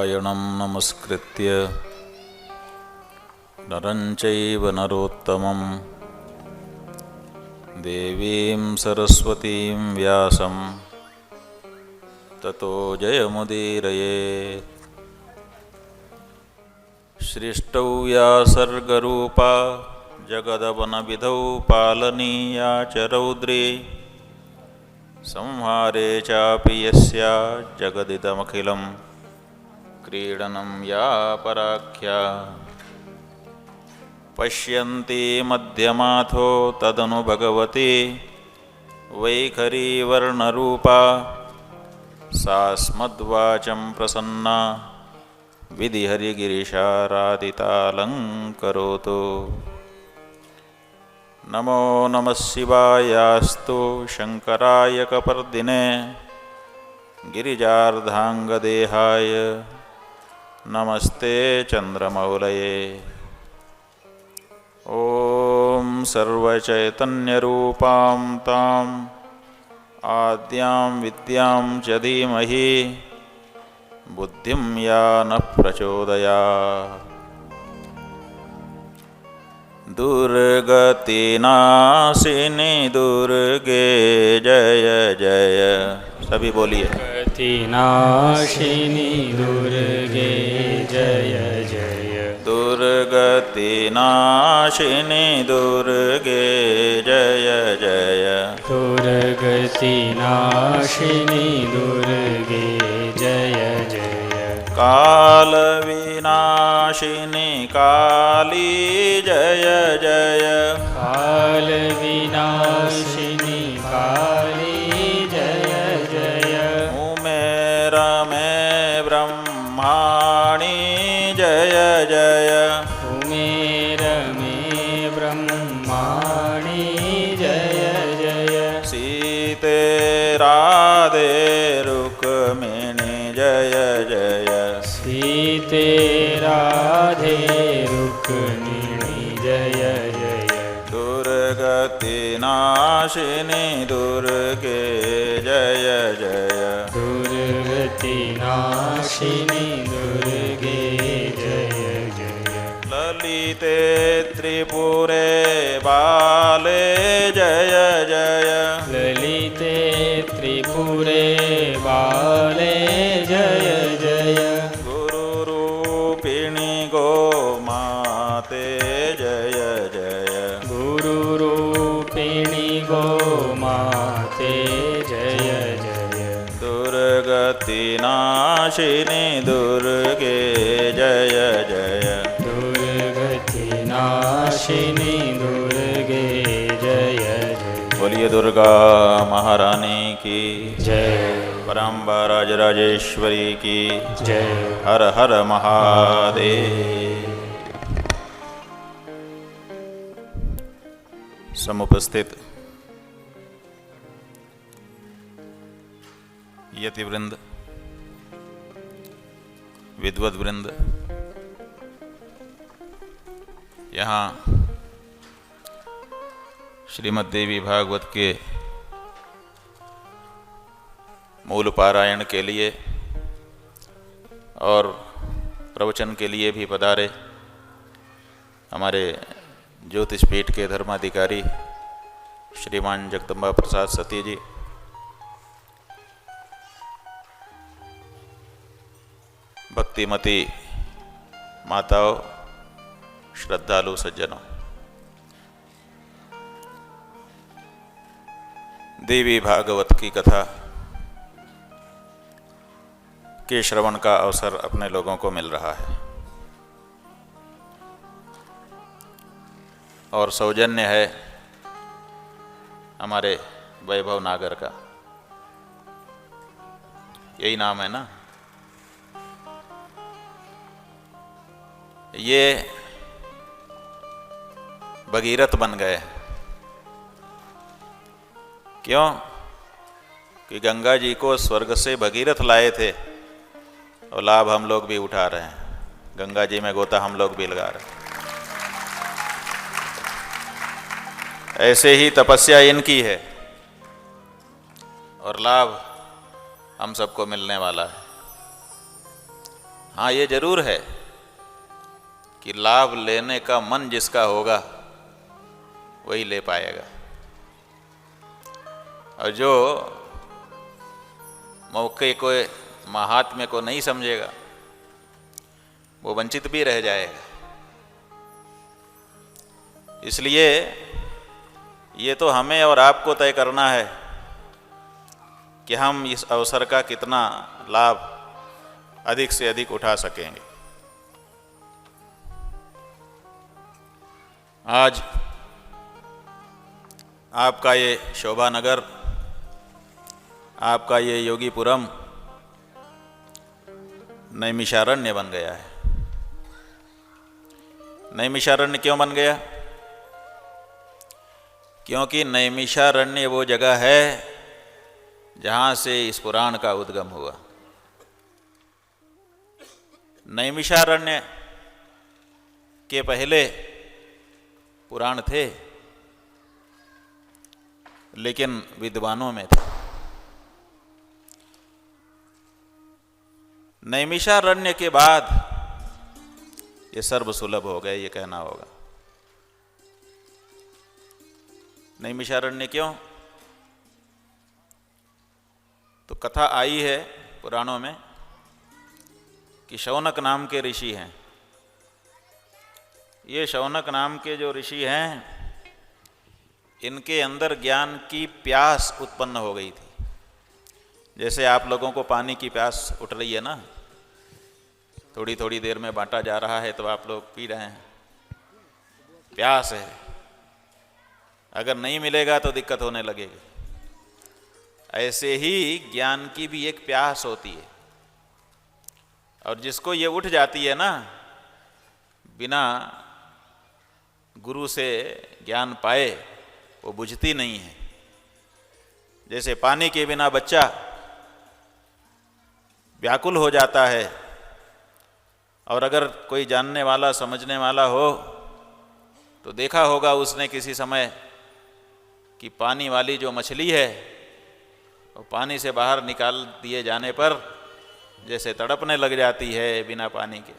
नारायणं नमस्कृत्य नरं चैव नरोत्तमं देवीं सरस्वतीं व्यासं ततो जयमुदीरयेत्। सृष्टौ या सर्गरूपा जगदवनविधौ पालनीया च रौद्री संहारे चापि यस्या जगदिदमखिलं क्रीडनं या पराख्या। पश्यन्ति मध्यमाथो तदनु भगवती वैखरी वर्णरूपा सा स्मद्वाचं प्रसन्ना विधिहरिगिरिशारादितालङ्करोतु। नमो नमः शिवायास्तु शङ्कराय कपर्दिने गिरिजार्धाङ्गदेहाय नमस्ते चन्द्रमौलये। ॐ सर्वचैतन्यरूपां ताम् आद्यां विद्यां च धीमहि बुद्धिं या नः प्रचोदयात्। दुर्गतिनाशिनी दुर्गे जय जय, सभी बोलिए। दुर्गतिनाशिनी दुर्गे जय जय, दुर्गतिनाशिनी दुर्गे जय जय, दुर्गतिनाशिनी दुर्गे जय जय, कालविनाशिनी काली जय जय, कालविनाशिनी काली जय जय, उमेरमे ब्रह्माणि जय जय, उमेरमे ब्रह्माणि जय जय, सीते राधे रुक्मिणी जय जय, सीते राधे रुक्मिणी जय जय, दुर्गतिनाशिनी दुर्गे जय जय, दुर्गतिनाशिनी दुर्गे जय जय, ललिते त्रिपुरे बाले जय जय, ललिते त्रिपुरे बाले जय जय, गुरुरूपिणि गो माते जय जय, गुरुरूपिणि गो माते जय जय, दुर्गतिनाशिनी दुर्गे जय जय, दुर्गतिनाशिनी दुर्गे जय जय। बोलिए दुर्गा महारानी की जय, परम्बा राजराजेश्वरी की जय। हर हर महादेव। समुपस्थित यतिवृंद, विद्वद वृंद, यहाँ श्रीमद् देवी भागवत के मूल पारायण के लिए और प्रवचन के लिए भी पधारे हमारे ज्योतिष पीठ के धर्माधिकारी श्रीमान जगदम्बा प्रसाद सती जी, भक्तिमती माताओं, श्रद्धालु सज्जनों, देवी भागवत की कथा के श्रवण का अवसर अपने लोगों को मिल रहा है और सौजन्य है हमारे वैभव नागर का, यही नाम है ना। ये भगीरथ बन गए। क्यों? कि गंगा जी को स्वर्ग से भगीरथ लाए थे और लाभ हम लोग भी उठा रहे हैं। गंगा जी में गोता हम लोग भी लगा रहे हैं। ऐसे ही तपस्या इनकी है और लाभ हम सबको मिलने वाला है। हाँ, ये जरूर है कि लाभ लेने का मन जिसका होगा वही ले पाएगा, और जो मौके को, महात्म्य को नहीं समझेगा वो वंचित भी रह जाएगा। इसलिए ये तो हमें और आपको तय करना है कि हम इस अवसर का कितना लाभ अधिक से अधिक उठा सकेंगे। आज आपका ये शोभा नगर, आपका ये योगीपुरम नैमिषारण्य बन गया है। नैमिषारण्य क्यों बन गया? क्योंकि नैमिषारण्य वो जगह है जहाँ से इस पुराण का उद्गम हुआ। नैमिषारण्य के पहले पुराण थे, लेकिन विद्वानों में थे। नैमिषारण्य के बाद ये सर्वसुलभ हो गए, ये कहना होगा। नैमिषारण्य क्यों? तो कथा आई है पुराणों में कि शौनक नाम के ऋषि हैं। ये शौनक नाम के जो ऋषि हैं, इनके अंदर ज्ञान की प्यास उत्पन्न हो गई थी। जैसे आप लोगों को पानी की प्यास उठ रही है ना, थोड़ी थोड़ी देर में बांटा जा रहा है तो आप लोग पी रहे हैं, प्यास है। अगर नहीं मिलेगा तो दिक्कत होने लगेगी। ऐसे ही ज्ञान की भी एक प्यास होती है, और जिसको ये उठ जाती है ना, बिना गुरु से ज्ञान पाए वो बुझती नहीं है। जैसे पानी के बिना बच्चा व्याकुल हो जाता है, और अगर कोई जानने वाला समझने वाला हो तो देखा होगा उसने किसी समय कि पानी वाली जो मछली है वो पानी से बाहर निकाल दिए जाने पर जैसे तड़पने लग जाती है बिना पानी के।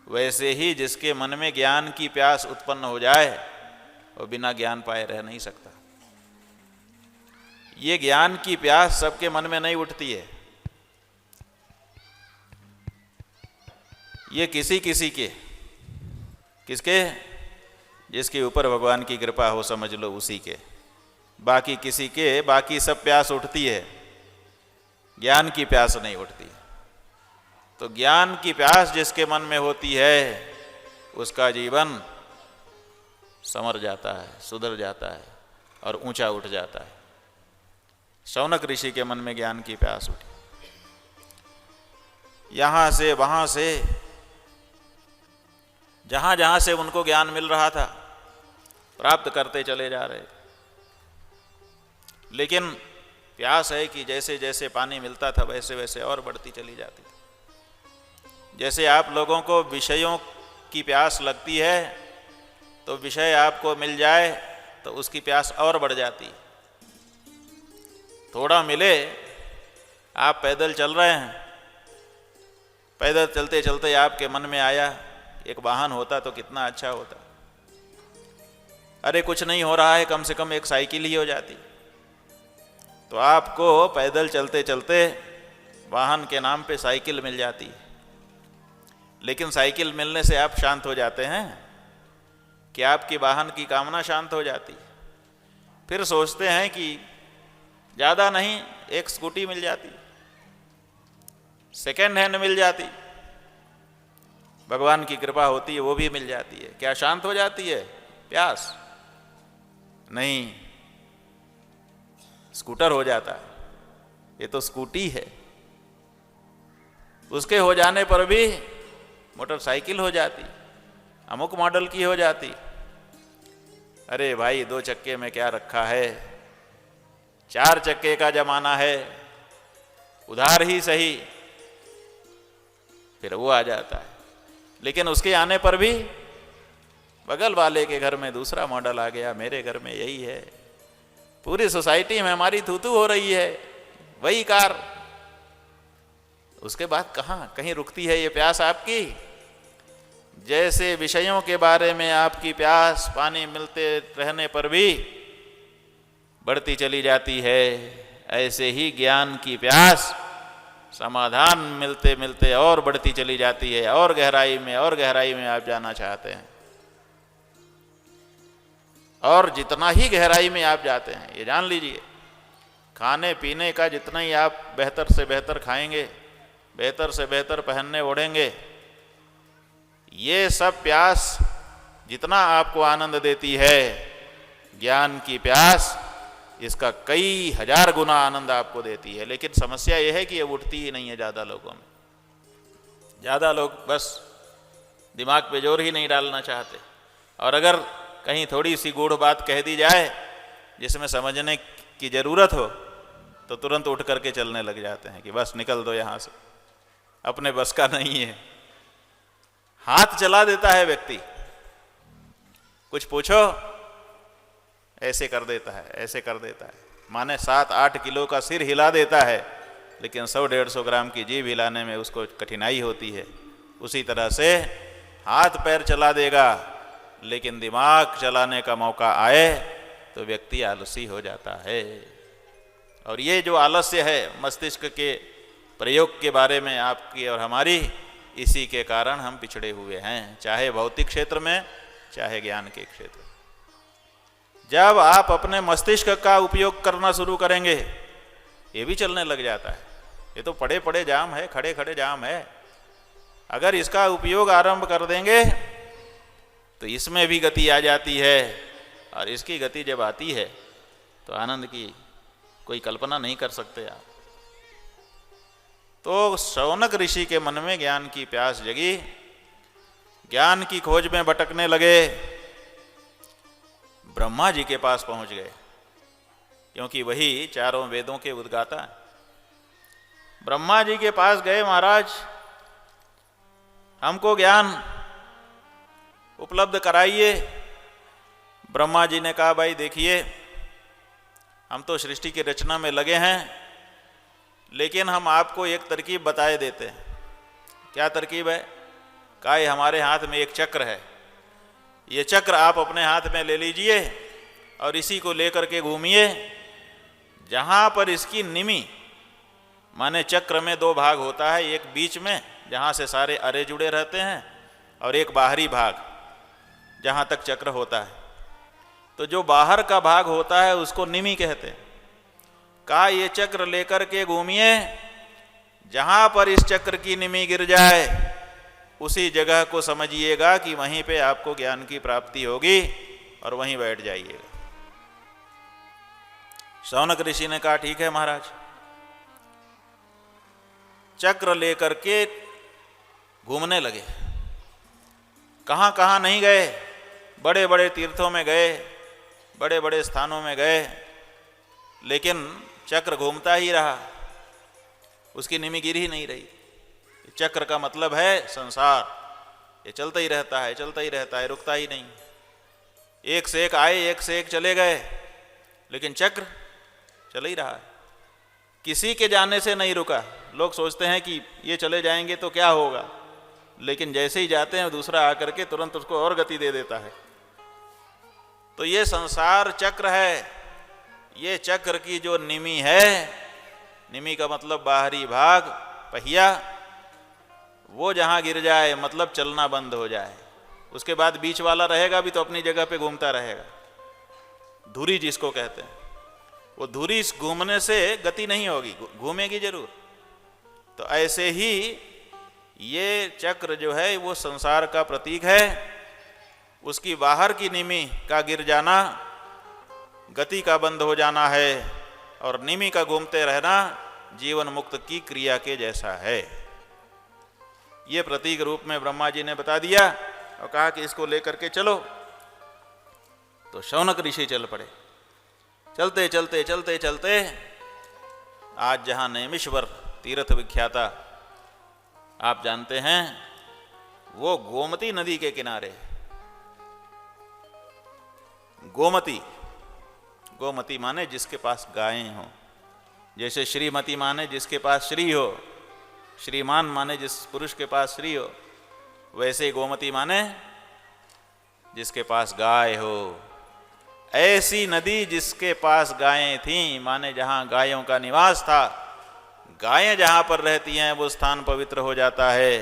वैसे ही जिसके मन में ज्ञान की प्यास उत्पन्न हो जाए वो बिना ज्ञान पाए रह नहीं सकता। ये ज्ञान की प्यास सबके मन में नहीं उठती है। ये किसी किसी के, किसके? जिसके ऊपर भगवान की कृपा हो, समझ लो उसी के। बाकी किसी के, बाकी सब प्यास उठती है, ज्ञान की प्यास नहीं उठती। तो ज्ञान की प्यास जिसके मन में होती है उसका जीवन संवर जाता है, सुधर जाता है और ऊंचा उठ जाता है। शौनक ऋषि के मन में ज्ञान की प्यास उठी, यहाँ से वहाँ से, जहाँ जहाँ से उनको ज्ञान मिल रहा था प्राप्त करते चले जा रहे। लेकिन प्यास है कि जैसे जैसे पानी मिलता था वैसे वैसे और बढ़ती चली जाती थी। जैसे आप लोगों को विषयों की प्यास लगती है तो विषय आपको मिल जाए तो उसकी प्यास और बढ़ जाती। थोड़ा मिले, आप पैदल चल रहे हैं, पैदल चलते चलते आपके मन में आया एक वाहन होता तो कितना अच्छा होता। अरे कुछ नहीं हो रहा है, कम से कम एक साइकिल ही हो जाती। तो आपको पैदल चलते चलते वाहन के नाम पे साइकिल मिल जाती। लेकिन साइकिल मिलने से आप शांत हो जाते हैं कि आपकी वाहन की कामना शांत हो जाती। फिर सोचते हैं कि ज़्यादा नहीं, एक स्कूटी मिल जाती, सेकेंड हैंड मिल जाती, भगवान की कृपा होती है वो भी मिल जाती है। क्या शांत हो जाती है प्यास? नहीं, स्कूटर हो जाता है। ये तो स्कूटी है। उसके हो जाने पर भी मोटरसाइकिल हो जाती, अमुक मॉडल की हो जाती। अरे भाई, 2 चक्के में क्या रखा है, 4 चक्के का जमाना है, उधार ही सही। फिर वो आ जाता है। लेकिन उसके आने पर भी बगल वाले के घर में दूसरा मॉडल आ गया, मेरे घर में यही है, पूरी सोसाइटी में हमारी थू थू हो रही है, वही कार। उसके बाद कहाँ कहीं रुकती है ये प्यास आपकी? जैसे विषयों के बारे में आपकी प्यास पानी मिलते रहने पर भी बढ़ती चली जाती है, ऐसे ही ज्ञान की प्यास समाधान मिलते मिलते और बढ़ती चली जाती है, और गहराई में आप जाना चाहते हैं। और जितना ही गहराई में आप जाते हैं, ये जान लीजिए, खाने पीने का जितना ही आप बेहतर से बेहतर खाएंगे, बेहतर से बेहतर पहनने ओढ़ेंगे, ये सब प्यास जितना आपको आनंद देती है, ज्ञान की प्यास इसका कई हजार गुना आनंद आपको देती है। लेकिन समस्या यह है कि ये उठती ही नहीं है ज़्यादा लोगों में। ज़्यादा लोग बस दिमाग पे जोर ही नहीं डालना चाहते, और अगर कहीं थोड़ी सी गूढ़ बात कह दी जाए जिसमें समझने की ज़रूरत हो तो तुरंत उठ करके चलने लग जाते हैं कि बस निकल दो यहाँ से, अपने बस का नहीं है। हाथ चला देता है व्यक्ति, कुछ पूछो ऐसे कर देता है, ऐसे कर देता है, माने 7-8 किलो का सिर हिला देता है, लेकिन 100-150 ग्राम की जीभ हिलाने में उसको कठिनाई होती है। उसी तरह से हाथ पैर चला देगा, लेकिन दिमाग चलाने का मौका आए तो व्यक्ति आलसी हो जाता है। और ये जो आलस्य है मस्तिष्क के प्रयोग के बारे में आपकी और हमारी, इसी के कारण हम पिछड़े हुए हैं, चाहे भौतिक क्षेत्र में चाहे ज्ञान के क्षेत्र में। जब आप अपने मस्तिष्क का उपयोग करना शुरू करेंगे, ये भी चलने लग जाता है। ये तो पड़े पड़े जाम है, खड़े खड़े जाम है। अगर इसका उपयोग आरंभ कर देंगे तो इसमें भी गति आ जाती है, और इसकी गति जब आती है तो आनंद की कोई कल्पना नहीं कर सकते आप। तो शौनक ऋषि के मन में ज्ञान की प्यास जगी, ज्ञान की खोज में भटकने लगे, ब्रह्मा जी के पास पहुंच गए, क्योंकि वही चारों वेदों के उद्गाता हैं। ब्रह्मा जी के पास गए, महाराज हमको ज्ञान उपलब्ध कराइए। ब्रह्मा जी ने कहा, भाई देखिए, हम तो सृष्टि की रचना में लगे हैं, लेकिन हम आपको एक तरकीब बताए देते हैं। क्या तरकीब है? कहा, ये हमारे हाथ में एक चक्र है, ये चक्र आप अपने हाथ में ले लीजिए और इसी को लेकर के घूमिए। जहाँ पर इसकी निमी, माने चक्र में 2 भाग होता है, एक बीच में जहाँ से सारे अरे जुड़े रहते हैं, और एक बाहरी भाग जहाँ तक चक्र होता है। तो जो बाहर का भाग होता है उसको निमी कहते हैं। कहा, ये चक्र लेकर के घूमिए, जहाँ पर इस चक्र की निमी गिर जाए उसी जगह को समझिएगा कि वहीं पे आपको ज्ञान की प्राप्ति होगी, और वहीं बैठ जाइएगा। शौनक ऋषि ने कहा, ठीक है महाराज। चक्र लेकर के घूमने लगे, कहाँ कहाँ नहीं गए, बड़े बड़े तीर्थों में गए, बड़े बड़े स्थानों में गए, लेकिन चक्र घूमता ही रहा, उसकी निमी गिर ही नहीं रही। चक्र का मतलब है संसार, ये चलता ही रहता है, चलता ही रहता है, रुकता ही नहीं। एक से एक आए, एक से एक चले गए, लेकिन चक्र चल ही रहा है, किसी के जाने से नहीं रुका। लोग सोचते हैं कि ये चले जाएंगे तो क्या होगा, लेकिन जैसे ही जाते हैं दूसरा आकर के तुरंत उसको और गति दे देता है। तो ये संसार चक्र है, ये चक्र की जो निमी है, निमी का मतलब बाहरी भाग, पहिया, वो जहाँ गिर जाए मतलब चलना बंद हो जाए, उसके बाद बीच वाला रहेगा भी तो अपनी जगह पे घूमता रहेगा। धुरी जिसको कहते हैं, वो धुरी घूमने से गति नहीं होगी, घूमेगी जरूर। तो ऐसे ही ये चक्र जो है वो संसार का प्रतीक है, उसकी बाहर की निमी का गिर जाना गति का बंद हो जाना है, और निमी का घूमते रहना जीवन मुक्त की क्रिया के जैसा है। ये प्रतीक रूप में ब्रह्मा जी ने बता दिया और कहा कि इसको लेकर के चलो। तो शौनक ऋषि चल पड़े। चलते चलते चलते चलते आज जहाँ नैमिषवर तीर्थ विख्याता आप जानते हैं, वो गोमती नदी के किनारे। गोमती, गोमती माने जिसके पास गायें हो, जैसे श्रीमती माने जिसके पास श्री हो, श्रीमान माने जिस पुरुष के पास श्री हो, वैसे ही गोमती माने जिसके पास गाय हो। ऐसी नदी जिसके पास गायें थीं, माने जहां गायों का निवास था, गायें जहां पर रहती हैं वो स्थान पवित्र हो जाता है।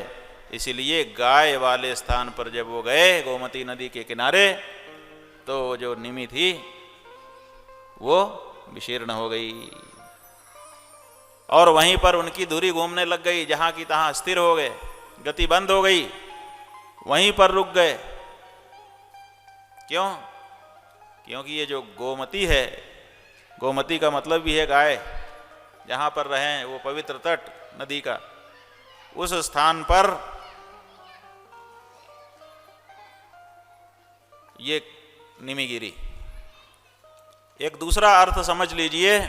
इसीलिए गाय वाले स्थान पर जब वो गए गोमती नदी के किनारे, तो जो निमि थी वो विशीर्ण हो गई और वहीं पर उनकी धुरी घूमने लग गई। जहां की तहां स्थिर हो गए, गति बंद हो गई, वहीं पर रुक गए। क्यों? क्योंकि ये जो गोमती है, गोमती का मतलब भी है गाय, जहां पर रहें वो पवित्र तट नदी का, उस स्थान पर ये निमि गिरी। एक दूसरा अर्थ समझ लीजिए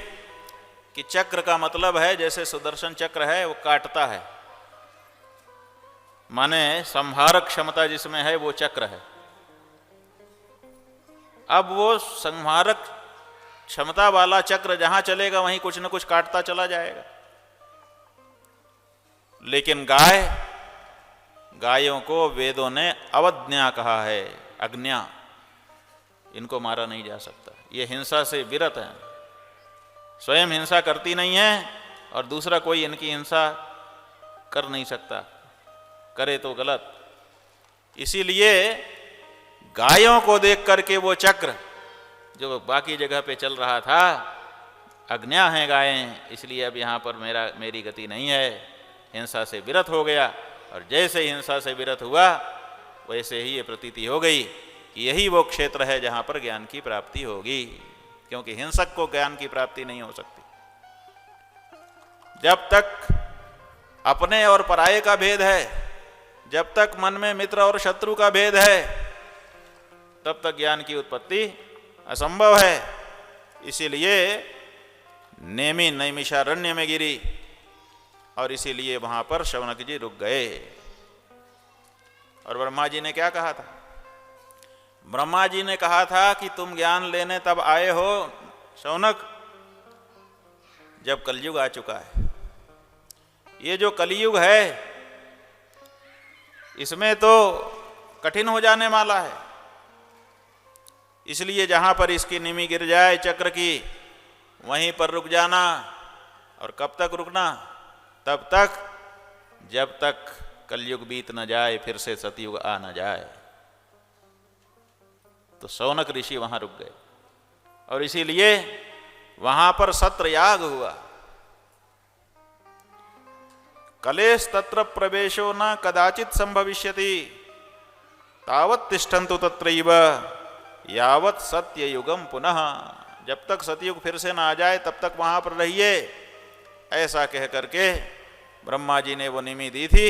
कि चक्र का मतलब है, जैसे सुदर्शन चक्र है वो काटता है, माने संहारक क्षमता जिसमें है वो चक्र है। अब वो संहारक क्षमता वाला चक्र जहां चलेगा वहीं कुछ न कुछ काटता चला जाएगा। लेकिन गायों को वेदों ने अवज्ञा कहा है, अज्ञा। इनको मारा नहीं जा सकता, ये हिंसा से विरत हैं, स्वयं हिंसा करती नहीं है और दूसरा कोई इनकी हिंसा कर नहीं सकता, करे तो गलत। इसीलिए गायों को देख करके वो चक्र जो बाकी जगह पे चल रहा था, अज्ञा है गायें, इसलिए अब यहाँ पर मेरी गति नहीं है, हिंसा से विरत हो गया। और जैसे हिंसा से विरत हुआ वैसे ही ये प्रतीति हो गई कि यही वो क्षेत्र है जहाँ पर ज्ञान की प्राप्ति होगी, क्योंकि हिंसक को ज्ञान की प्राप्ति नहीं हो सकती। जब तक अपने और पराये का भेद है, जब तक मन में मित्र और शत्रु का भेद है, तब तक ज्ञान की उत्पत्ति असंभव है। इसीलिए नेमि नैमिषारण्य में गिरी और इसीलिए वहां पर शौनक जी रुक गए। और ब्रह्मा जी ने क्या कहा था? ब्रह्मा जी ने कहा था कि तुम ज्ञान लेने तब आए हो शौनक जब कलयुग आ चुका है। ये जो कलयुग है इसमें तो कठिन हो जाने वाला है, इसलिए जहां पर इसकी निमि गिर जाए चक्र की, वहीं पर रुक जाना। और कब तक रुकना? तब तक जब तक कलयुग बीत न जाए, फिर से सतयुग आ न जाए। तो शौनक ऋषि वहां रुक गए और इसीलिए वहां पर सत्र याग हुआ। कलेश तत्र प्रवेशो न कदाचित संभविष्यति तावत् तिष्ठन्तु तत्रैव यावत् सत्य युगम पुनः। जब तक सतयुग फिर से ना आ जाए तब तक वहां पर रहिए, ऐसा कह करके ब्रह्मा जी ने वो निमि दी थी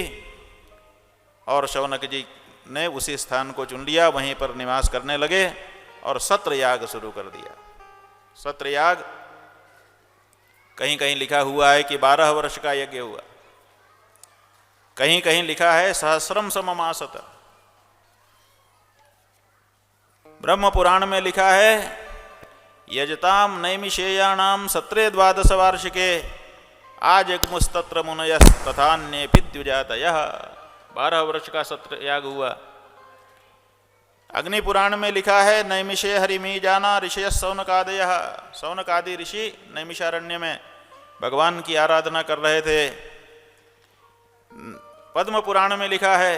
और शौनक जी ने उसी स्थान को चुन लिया, वहीं पर निवास करने लगे और सत्र याग शुरू कर दिया। सत्र याग कहीं कहीं लिखा हुआ है कि 12 वर्ष का यज्ञ हुआ, कहीं कहीं लिखा है सहस्रम सममासत। ब्रह्म पुराण में लिखा है यजताम नैमिषेयाणाम सत्रे 12 वार्षिके आजगमुस्तत्र मुनयः तथान्येऽपि द्विजातयः। 12 वर्ष का सत्र याग हुआ। अग्नि पुराण में लिखा है नैमिषे हरिमी जाना ऋषय सौनकादयः। सौनकादि ऋषि नैमिषारण्य में भगवान की आराधना कर रहे थे। पद्म पुराण में लिखा है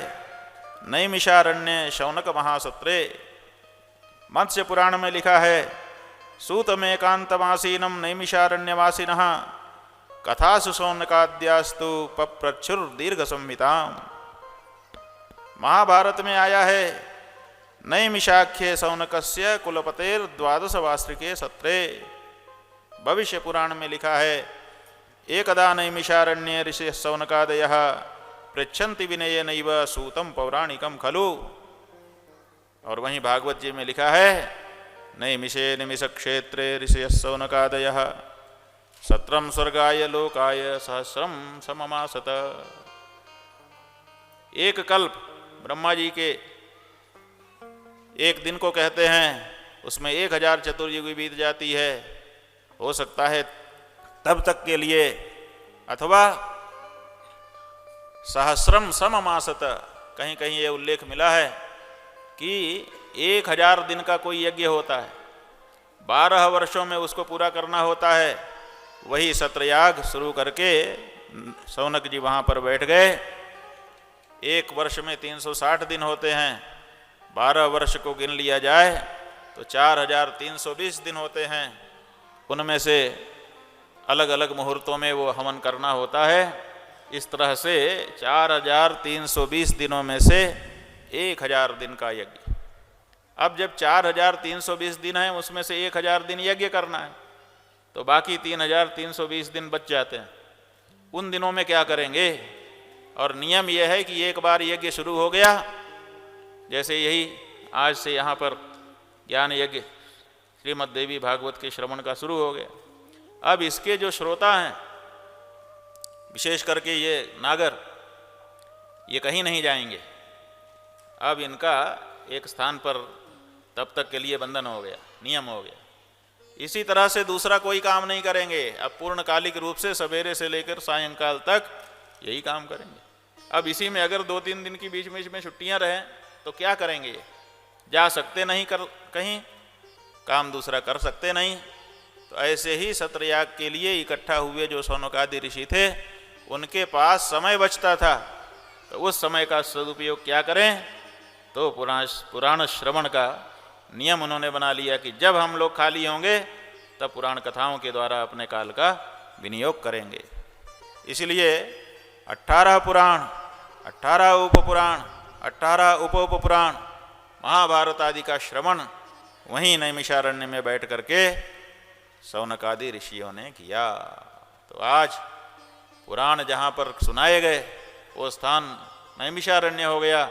नैमिषारण्य शौनक महासत्रे। मत्स्य पुराण में लिखा है सूतमेकांतमासीनम नैमिषारण्यवासिनः कथासु शौनकाद्यास्तु पप्रच्छुर दीर्घ संहिताम। महाभारत में आया है नैमिषाख्ये शौनकस्य कुलपतेर 12 वार्षिके सत्रे। भविष्य पुराण में लिखा है एकदा नैमिषारण्ये ऋषयः शौनकादयः पृच्छन्ति विनयेनैव सूतं पौराणिकं खलु। और वहीं भागवत जी में लिखा है नैमिषे निमिषक्षेत्रे ऋषयः शौनकादयः सत्रम स्वर्गाय लोकाय सहस्रम सममासत। एक कल्प ब्रह्मा जी के एक दिन को कहते हैं, उसमें 1000 चतुर्युग बीत जाती है। हो सकता है तब तक के लिए, अथवा सहस्रम सममासत, कहीं कहीं ये उल्लेख मिला है कि 1000 दिन का कोई यज्ञ होता है, 12 वर्षों में उसको पूरा करना होता है। वही सत्रयाग शुरू करके शौनक जी वहाँ पर बैठ गए। 1 वर्ष में 360 दिन होते हैं, 12 वर्ष को गिन लिया जाए तो 4320 दिन होते हैं। उनमें से अलग अलग मुहूर्तों में वो हवन करना होता है। इस तरह से 4320 दिनों में से 1000 दिन का यज्ञ। अब जब 4320 दिन हैं, उसमें से 1000 दिन यज्ञ करना है, तो बाकी 3320 दिन बच जाते हैं। उन दिनों में क्या करेंगे? और नियम यह है कि एक बार यज्ञ शुरू हो गया, जैसे यही आज से यहाँ पर ज्ञान यज्ञ श्रीमद् देवी भागवत के श्रवण का शुरू हो गया। अब इसके जो श्रोता हैं, विशेष करके ये नागर, ये कहीं नहीं जाएंगे। अब इनका एक स्थान पर तब तक के लिए बंधन हो गया, नियम हो गया। इसी तरह से दूसरा कोई काम नहीं करेंगे। अब पूर्णकालिक रूप से सवेरे से लेकर सायंकाल तक यही काम करेंगे। अब इसी में अगर 2-3 दिन की बीच में छुट्टियां रहें तो क्या करेंगे? जा सकते नहीं कर कहीं, काम दूसरा कर सकते नहीं। तो ऐसे ही सत्रयाग के लिए इकट्ठा हुए जो शौनकादि ऋषि थे, उनके पास समय बचता था, तो उस समय का सदुपयोग क्या करें? तो पुराण श्रवण का नियम उन्होंने बना लिया कि जब हम लोग खाली होंगे तब पुराण कथाओं के द्वारा अपने काल का विनियोग करेंगे। इसलिए 18 पुराण, 18 उपपुराण, 18 उपोपपुराण, महाभारत आदि का श्रवण वहीं नैमिषारण्य में बैठ करके शौनकादि ऋषियों ने किया। तो आज पुराण जहाँ पर सुनाए गए वो स्थान नैमिषारण्य हो गया।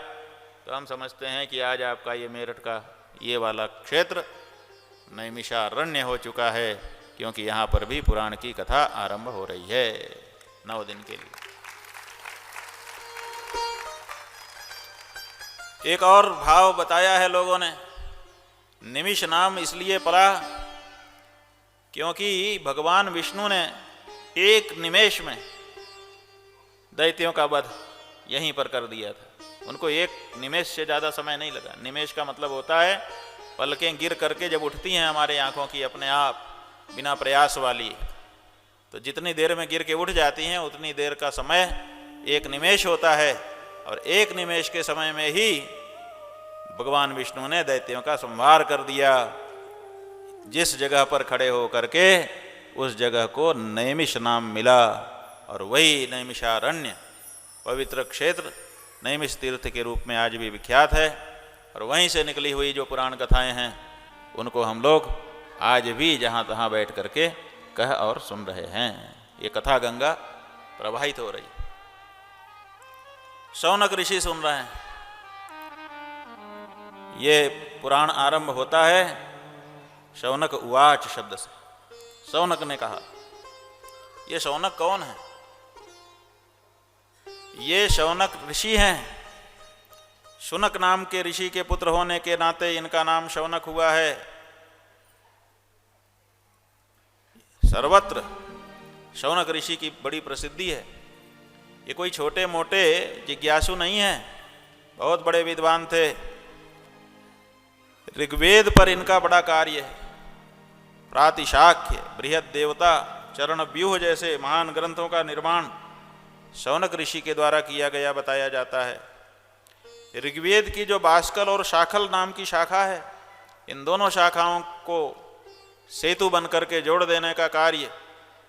तो हम समझते हैं कि आज आपका ये मेरठ का ये वाला क्षेत्र नैमिषारण्य हो चुका है, क्योंकि यहाँ पर भी पुराण की कथा आरंभ हो रही है 9 दिन के लिए। एक और भाव बताया है लोगों ने। निमिष नाम इसलिए पड़ा क्योंकि भगवान विष्णु ने एक निमेष में दैत्यों का वध यहीं पर कर दिया था। उनको एक निमेष से ज़्यादा समय नहीं लगा। निमेष का मतलब होता है पलकें गिर करके जब उठती हैं हमारे आँखों की अपने आप बिना प्रयास वाली, तो जितनी देर में गिर के उठ जाती हैं उतनी देर का समय एक निमेष होता है। और एक निमेष के समय में ही भगवान विष्णु ने दैत्यों का संहार कर दिया। जिस जगह पर खड़े हो करके उस जगह को नैमिष नाम मिला, और वही नैमिषारण्य पवित्र क्षेत्र नैमिष तीर्थ के रूप में आज भी विख्यात है। और वहीं से निकली हुई जो पुराण कथाएं हैं उनको हम लोग आज भी जहाँ तहाँ बैठ करके कह और सुन रहे हैं। ये कथा गंगा प्रवाहित हो रही। शौनक ऋषि सुन रहे हैं। ये पुराण आरंभ होता है शौनक उवाच शब्द से। शौनक ने कहा। ये शौनक कौन है? ये शौनक ऋषि हैं। शुनक नाम के ऋषि के पुत्र होने के नाते इनका नाम शौनक हुआ है। सर्वत्र शौनक ऋषि की बड़ी प्रसिद्धि है। ये कोई छोटे मोटे जिज्ञासु नहीं हैं, बहुत बड़े विद्वान थे। ऋग्वेद पर इनका बड़ा कार्य है। प्रातिशाख्य, बृहद देवता, चरण व्यूह जैसे महान ग्रंथों का निर्माण शौनक ऋषि के द्वारा किया गया बताया जाता है। ऋग्वेद की जो बाष्कल और शाखल नाम की शाखा है, इन दोनों शाखाओं को सेतु बन करके जोड़ देने का कार्य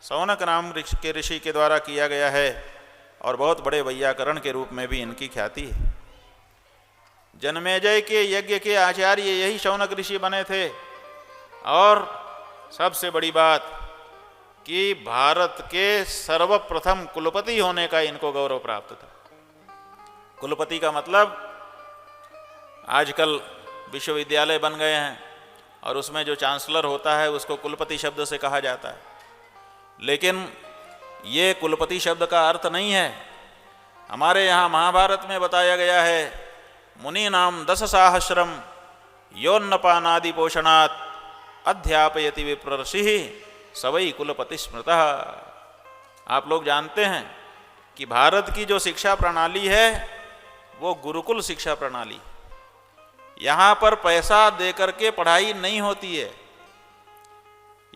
शौनक नाम के ऋषि के द्वारा किया गया है। और बहुत बड़े वैयाकरण के रूप में भी इनकी ख्याति है। जन्मेजय के यज्ञ के आचार्य यही शौनक ऋषि बने थे। और सबसे बड़ी बात कि भारत के सर्वप्रथम कुलपति होने का इनको गौरव प्राप्त था। कुलपति का मतलब आजकल विश्वविद्यालय बन गए हैं और उसमें जो चांसलर होता है उसको कुलपति शब्द से कहा जाता है, लेकिन ये कुलपति शब्द का अर्थ नहीं है। हमारे यहाँ महाभारत में बताया गया है, मुनि नाम 10 सहस्रम योन्नपानादि पोषणात् अध्यापयति विप्रर्षि सवै कुलपति स्मृतः। आप लोग जानते हैं कि भारत की जो शिक्षा प्रणाली है वो गुरुकुल शिक्षा प्रणाली। यहाँ पर पैसा देकर के पढ़ाई नहीं होती है,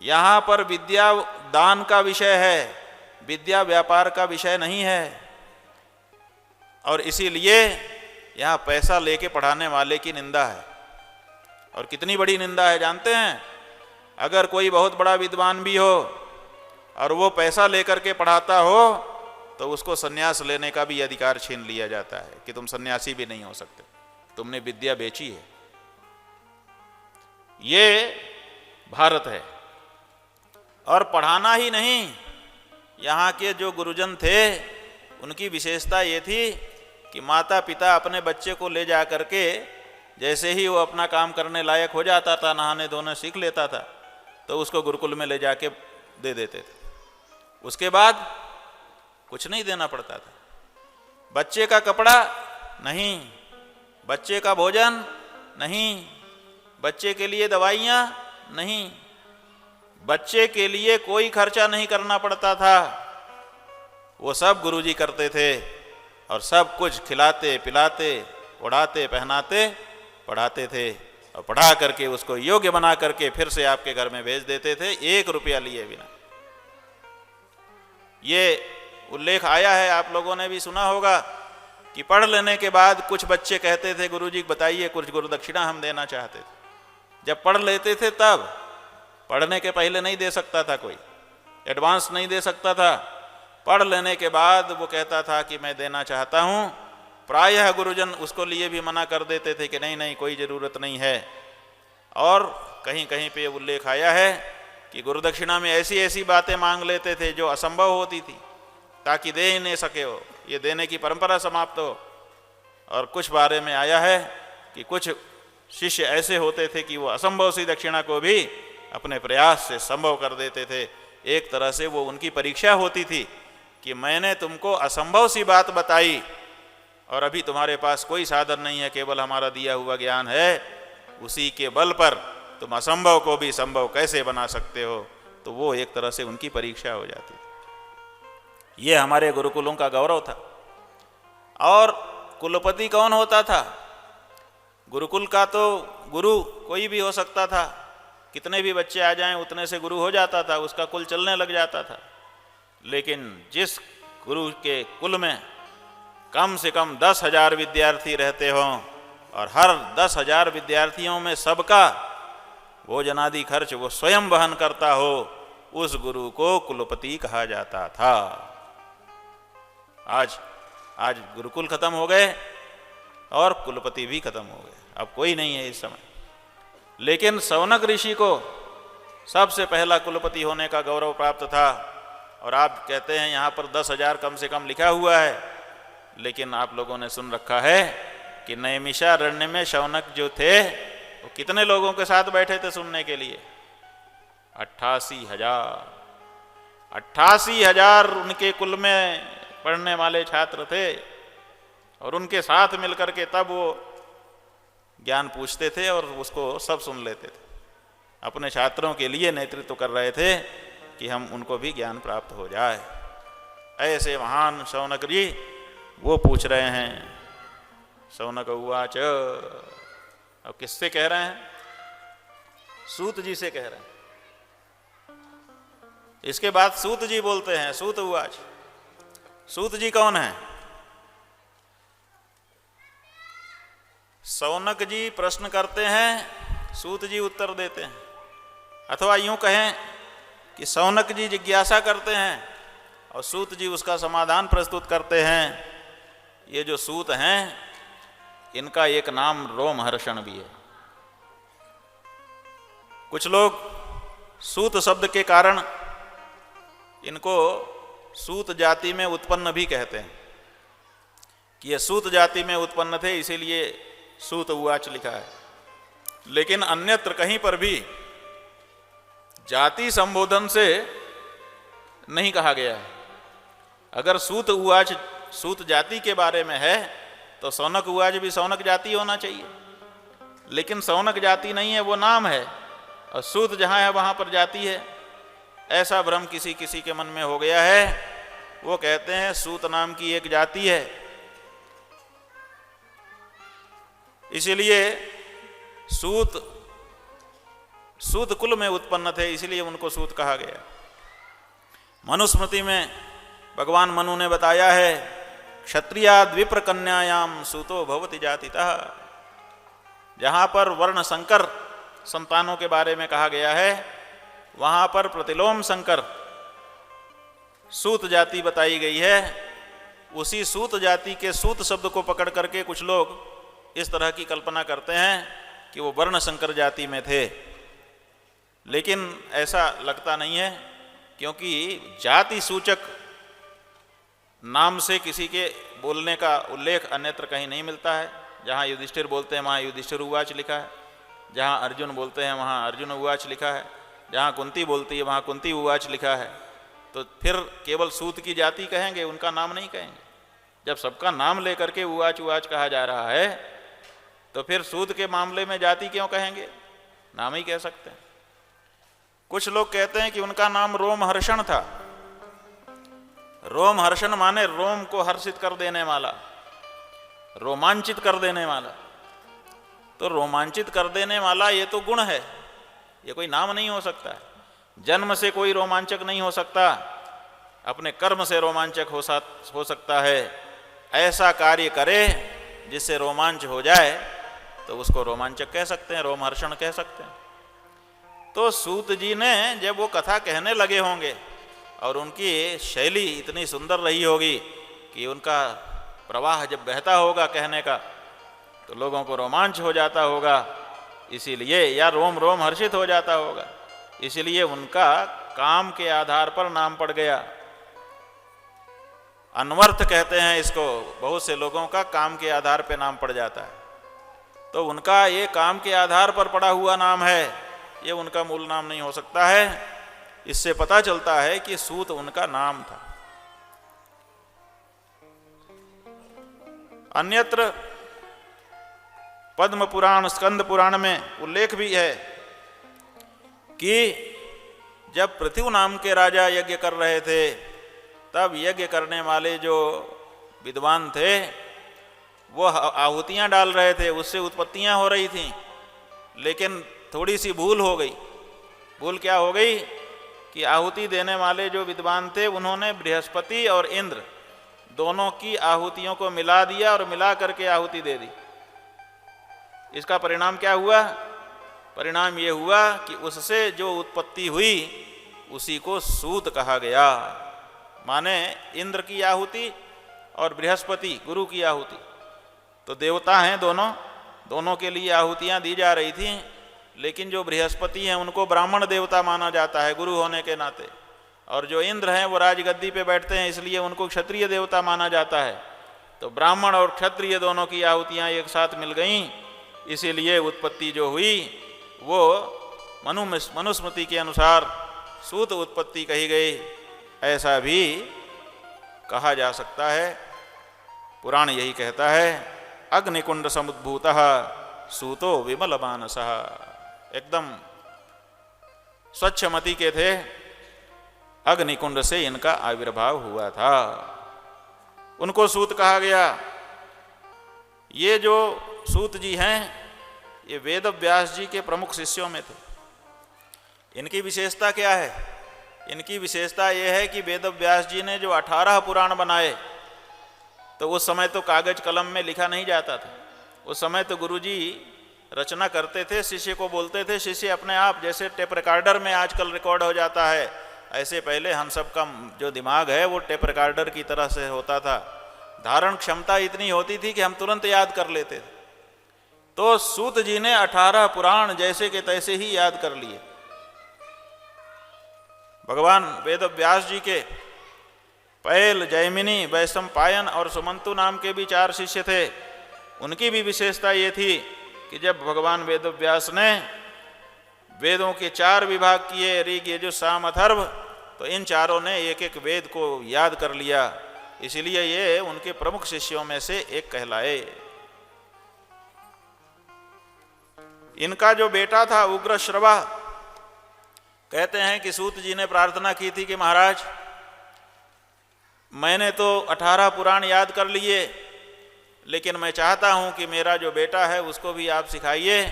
यहाँ पर विद्या दान का विषय है, विद्या व्यापार का विषय नहीं है। और इसीलिए यहाँ पैसा लेके पढ़ाने वाले की निंदा है। और कितनी बड़ी निंदा है जानते हैं? अगर कोई बहुत बड़ा विद्वान भी हो और वो पैसा लेकर के पढ़ाता हो तो उसको सन्यास लेने का भी अधिकार छीन लिया जाता है कि तुम सन्यासी भी नहीं हो सकते, तुमने विद्या बेची है। ये भारत है। और पढ़ाना ही नहीं, यहाँ के जो गुरुजन थे उनकी विशेषता ये थी कि माता पिता अपने बच्चे को ले जा करके, जैसे ही वो अपना काम करने लायक हो जाता था, नहाने धोने सीख लेता था, तो उसको गुरुकुल में ले जाके दे देते थे। उसके बाद कुछ नहीं देना पड़ता था। बच्चे का कपड़ा नहीं, बच्चे का भोजन नहीं, बच्चे के लिए दवाइयाँ नहीं, बच्चे के लिए कोई खर्चा नहीं करना पड़ता था। वो सब गुरुजी करते थे और सब कुछ खिलाते पिलाते उड़ाते पहनाते पढ़ाते थे और पढ़ा करके उसको योग्य बना करके फिर से आपके घर में भेज देते थे, 1 रुपया लिए बिना। ये उल्लेख आया है, आप लोगों ने भी सुना होगा कि पढ़ लेने के बाद कुछ बच्चे कहते थे, गुरुजी बताइए कुछ गुरु दक्षिणा हम देना चाहते थे। जब पढ़ लेते थे तब, पढ़ने के पहले नहीं दे सकता था कोई, एडवांस नहीं दे सकता था। पढ़ लेने के बाद वो कहता था कि मैं देना चाहता हूँ। प्रायः गुरुजन उसको लिए भी मना कर देते थे कि नहीं नहीं कोई ज़रूरत नहीं है। और कहीं कहीं पे उल्लेख आया है कि गुरुदक्षिणा में ऐसी ऐसी बातें मांग लेते थे जो असंभव होती थी, ताकि दे ही नहीं सके हो, ये देने की परंपरा समाप्त हो। और कुछ बारे में आया है कि कुछ शिष्य ऐसे होते थे कि वो असंभव सी दक्षिणा को भी अपने प्रयास से संभव कर देते थे। एक तरह से वो उनकी परीक्षा होती थी कि मैंने तुमको असंभव सी बात बताई और अभी तुम्हारे पास कोई साधन नहीं है, केवल हमारा दिया हुआ ज्ञान है, उसी के बल पर तुम असंभव को भी संभव कैसे बना सकते हो। तो वो एक तरह से उनकी परीक्षा हो जाती थी। ये हमारे गुरुकुलों का गौरव था। और कुलपति कौन होता था? गुरुकुल का तो गुरु कोई भी हो सकता था, कितने भी बच्चे आ जाएं उतने से गुरु हो जाता था, उसका कुल चलने लग जाता था। लेकिन जिस गुरु के कुल में कम से कम 10,000 विद्यार्थी रहते हों और हर 10,000 विद्यार्थियों में सबका भोजनादि खर्च वो स्वयं वहन करता हो, उस गुरु को कुलपति कहा जाता था। आज गुरुकुल खत्म हो गए और कुलपति भी खत्म हो गए, अब कोई नहीं है इस समय। लेकिन शौनक ऋषि को सबसे पहला कुलपति होने का गौरव प्राप्त था। और आप कहते हैं यहाँ पर 10,000 कम से कम लिखा हुआ है, लेकिन आप लोगों ने सुन रखा है कि नैमिषारण्य में शौनक जो थे वो कितने लोगों के साथ बैठे थे सुनने के लिए? 88,000। 88,000 उनके कुल में पढ़ने वाले छात्र थे और उनके साथ मिलकर के तब वो ज्ञान पूछते थे और उसको सब सुन लेते थे। अपने छात्रों के लिए नेतृत्व कर रहे थे कि हम उनको भी ज्ञान प्राप्त हो जाए। ऐसे महान शौनक जी वो पूछ रहे हैं। शौनक उवाच, अब किससे कह रहे हैं? सूत जी से कह रहे हैं। इसके बाद सूत जी बोलते हैं, सूत उवाच। सूत जी कौन है? शौनक जी प्रश्न करते हैं, सूत जी उत्तर देते हैं। अथवा यूं कहें कि शौनक जी जिज्ञासा करते हैं और सूत जी उसका समाधान प्रस्तुत करते हैं। ये जो सूत हैं इनका एक नाम रोमहर्षण भी है। कुछ लोग सूत शब्द के कारण इनको सूत जाति में उत्पन्न भी कहते हैं कि ये सूत जाति में उत्पन्न थे, इसीलिए सूत उवाच लिखा है। लेकिन अन्यत्र कहीं पर भी जाति संबोधन से नहीं कहा गया है। अगर सूत उवाच सूत जाति के बारे में है तो शौनक उवाच भी शौनक जाति होना चाहिए, लेकिन शौनक जाति नहीं है, वो नाम है। और सूत जहाँ है वहाँ पर जाति है। ऐसा भ्रम किसी किसी के मन में हो गया है वो कहते हैं सूत नाम की एक जाति है। इसीलिए सूत कुल में उत्पन्न थे, इसलिए उनको सूत कहा गया। मनुस्मृति में भगवान मनु ने बताया है, क्षत्रियाद् विप्र कन्यायाम सूतो भवति जातितः। जहाँ पर वर्ण संकर संतानों के बारे में कहा गया है, वहाँ पर प्रतिलोम संकर सूत जाति बताई गई है। उसी सूत जाति के सूत शब्द को पकड़ करके कुछ लोग इस तरह की कल्पना करते हैं कि वो वर्ण संकर जाति में थे, लेकिन ऐसा लगता नहीं है, क्योंकि जाति सूचक नाम से किसी के बोलने का उल्लेख अन्यत्र कहीं नहीं मिलता है। जहाँ युधिष्ठिर बोलते हैं वहाँ युधिष्ठिर उवाच लिखा है, जहाँ अर्जुन बोलते हैं वहाँ अर्जुन उवाच लिखा है, जहाँ कुंती बोलती है वहाँ कुंती उवाच लिखा है। तो फिर केवल सूत की जाति कहेंगे, उनका नाम नहीं कहेंगे। जब सबका नाम लेकर के उवाच उवाच कहा जा रहा है, तो फिर सूत के मामले में जाति क्यों कहेंगे, नाम ही कह सकते हैं। कुछ लोग कहते हैं कि उनका नाम रोमहर्षण था। रोमहर्षण माने रोम को हर्षित कर देने वाला, रोमांचित कर देने वाला। तो रोमांचित कर देने वाला ये तो गुण है, ये कोई नाम नहीं हो सकता है। जन्म से कोई रोमांचक नहीं हो सकता, अपने कर्म से रोमांचक हो सकता है। ऐसा कार्य करे जिससे रोमांच हो जाए तो उसको रोमांचक कह सकते हैं, रोमहर्षण कह सकते हैं। तो सूत जी ने जब वो कथा कहने लगे होंगे और उनकी शैली इतनी सुंदर रही होगी कि उनका प्रवाह जब बहता होगा कहने का तो लोगों को रोमांच हो जाता होगा, इसीलिए, या रोम रोम हर्षित हो जाता होगा, इसीलिए उनका काम के आधार पर नाम पड़ गया। अन्वर्थ कहते हैं इसको, बहुत से लोगों का काम के आधार पर नाम पड़ जाता है। तो उनका ये काम के आधार पर पड़ा हुआ नाम है, ये उनका मूल नाम नहीं हो सकता है। इससे पता चलता है कि सूत उनका नाम था। अन्यत्र पद्म पुराण, स्कंद पुराण में उल्लेख भी है कि जब पृथु नाम के राजा यज्ञ कर रहे थे, तब यज्ञ करने वाले जो विद्वान थे वो आहुतियां डाल रहे थे, उससे उत्पत्तियां हो रही थीं। लेकिन थोड़ी सी भूल हो गई। भूल क्या हो गई कि आहुति देने वाले जो विद्वान थे उन्होंने बृहस्पति और इंद्र दोनों की आहुतियों को मिला दिया और मिला करके आहुति दे दी। इसका परिणाम क्या हुआ? परिणाम ये हुआ कि उससे जो उत्पत्ति हुई उसी को सूत कहा गया। माने इंद्र की आहुति और बृहस्पति गुरु की आहुति, तो देवता हैं दोनों के लिए आहुतियां दी जा रही थीं। लेकिन जो बृहस्पति हैं उनको ब्राह्मण देवता माना जाता है गुरु होने के नाते, और जो इंद्र हैं वो राजगद्दी पे बैठते हैं, इसलिए उनको क्षत्रिय देवता माना जाता है। तो ब्राह्मण और क्षत्रिय दोनों की आहुतियां एक साथ मिल गईं, इसीलिए उत्पत्ति जो हुई वो मनुस्मृति के अनुसार सूत उत्पत्ति कही गई, ऐसा भी कहा जा सकता है। पुराण यही कहता है, अग्निकुंड समुद्भूतः सूतो विमल मानसः। एकदम स्वच्छ मति के थे, अग्निकुंड से इनका आविर्भाव हुआ था, उनको सूत कहा गया। ये जो सूत जी हैं ये वेद व्यास जी के प्रमुख शिष्यों में थे। इनकी विशेषता क्या है? इनकी विशेषता यह है कि वेद व्यास जी ने जो 18 पुराण बनाए, तो उस समय तो कागज कलम में लिखा नहीं जाता था। उस समय तो गुरुजी रचना करते थे, शिष्य को बोलते थे, शिष्य अपने आप, जैसे टेप रिकॉर्डर में आजकल रिकॉर्ड हो जाता है, ऐसे पहले हम सब का जो दिमाग है वो टेप रिकॉर्डर की तरह से होता था। धारण क्षमता इतनी होती थी कि हम तुरंत याद कर लेते थे। तो सूत जी ने 18 पुराण जैसे के तैसे ही याद कर लिए। भगवान वेद व्यास जी के पैल, जैमिनी, वैशंपायन और सुमंतु नाम के भी 4 शिष्य थे। उनकी भी विशेषता ये थी कि जब भगवान वेद व्यास ने वेदों के 4 विभाग किए, ऋग, यजुः, साम, अथर्व, तो इन चारों ने एक एक वेद को याद कर लिया, इसलिए ये उनके प्रमुख शिष्यों में से एक कहलाए। इनका जो बेटा था उग्रश्रवा, कहते हैं कि सूत जी ने प्रार्थना की थी कि महाराज मैंने तो 18 पुराण याद कर लिए, लेकिन मैं चाहता हूँ कि मेरा जो बेटा है उसको भी आप सिखाइए।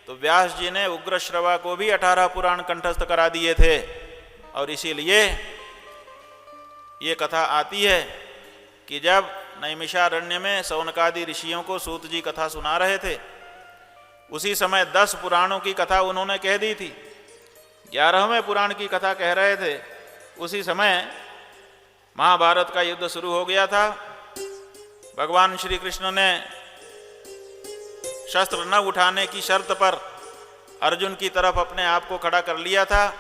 तो व्यास जी ने उग्रश्रवा को भी 18 पुराण कंठस्थ करा दिए थे। और इसीलिए ये कथा आती है कि जब नैमिषारण्य में शौनकादि ऋषियों को सूत जी कथा सुना रहे थे, उसी समय 10 पुराणों की कथा उन्होंने कह दी थी। 11वें पुराण की कथा कह रहे थे, उसी समय महाभारत का युद्ध शुरू हो गया था। भगवान श्री कृष्ण ने शस्त्र न उठाने की शर्त पर अर्जुन की तरफ अपने आप को खड़ा कर लिया था,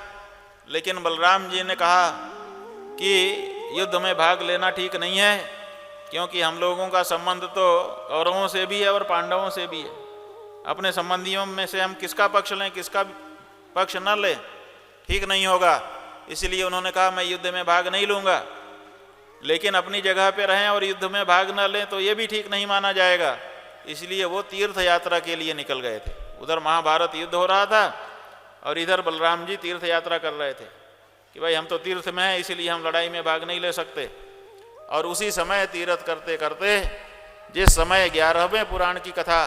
लेकिन बलराम जी ने कहा कि युद्ध में भाग लेना ठीक नहीं है, क्योंकि हम लोगों का संबंध तो कौरवों से भी है और पांडवों से भी है। अपने संबंधियों में से हम किसका पक्ष लें, किसका पक्ष न लें, ठीक नहीं होगा। इसलिए उन्होंने कहा मैं युद्ध में भाग नहीं लूँगा, लेकिन अपनी जगह पे रहें और युद्ध में भाग न लें तो ये भी ठीक नहीं माना जाएगा। इसलिए वो तीर्थ यात्रा के लिए निकल गए थे। उधर महाभारत युद्ध हो रहा था और इधर बलराम जी तीर्थ यात्रा कर रहे थे कि भाई हम तो तीर्थ में हैं, इसलिए हम लड़ाई में भाग नहीं ले सकते। और उसी समय तीर्थ करते करते जिस समय 11वें पुराण की कथा,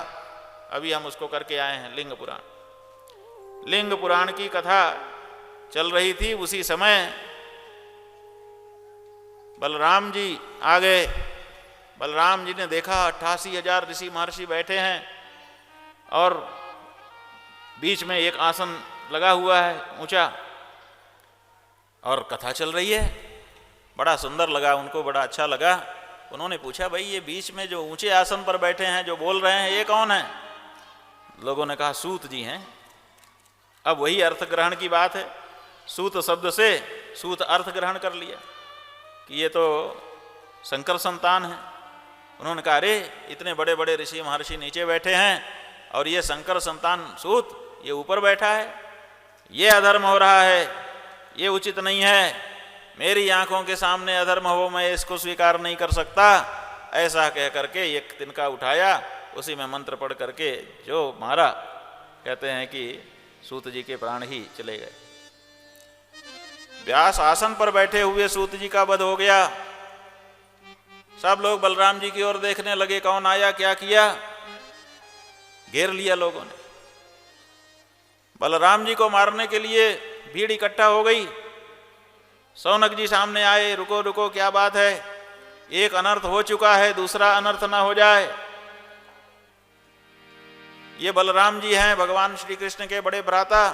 अभी हम उसको करके आए हैं, लिंग पुराण, लिंग पुराण की कथा चल रही थी, उसी समय बलराम जी आ गए। बलराम जी ने देखा 88,000 ऋषि महर्षि बैठे हैं और बीच में एक आसन लगा हुआ है ऊंचा, और कथा चल रही है। बड़ा सुंदर लगा उनको, बड़ा अच्छा लगा। उन्होंने पूछा भाई ये बीच में जो ऊंचे आसन पर बैठे हैं जो बोल रहे हैं ये कौन है? लोगों ने कहा सूत जी हैं। अब वही अर्थ ग्रहण की बात है, सूत शब्द से सूत अर्थ ग्रहण कर लिया कि ये तो शंकर संतान है। उन्होंने कहा अरे इतने बड़े बड़े ऋषि महर्षि नीचे बैठे हैं और ये शंकर संतान सूत ये ऊपर बैठा है, ये अधर्म हो रहा है, ये उचित नहीं है। मेरी आंखों के सामने अधर्म हो, मैं इसको स्वीकार नहीं कर सकता। ऐसा कह करके एक तिनका उठाया, उसी में मंत्र पढ़ करके जो मारा, कहते हैं कि सूत जी के प्राण ही चले गए। व्यास आसन पर बैठे हुए सूत जी का वध हो गया। सब लोग बलराम जी की ओर देखने लगे, कौन आया, क्या किया। घेर लिया लोगों ने। बलराम जी को मारने के लिए भीड़ इकट्ठा हो गई। शौनक जी सामने आए, रुको रुको क्या बात है, एक अनर्थ हो चुका है, दूसरा अनर्थ ना हो जाए। ये बलराम जी हैं भगवान श्री कृष्ण के बड़े भ्राता,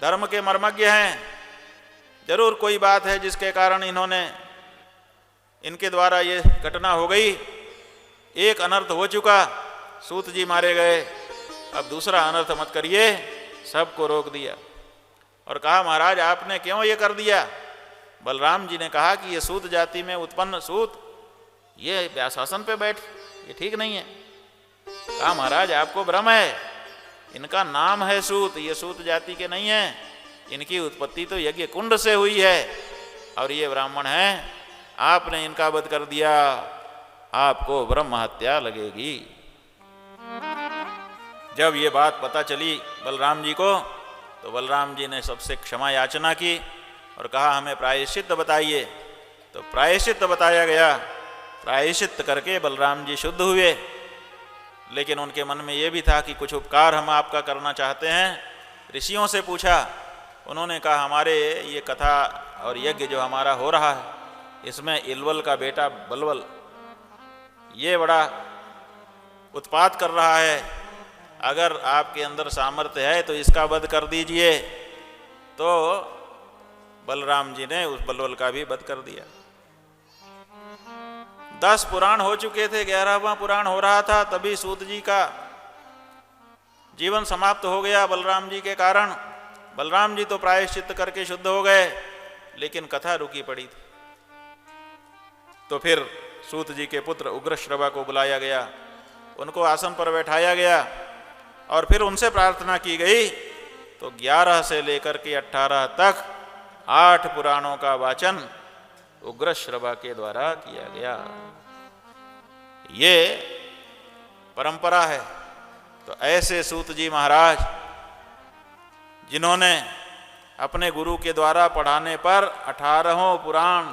धर्म के मर्मज्ञ हैं। जरूर कोई बात है जिसके कारण इन्होंने, इनके द्वारा ये घटना हो गई। एक अनर्थ हो चुका, सूत जी मारे गए, अब दूसरा अनर्थ मत करिए। सबको रोक दिया और कहा महाराज आपने क्यों ये कर दिया? बलराम जी ने कहा कि ये सूत जाति में उत्पन्न सूत ये व्यासासन पे बैठ, ये ठीक नहीं है। कहा महाराज आपको भ्रम है, इनका नाम है सूत, ये सूत जाति के नहीं है, इनकी उत्पत्ति तो यज्ञ कुंड से हुई है और ये ब्राह्मण हैं, आपने इनका वध कर दिया, आपको ब्रह्म हत्या लगेगी। जब ये बात पता चली बलराम जी को, तो बलराम जी ने सबसे क्षमा याचना की और कहा हमें प्रायश्चित बताइए। तो प्रायश्चित बताया गया। प्रायश्चित करके बलराम जी शुद्ध हुए। लेकिन उनके मन में ये भी था कि कुछ उपकार हम आपका करना चाहते हैं। ऋषियों से पूछा, उन्होंने कहा हमारे ये कथा और यज्ञ जो हमारा हो रहा है, इसमें इलवल का बेटा बलवल ये बड़ा उत्पात कर रहा है। अगर आपके अंदर सामर्थ्य है तो इसका वध कर दीजिए। तो बलराम जी ने उस बलवल का भी वध कर दिया। 10 पुराण हो चुके थे, 11वां पुराण हो रहा था, तभी सूत जी का जीवन समाप्त हो गया बलराम जी के कारण। बलराम जी तो प्रायश्चित करके शुद्ध हो गए, लेकिन कथा रुकी पड़ी थी। तो फिर सूत जी के पुत्र उग्रश्रवा को बुलाया गया, उनको आसन पर बैठाया गया और फिर उनसे प्रार्थना की गई। तो 11 से लेकर के 18 तक 8 पुराणों का वाचन उग्रश्रवा के द्वारा किया गया। ये परंपरा है। तो ऐसे सूत जी महाराज, जिन्होंने अपने गुरु के द्वारा पढ़ाने पर 18 पुराण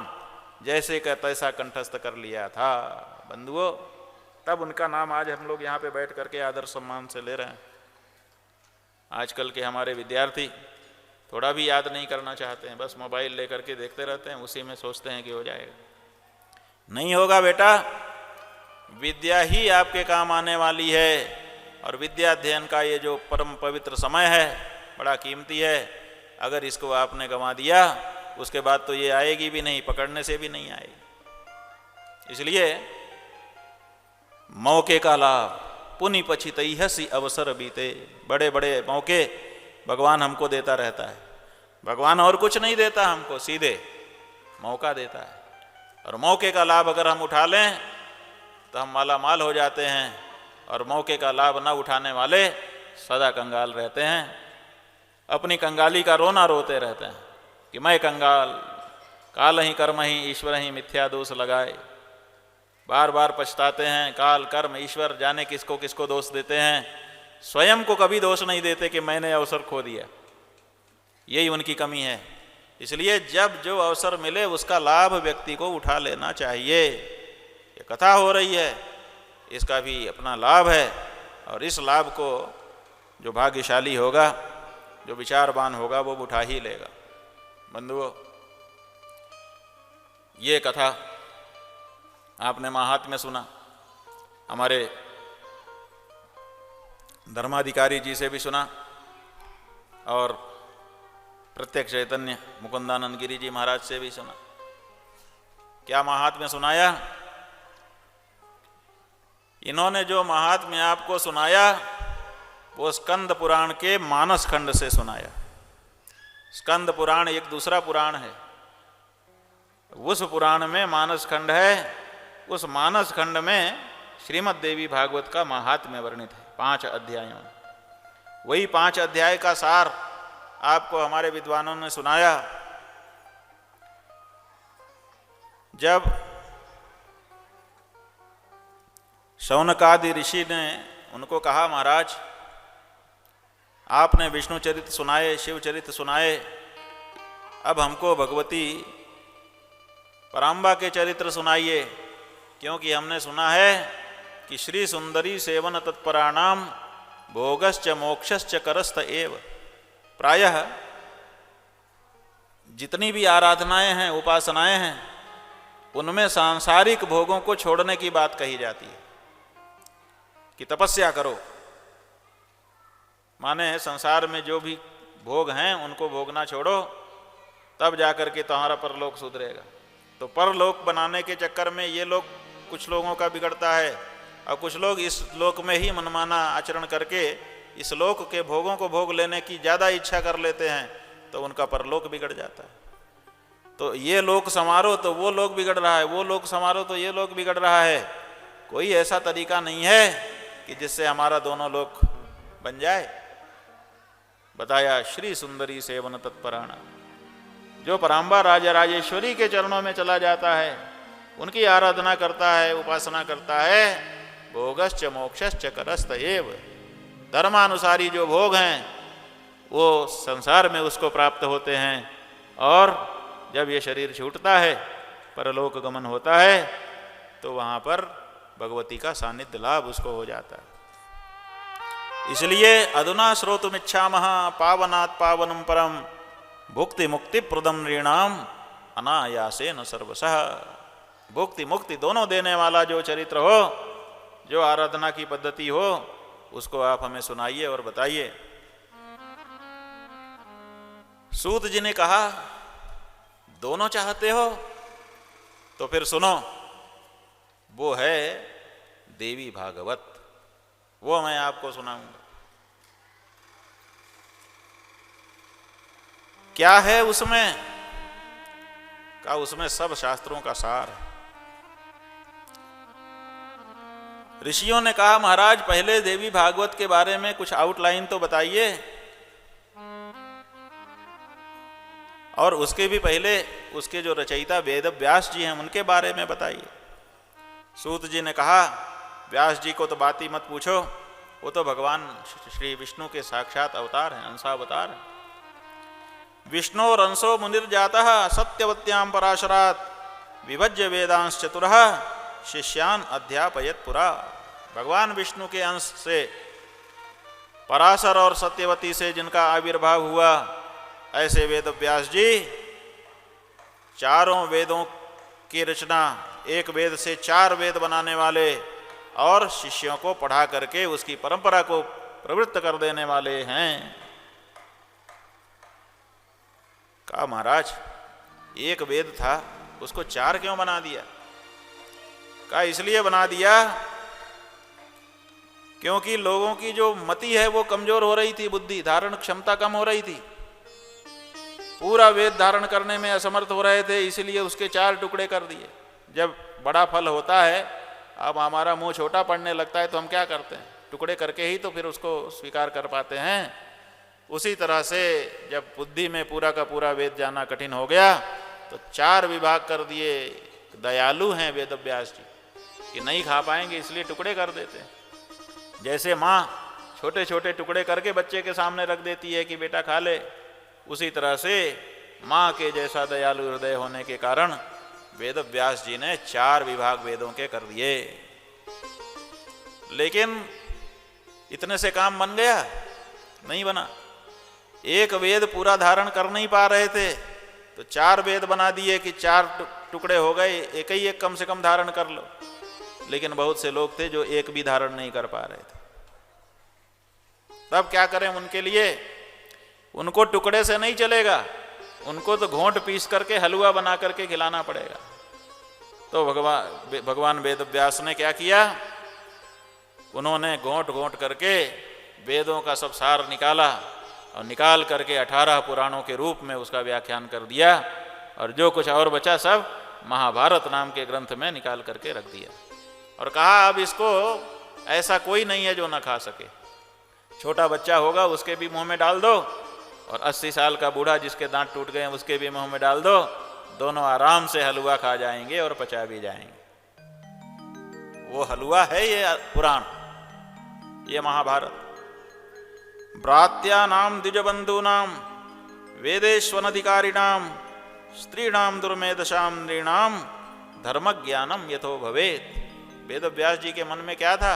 जैसे का तैसा कंठस्थ कर लिया था। बंधुओं, तब उनका नाम आज हम लोग यहाँ पे बैठ करके आदर सम्मान से ले रहे हैं। आजकल के हमारे विद्यार्थी थोड़ा भी याद नहीं करना चाहते हैं, बस मोबाइल लेकर के देखते रहते हैं, उसी में सोचते हैं कि हो जाएगा। नहीं होगा बेटा, विद्या ही आपके काम आने वाली है। और विद्या अध्ययन का ये जो परम पवित्र समय है, बड़ा कीमती है। अगर इसको आपने गंवा दिया, उसके बाद तो ये आएगी भी नहीं, पकड़ने से भी नहीं आएगी। इसलिए मौके का लाभ, पुनि पछितई हसी अवसर बीते। बड़े बड़े मौके भगवान हमको देता रहता है। भगवान और कुछ नहीं देता हमको, सीधे मौका देता है। और मौके का लाभ अगर हम उठा लें तो हम माला माल हो जाते हैं, और मौके का लाभ न उठाने वाले सदा कंगाल रहते हैं। अपनी कंगाली का रोना रोते रहते हैं कि मैं कंगाल, काल ही कर्म ही ईश्वर ही मिथ्या दोष लगाए। बार बार पछताते हैं, काल कर्म ईश्वर जाने किसको किसको दोष देते हैं, स्वयं को कभी दोष नहीं देते कि मैंने अवसर खो दिया। यही उनकी कमी है। इसलिए जब जो अवसर मिले उसका लाभ व्यक्ति को उठा लेना चाहिए। ये कथा हो रही है, इसका भी अपना लाभ है, और इस लाभ को जो भाग्यशाली होगा, जो विचारवान होगा, वो उठा ही लेगा। बंधुओं, ये कथा आपने महात्म्य सुना, हमारे धर्माधिकारी जी से भी सुना, और प्रत्यक्ष चैतन्य मुकुंदानंद गिरी जी महाराज से भी सुना। क्या महात्म्य सुनाया? इन्होंने जो महात्म्य आपको सुनाया वो स्कंद पुराण के मानस खंड से सुनाया। स्कंद पुराण एक दूसरा पुराण है, उस पुराण में मानस खंड है। उस मानस खंड में श्रीमद् देवी भागवत का महात्म्य वर्णित है 5 अध्यायों में। वही 5 अध्याय का सार आपको हमारे विद्वानों ने सुनाया। जब शौनकादि ऋषि ने उनको कहा, महाराज आपने विष्णु चरित्र सुनाए, शिव चरित्र सुनाए, अब हमको भगवती पराम्बा के चरित्र सुनाइए, क्योंकि हमने सुना है कि श्री सुंदरी सेवन तत्पराणाम भोगश्च मोक्षश्च करस्त एव। प्रायः जितनी भी आराधनाएं हैं, उपासनाएं हैं, उनमें सांसारिक भोगों को छोड़ने की बात कही जाती है कि तपस्या करो। माने संसार में जो भी भोग हैं उनको भोगना छोड़ो, तब जाकर के तुम्हारा परलोक सुधरेगा। तो परलोक बनाने के चक्कर में ये लोग, कुछ लोगों का बिगड़ता है, और कुछ लोग इस लोक में ही मनमाना आचरण करके इस लोक के भोगों को भोग लेने की ज़्यादा इच्छा कर लेते हैं, तो उनका परलोक बिगड़ जाता है। तो ये लोक समारो तो वो लोग बिगड़ रहा है, वो लोक समारो तो ये लोग बिगड़ रहा है। कोई ऐसा तरीका नहीं है कि जिससे हमारा दोनों लोक बन जाए। बताया श्री सुंदरी सेवन तत्पराण, जो पराम्बा राजा राजेश्वरी के चरणों में चला जाता है, उनकी आराधना करता है, उपासना करता है, भोगश्च मोक्षश्च करस्त एव। धर्मानुसारी जो भोग हैं वो संसार में उसको प्राप्त होते हैं, और जब ये शरीर छूटता है, परलोक गमन होता है, तो वहाँ पर भगवती का सानिध्य लाभ उसको हो जाता है। इसलिए अधुना श्रोतुमिच्छामः पावनात् पावनं परम भुक्ति मुक्ति प्रदम नृणाम अनायासेन सर्वशः। भुक्ति मुक्ति दोनों देने वाला जो चरित्र हो, जो आराधना की पद्धति हो, उसको आप हमें सुनाइए और बताइए। सूत जी ने कहा, दोनों चाहते हो तो फिर सुनो, वो है देवी भागवत, वो मैं आपको सुनाऊंगा। क्या है उसमें? का उसमें सब शास्त्रों का सार है। ऋषियों ने कहा, महाराज पहले देवी भागवत के बारे में कुछ आउटलाइन तो बताइए, और उसके भी पहले उसके जो रचयिता वेद व्यास जी हैं उनके बारे में बताइए। सूत जी ने कहा, व्यास जी को तो बात ही मत पूछो, वो तो भगवान श्री विष्णु के साक्षात अवतार हैं, अंशावतार हैं। विष्णु और अंशो मुनिर्जातः सत्यवत्याम पराशरात् विभज्य वेदांश चतुरः शिष्यान अध्यापयत पुरा। भगवान विष्णु के अंश से पराशर और सत्यवती से जिनका आविर्भाव हुआ, ऐसे वेद व्यास जी चारों वेदों की रचना, एक वेद से 4 वेद बनाने वाले और शिष्यों को पढ़ा करके उसकी परंपरा को प्रवृत्त कर देने वाले हैं। कहा महाराज एक वेद था उसको 4 क्यों बना दिया? कहा इसलिए बना दिया क्योंकि लोगों की जो मति है वो कमजोर हो रही थी, बुद्धि धारण क्षमता कम हो रही थी, पूरा वेद धारण करने में असमर्थ हो रहे थे, इसलिए उसके 4 टुकड़े कर दिए। जब बड़ा फल होता है, अब हमारा मुंह छोटा पड़ने लगता है तो हम क्या करते हैं? टुकड़े करके ही तो फिर उसको स्वीकार कर पाते हैं। उसी तरह से जब बुद्धि में पूरा का पूरा वेद जाना कठिन हो गया तो 4 विभाग कर दिए। दयालु हैं वेद व्यास जी कि नहीं खा पाएंगे इसलिए टुकड़े कर देते हैं। जैसे माँ छोटे छोटे टुकड़े करके बच्चे के सामने रख देती है कि बेटा खा ले, उसी तरह से माँ के जैसा दयालु हृदय होने के कारण वेद व्यास जी ने 4 विभाग वेदों के कर दिए। लेकिन इतने से काम बन गया? नहीं बना। एक वेद पूरा धारण कर नहीं पा रहे थे तो 4 वेद बना दिए कि 4 टुकड़े हो गए, एक ही एक कम से कम धारण कर लो। लेकिन बहुत से लोग थे जो एक भी धारण नहीं कर पा रहे थे। तब क्या करें उनके लिए? उनको टुकड़े से नहीं चलेगा, उनको तो घोंट पीस करके हलवा बना करके खिलाना पड़ेगा। तो भगवान वेद व्यास ने क्या किया? उन्होंने घोंट घोंट करके वेदों का सब सार निकाला और निकाल करके 18 पुराणों के रूप में उसका व्याख्यान कर दिया, और जो कुछ और बचा सब महाभारत नाम के ग्रंथ में निकाल करके रख दिया और कहा अब इसको ऐसा कोई नहीं है जो ना खा सके। छोटा बच्चा होगा उसके भी मुंह में डाल दो, और 80 साल का बूढ़ा जिसके दांत टूट गए उसके भी मुंह में डाल दो, दोनों आराम से हलवा खा जाएंगे और पचा भी जाएंगे। वो हलवा है ये पुराण, ये महाभारत। भ्रात्यानाम द्विजबंधूनाम वेदेश्वनधिकारिणाम स्त्रीणाम दुर्मेधशाम नृणाम धर्मज्ञानम यथो भवेत्। वेद व्यास जी के मन में क्या था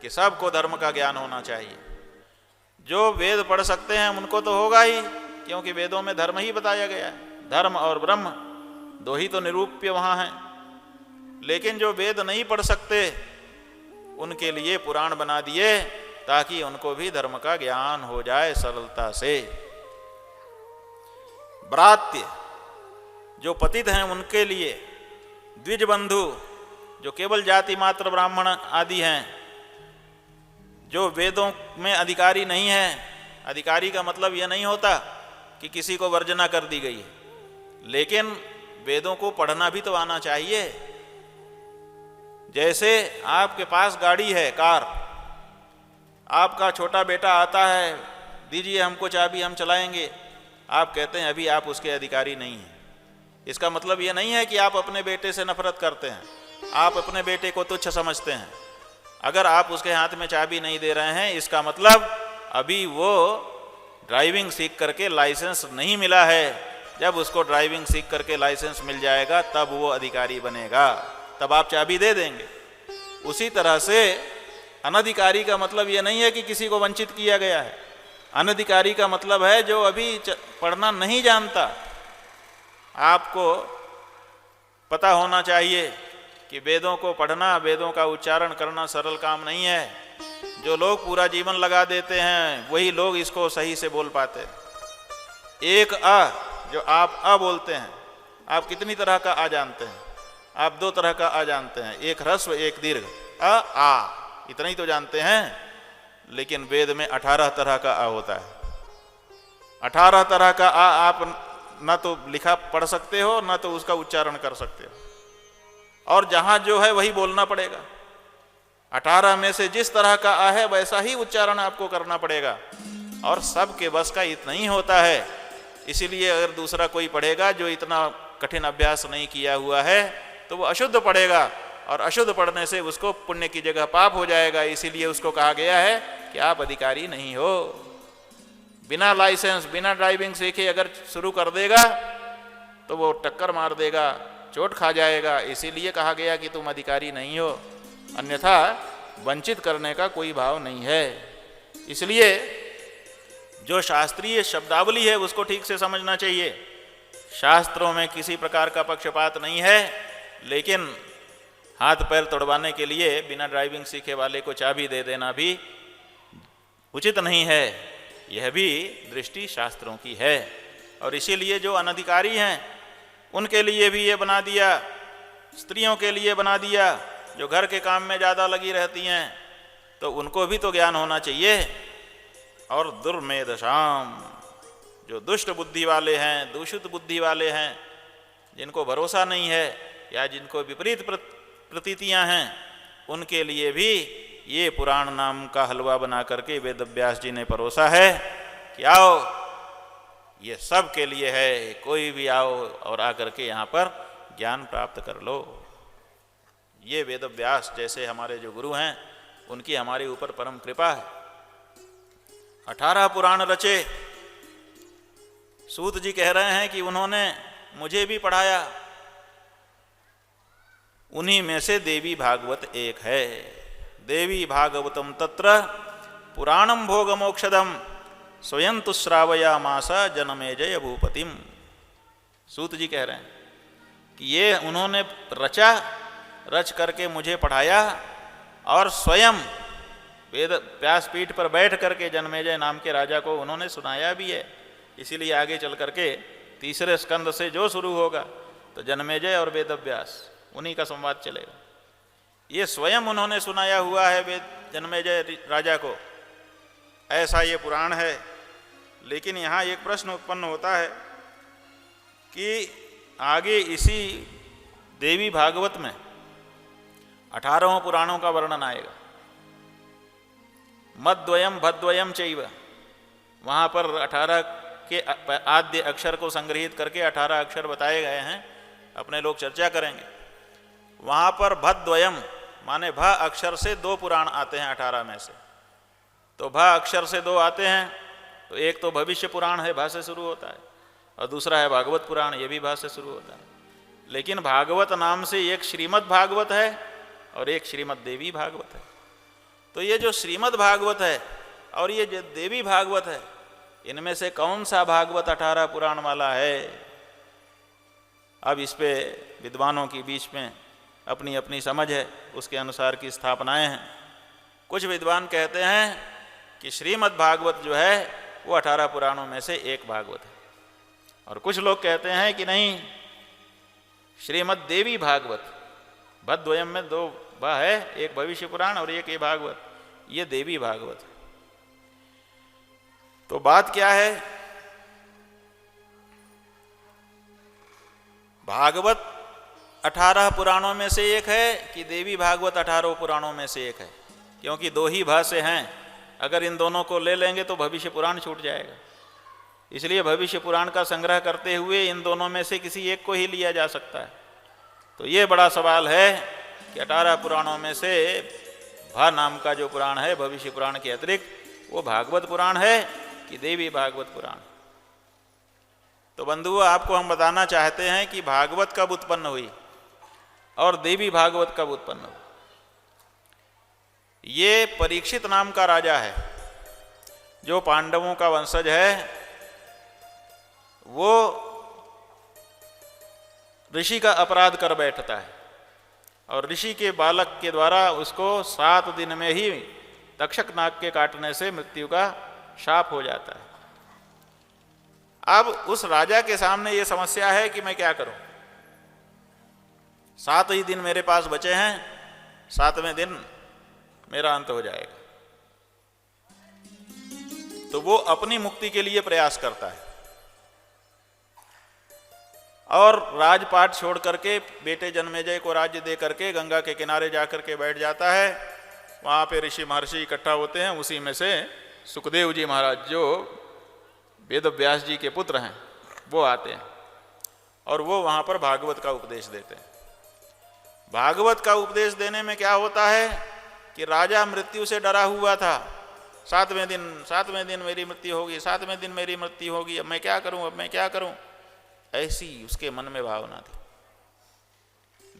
कि सबको धर्म का ज्ञान होना चाहिए। जो वेद पढ़ सकते हैं उनको तो होगा ही, क्योंकि वेदों में धर्म ही बताया गया है। धर्म और ब्रह्म 2 ही तो निरूप्य वहाँ हैं। लेकिन जो वेद नहीं पढ़ सकते उनके लिए पुराण बना दिए ताकि उनको भी धर्म का ज्ञान हो जाए सरलता से। भ्रात्य जो पतित हैं उनके लिए, द्विज बंधु जो केवल जाति मात्र ब्राह्मण आदि हैं, जो वेदों में अधिकारी नहीं है। अधिकारी का मतलब यह नहीं होता कि किसी को वर्जना कर दी गई है, लेकिन वेदों को पढ़ना भी तो आना चाहिए। जैसे आपके पास गाड़ी है, कार, आपका छोटा बेटा आता है, दीजिए हमको चाबी हम चलाएंगे, आप कहते हैं अभी आप उसके अधिकारी नहीं हैं। इसका मतलब ये नहीं है कि आप अपने बेटे से नफरत करते हैं, आप अपने बेटे को तुच्छ समझते हैं। अगर आप उसके हाथ में चाबी नहीं दे रहे हैं, इसका मतलब अभी वो ड्राइविंग सीख करके लाइसेंस नहीं मिला है। जब उसको ड्राइविंग सीख करके लाइसेंस मिल जाएगा तब वो अधिकारी बनेगा, तब आप चाबी दे देंगे। उसी तरह से अनधिकारी का मतलब ये नहीं है कि किसी को वंचित किया गया है। अनधिकारी का मतलब है जो अभी पढ़ना नहीं जानता। आपको पता होना चाहिए कि वेदों को पढ़ना, वेदों का उच्चारण करना सरल काम नहीं है। जो लोग पूरा जीवन लगा देते हैं वही लोग इसको सही से बोल पाते हैं। एक अ जो आप अ बोलते हैं, आप कितनी तरह का आ जानते हैं? आप 2 तरह का आ जानते हैं, एक ह्रस्व एक दीर्घ। अ आ इतना ही तो जानते हैं, लेकिन वेद में 18 तरह का आ होता है। 18 तरह का आ आप न तो लिखा पढ़ सकते हो न तो उसका उच्चारण कर सकते हो, और जहां जो है वही बोलना पड़ेगा। 18 में से जिस तरह का आ है वैसा ही उच्चारण आपको करना पड़ेगा, और सबके बस का इतना ही होता है। इसीलिए अगर दूसरा कोई पढ़ेगा जो इतना कठिन अभ्यास नहीं किया हुआ है तो वो अशुद्ध पढ़ेगा, और अशुद्ध पढ़ने से उसको पुण्य की जगह पाप हो जाएगा। इसीलिए उसको कहा गया है कि आप अधिकारी नहीं हो। बिना लाइसेंस, बिना ड्राइविंग सीखे अगर शुरू कर देगा तो वो टक्कर मार देगा चोट खा जाएगा, इसीलिए कहा गया कि तुम अधिकारी नहीं हो, अन्यथा वंचित करने का कोई भाव नहीं है। इसलिए जो शास्त्रीय शब्दावली है उसको ठीक से समझना चाहिए। शास्त्रों में किसी प्रकार का पक्षपात नहीं है, लेकिन हाथ पैर तोड़वाने के लिए बिना ड्राइविंग सीखे वाले को चाबी दे देना भी उचित नहीं है। यह भी दृष्टि शास्त्रों की है। और इसीलिए जो अनधिकारी हैं उनके लिए भी ये बना दिया, स्त्रियों के लिए बना दिया, जो घर के काम में ज़्यादा लगी रहती हैं, तो उनको भी तो ज्ञान होना चाहिए। और दुर्मेधसाम, जो दुष्ट बुद्धि वाले हैं, दूषित बुद्धि वाले हैं, जिनको भरोसा नहीं है या जिनको विपरीत प्रतीतियां हैं, उनके लिए भी ये पुराण नाम का हलवा बना करके वेद व्यास जी ने परोसा है कि आओ, ये सब के लिए है, कोई भी आओ और आकर के यहाँ पर ज्ञान प्राप्त कर लो। ये वेद व्यास जैसे हमारे जो गुरु हैं उनकी हमारे ऊपर परम कृपा है। 18 पुराण रचे। सूत जी कह रहे हैं कि उन्होंने मुझे भी पढ़ाया, उन्हीं में से देवी भागवत एक है। देवी भागवतम तत्र पुराणम भोग मोक्षदम स्वयं तो श्रावयामास जनमेजय भूपतिम। सूत जी कह रहे हैं कि ये उन्होंने रच करके मुझे पढ़ाया और स्वयं वेद व्यासपीठ पर बैठ करके जनमेजय नाम के राजा को उन्होंने सुनाया भी है। इसीलिए आगे चल करके तीसरे स्कंद से जो शुरू होगा तो जनमेजय और वेद व्यास उन्हीं का संवाद चलेगा। ये स्वयं उन्होंने सुनाया हुआ है वेद जनमेजय राजा को, ऐसा ये पुराण है। लेकिन यहाँ एक प्रश्न उत्पन्न होता है कि आगे इसी देवी भागवत में 18 पुराणों का वर्णन आएगा। मद्वयम भद्वयम चैव, वहाँ पर 18 के आद्य अक्षर को संग्रहित करके 18 अक्षर बताए गए हैं, अपने लोग चर्चा करेंगे। वहाँ पर भद्वयम माने भ अक्षर से 2 पुराण आते हैं 18 में से। तो भ अक्षर से 2 आते हैं, तो एक तो भविष्य पुराण है, भा से शुरू होता है, और दूसरा है भागवत पुराण, ये भी भा से शुरू होता है। लेकिन भागवत नाम से एक श्रीमद् भागवत है और एक श्रीमद् देवी भागवत है। तो ये जो श्रीमद् भागवत है और ये जो देवी भागवत है, इनमें से कौन सा भागवत 18 पुराण वाला है? अब इस पे विद्वानों के बीच में अपनी अपनी समझ है, उसके अनुसार की स्थापनाएं हैं। कुछ विद्वान कहते हैं कि श्रीमद् भागवत जो है वो 18 पुराणों में से एक भागवत है, और कुछ लोग कहते हैं कि नहीं, श्रीमद् देवी भागवत, भद्वयम में 2 भा है, एक भविष्य पुराण और एक ये भागवत, ये देवी भागवत है। तो बात क्या है? भागवत 18 पुराणों में से एक है कि देवी भागवत 18 पुराणों में से एक है? क्योंकि 2 ही भा से हैं, अगर इन दोनों को ले लेंगे तो भविष्य पुराण छूट जाएगा। इसलिए भविष्य पुराण का संग्रह करते हुए इन दोनों में से किसी एक को ही लिया जा सकता है। तो ये बड़ा सवाल है कि 18 पुराणों में से भा नाम का जो पुराण है भविष्य पुराण के अतिरिक्त, वो भागवत पुराण है कि देवी भागवत पुराण? तो बंधुओं, आपको हम बताना चाहते हैं कि भागवत कब उत्पन्न हुई और देवी भागवत कब उत्पन्न हुई। ये परीक्षित नाम का राजा है, जो पांडवों का वंशज है। वो ऋषि का अपराध कर बैठता है और ऋषि के बालक के द्वारा उसको 7 दिन में ही तक्षक नाग के काटने से मृत्यु का शाप हो जाता है। अब उस राजा के सामने ये समस्या है कि मैं क्या करूं, 7 ही दिन मेरे पास बचे हैं, 7वें दिन मेरा अंत हो जाएगा। तो वो अपनी मुक्ति के लिए प्रयास करता है और राजपाट छोड़ करके बेटे जनमेजय को राज्य दे करके गंगा के किनारे जाकर के बैठ जाता है। वहाँ पे ऋषि महर्षि इकट्ठा होते हैं, उसी में से सुखदेव जी महाराज जो वेद व्यास जी के पुत्र हैं वो आते हैं और वो वहाँ पर भागवत का उपदेश देते हैं। भागवत का उपदेश देने में क्या होता है कि राजा मृत्यु से डरा हुआ था। 7वें दिन मेरी मृत्यु होगी, 7वें दिन मेरी मृत्यु होगी, अब मैं क्या करूं, अब मैं क्या करूं, ऐसी उसके मन में भावना थी।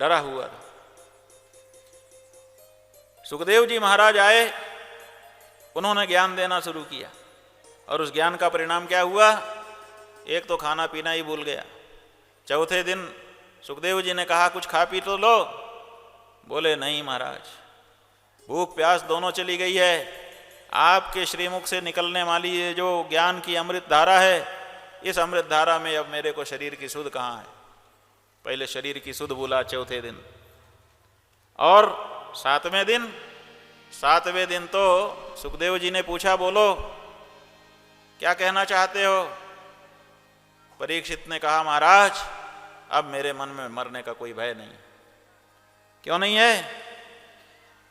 डरा हुआ था। सुखदेव जी महाराज आए, उन्होंने ज्ञान देना शुरू किया, और उस ज्ञान का परिणाम क्या हुआ? एक तो खाना पीना ही भूल गया। चौथे दिन सुखदेव जी ने कहा कुछ खा पी तो लो। बोले नहीं महाराज, भूख प्यास दोनों चली गई है। आपके श्रीमुख से निकलने वाली ये जो ज्ञान की अमृत धारा है, इस अमृत धारा में अब मेरे को शरीर की सुध कहाँ है? पहले शरीर की सुध भूला चौथे दिन, और सातवें दिन तो सुखदेव जी ने पूछा, बोलो क्या कहना चाहते हो? परीक्षित ने कहा, महाराज अब मेरे मन में मरने का कोई भय नहीं। क्यों नहीं है?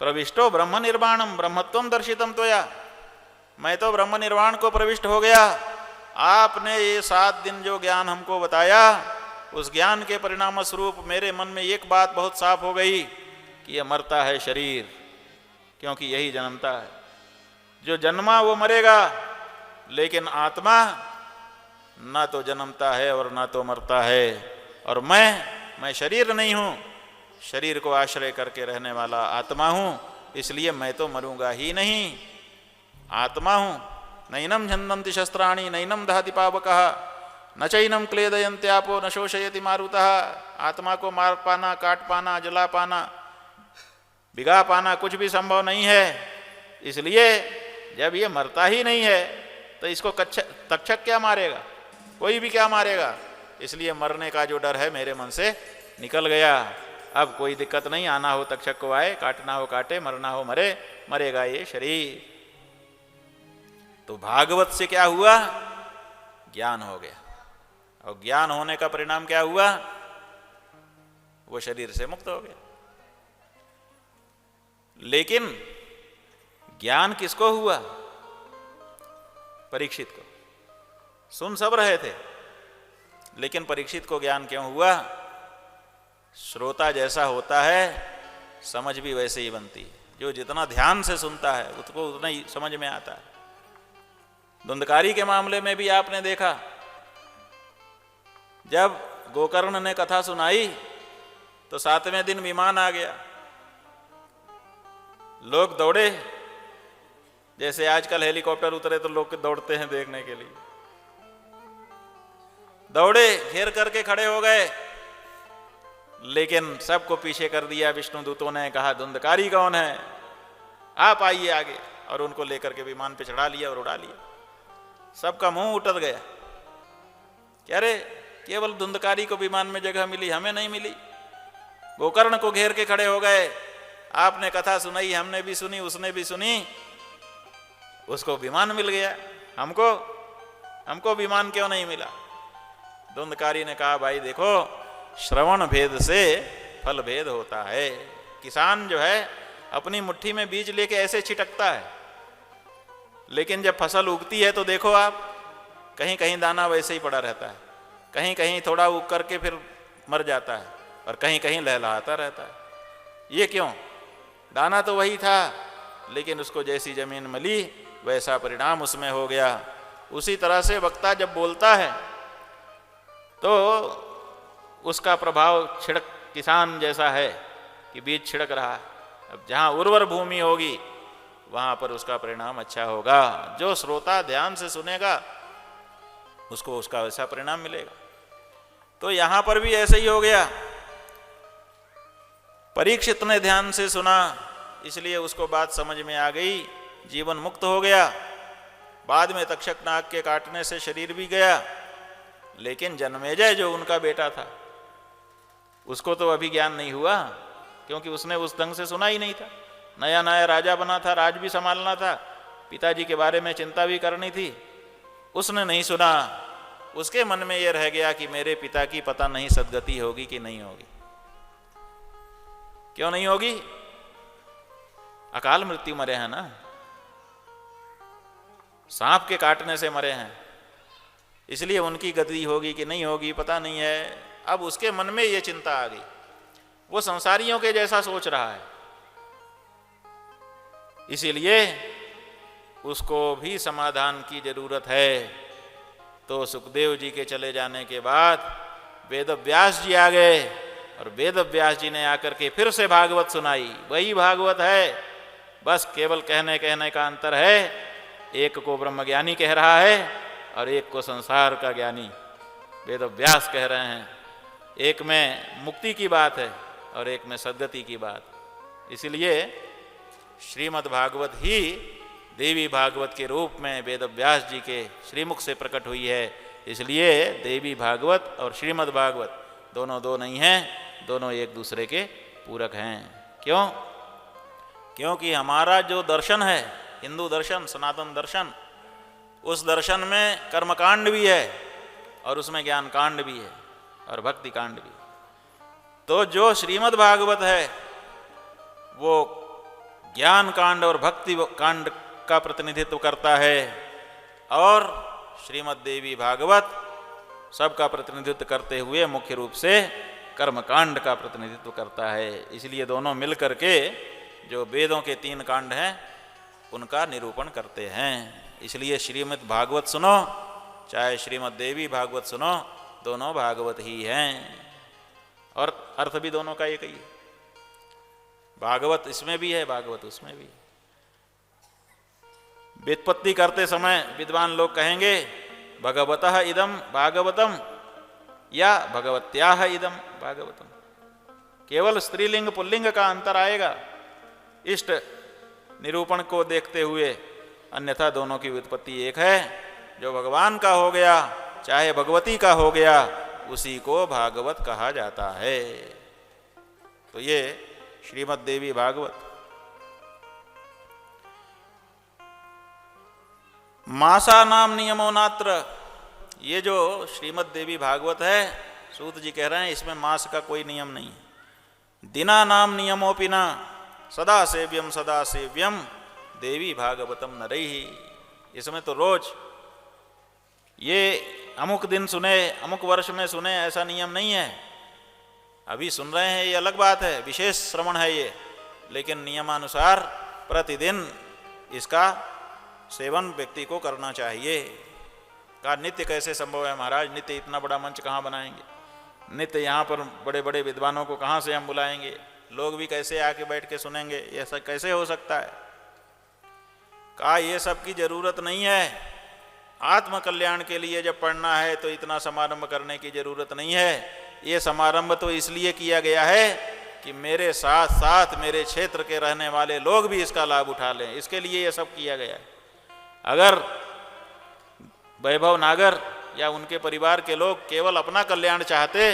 प्रविष्टो ब्रह्म निर्वाणम ब्रह्मत्वम दर्शितम त्वया, मैं तो ब्रह्म निर्वाण को प्रविष्ट हो गया। आपने ये 7 दिन जो ज्ञान हमको बताया, उस ज्ञान के परिणाम स्वरूप मेरे मन में एक बात बहुत साफ हो गई कि यह मरता है शरीर, क्योंकि यही जन्मता है। जो जन्मा वो मरेगा, लेकिन आत्मा ना तो जन्मता है और ना तो मरता है। और मैं शरीर नहीं हूँ, शरीर को आश्रय करके रहने वाला आत्मा हूँ, इसलिए मैं तो मरूंगा ही नहीं। आत्मा हूँ। नैनम झंदन्ति शस्त्राणि नैनम दहति पावकः न चैनम क्लेदयन्त्यापो न शोषयति मारुतः। आत्मा को मार पाना, काट पाना, जला पाना, भिगा पाना कुछ भी संभव नहीं है। इसलिए जब ये मरता ही नहीं है तो इसको तक्षक क्या मारेगा? कोई भी क्या मारेगा? इसलिए मरने का जो डर है मेरे मन से निकल गया। अब कोई दिक्कत नहीं, आना हो तक्षक को आए, काटना हो काटे, मरना हो मरे, मरेगा ये शरीर। तो भागवत से क्या हुआ? ज्ञान हो गया, और ज्ञान होने का परिणाम क्या हुआ? वो शरीर से मुक्त हो गया। लेकिन ज्ञान किसको हुआ? परीक्षित को। सुन सब रहे थे, लेकिन परीक्षित को ज्ञान क्यों हुआ? श्रोता जैसा होता है, समझ भी वैसे ही बनती है। जो जितना ध्यान से सुनता है उसको उतना ही समझ में आता है। धुंधकारी के मामले में भी आपने देखा, जब गोकर्ण ने कथा सुनाई तो 7वें दिन विमान आ गया। लोग दौड़े, जैसे आजकल हेलीकॉप्टर उतरे तो लोग दौड़ते हैं देखने के लिए। दौड़े, घेर करके खड़े हो गए, लेकिन सबको पीछे कर दिया। विष्णु दूतों ने कहा, धुंधकारी कौन है? आप आइए आगे, और उनको लेकर के विमान पे चढ़ा लिया और उड़ा लिया। सबका मुंह उतर गया कि अरे केवल धुंधकारी को विमान में जगह मिली, हमें नहीं मिली। गोकर्ण को घेर के खड़े हो गए। आपने कथा सुनाई, हमने भी सुनी, उसने भी सुनी, उसको विमान मिल गया, हमको विमान क्यों नहीं मिला? धुंधकारी ने कहा, भाई देखो, श्रवण भेद से फल भेद होता है। किसान जो है अपनी मुट्ठी में बीज लेके ऐसे छिटकता है, लेकिन जब फसल उगती है तो देखो आप, कहीं कहीं दाना वैसे ही पड़ा रहता है, कहीं कहीं थोड़ा उग करके फिर मर जाता है, और कहीं कहीं लहलहाता रहता है। ये क्यों? दाना तो वही था, लेकिन उसको जैसी जमीन मिली वैसा परिणाम उसमें हो गया। उसी तरह से वक्ता जब बोलता है तो उसका प्रभाव छिड़क किसान जैसा है कि बीज छिड़क रहा है। अब जहाँ उर्वर भूमि होगी वहाँ पर उसका परिणाम अच्छा होगा। जो श्रोता ध्यान से सुनेगा उसको उसका वैसा परिणाम मिलेगा। तो यहाँ पर भी ऐसे ही हो गया। परीक्षित ने ध्यान से सुना, इसलिए उसको बात समझ में आ गई, जीवन मुक्त हो गया। बाद में तक्षक नाग के काटने से शरीर भी गया, लेकिन जन्मेजय जो उनका बेटा था उसको तो अभी ज्ञान नहीं हुआ, क्योंकि उसने उस ढंग से सुना ही नहीं था। नया नया राजा बना था, राज भी संभालना था, पिताजी के बारे में चिंता भी करनी थी, उसने नहीं सुना। उसके मन में यह रह गया कि मेरे पिता की पता नहीं सदगति होगी कि नहीं होगी। क्यों नहीं होगी? अकाल मृत्यु मरे हैं ना, सांप के काटने से मरे हैं, इसलिए उनकी गति होगी कि नहीं होगी पता नहीं है। अब उसके मन में ये चिंता आ गई, वो संसारियों के जैसा सोच रहा है, इसीलिए उसको भी समाधान की जरूरत है। तो सुखदेव जी के चले जाने के बाद वेद व्यास जी आ गए और वेद व्यास जी ने आकर के फिर से भागवत सुनाई। वही भागवत है, बस केवल कहने कहने का अंतर है। एक को ब्रह्मज्ञानी कह रहा है और एक को संसार का ज्ञानी वेद व्यास कह रहे हैं। एक में मुक्ति की बात है और एक में सद्गति की बात। इसलिए श्रीमद् भागवत ही देवी भागवत के रूप में वेद व्यास जी के श्रीमुख से प्रकट हुई है। इसलिए देवी भागवत और श्रीमद् भागवत दोनों दो नहीं हैं, दोनों एक दूसरे के पूरक हैं। क्यों? क्योंकि हमारा जो दर्शन है, हिंदू दर्शन, सनातन दर्शन, उस दर्शन में कर्मकांड भी है और उसमें ज्ञान कांड भी है और भक्ति कांड भी। तो जो श्रीमद् भागवत है वो ज्ञान कांड और भक्ति कांड का प्रतिनिधित्व करता है और श्रीमद् देवी भागवत सबका प्रतिनिधित्व करते हुए मुख्य रूप से कर्मकांड का प्रतिनिधित्व करता है। इसलिए दोनों मिलकर के जो वेदों के 3 कांड हैं उनका निरूपण करते हैं। इसलिए श्रीमद् भागवत सुनो चाहे श्रीमद् देवी भागवत सुनो, दोनों भागवत ही हैं और अर्थ भी दोनों का एक ही है। भागवत इसमें भी है, भागवत उसमें भी है। व्युत्पत्ति करते समय विद्वान लोग कहेंगे भगवतः इदम भागवतम या भगवत्याः इदम भागवतम। केवल स्त्रीलिंग पुल्लिंग का अंतर आएगा इष्ट निरूपण को देखते हुए, अन्यथा दोनों की व्युत्पत्ति एक है। जो भगवान का हो गया चाहे भगवती का हो गया उसी को भागवत कहा जाता है। तो ये श्रीमद् देवी भागवत। मासा नाम नियमो नात्र, ये जो श्रीमद् देवी भागवत है सूत जी कह रहे हैं इसमें मास का कोई नियम नहीं है। दिना नाम नियमोपि न सदा सेव्यम देवी भागवतम नरैहि। इसमें तो रोज ये अमुक दिन सुने, अमुक वर्ष में सुने, ऐसा नियम नहीं है। अभी सुन रहे हैं ये अलग बात है, विशेष श्रवण है ये, लेकिन नियमानुसार प्रतिदिन इसका सेवन व्यक्ति को करना चाहिए। कहा नित्य कैसे संभव है महाराज, नित्य इतना बड़ा मंच कहाँ बनाएंगे, नित्य यहाँ पर बड़े बड़े विद्वानों को कहाँ से हम बुलाएंगे, लोग भी कैसे आके बैठ के सुनेंगे, ये सब कैसे हो सकता है। कहा ये सब की जरूरत नहीं है। आत्म कल्याण के लिए जब पढ़ना है तो इतना समारंभ करने की जरूरत नहीं है। ये समारंभ तो इसलिए किया गया है कि मेरे साथ साथ मेरे क्षेत्र के रहने वाले लोग भी इसका लाभ उठा लें, इसके लिए ये सब किया गया है। अगर वैभव नागर या उनके परिवार के लोग केवल अपना कल्याण चाहते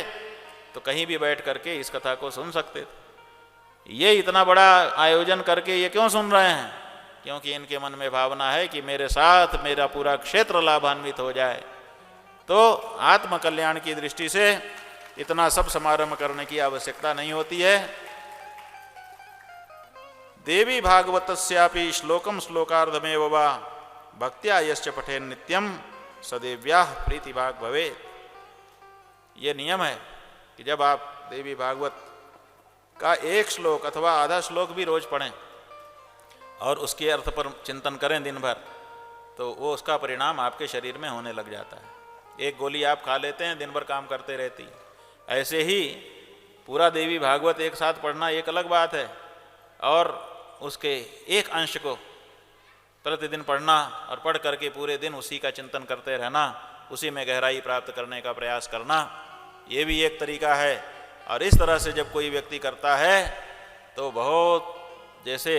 तो कहीं भी बैठ करके इस कथा को सुन सकते थे। ये इतना बड़ा आयोजन करके ये क्यों सुन रहे हैं? क्योंकि इनके मन में भावना है कि मेरे साथ मेरा पूरा क्षेत्र लाभान्वित हो जाए। तो आत्म कल्याण की दृष्टि से इतना सब समारंभ करने की आवश्यकता नहीं होती है। देवी भागवतस्यापि श्लोकम श्लोकार्धमेव वा भक्त्या यश्च पठेन् नित्यम सदेव्याः प्रीतिभाग भवेत्। ये नियम है कि जब आप देवी भागवत का एक श्लोक अथवा आधा श्लोक भी रोज पढ़ें और उसके अर्थ पर चिंतन करें दिन भर, तो वो उसका परिणाम आपके शरीर में होने लग जाता है। एक गोली आप खा लेते हैं, दिन भर काम करते रहती। ऐसे ही पूरा देवी भागवत एक साथ पढ़ना एक अलग बात है और उसके एक अंश को प्रतिदिन पढ़ना और पढ़ करके पूरे दिन उसी का चिंतन करते रहना, उसी में गहराई प्राप्त करने का प्रयास करना, ये भी एक तरीका है। और इस तरह से जब कोई व्यक्ति करता है तो बहुत, जैसे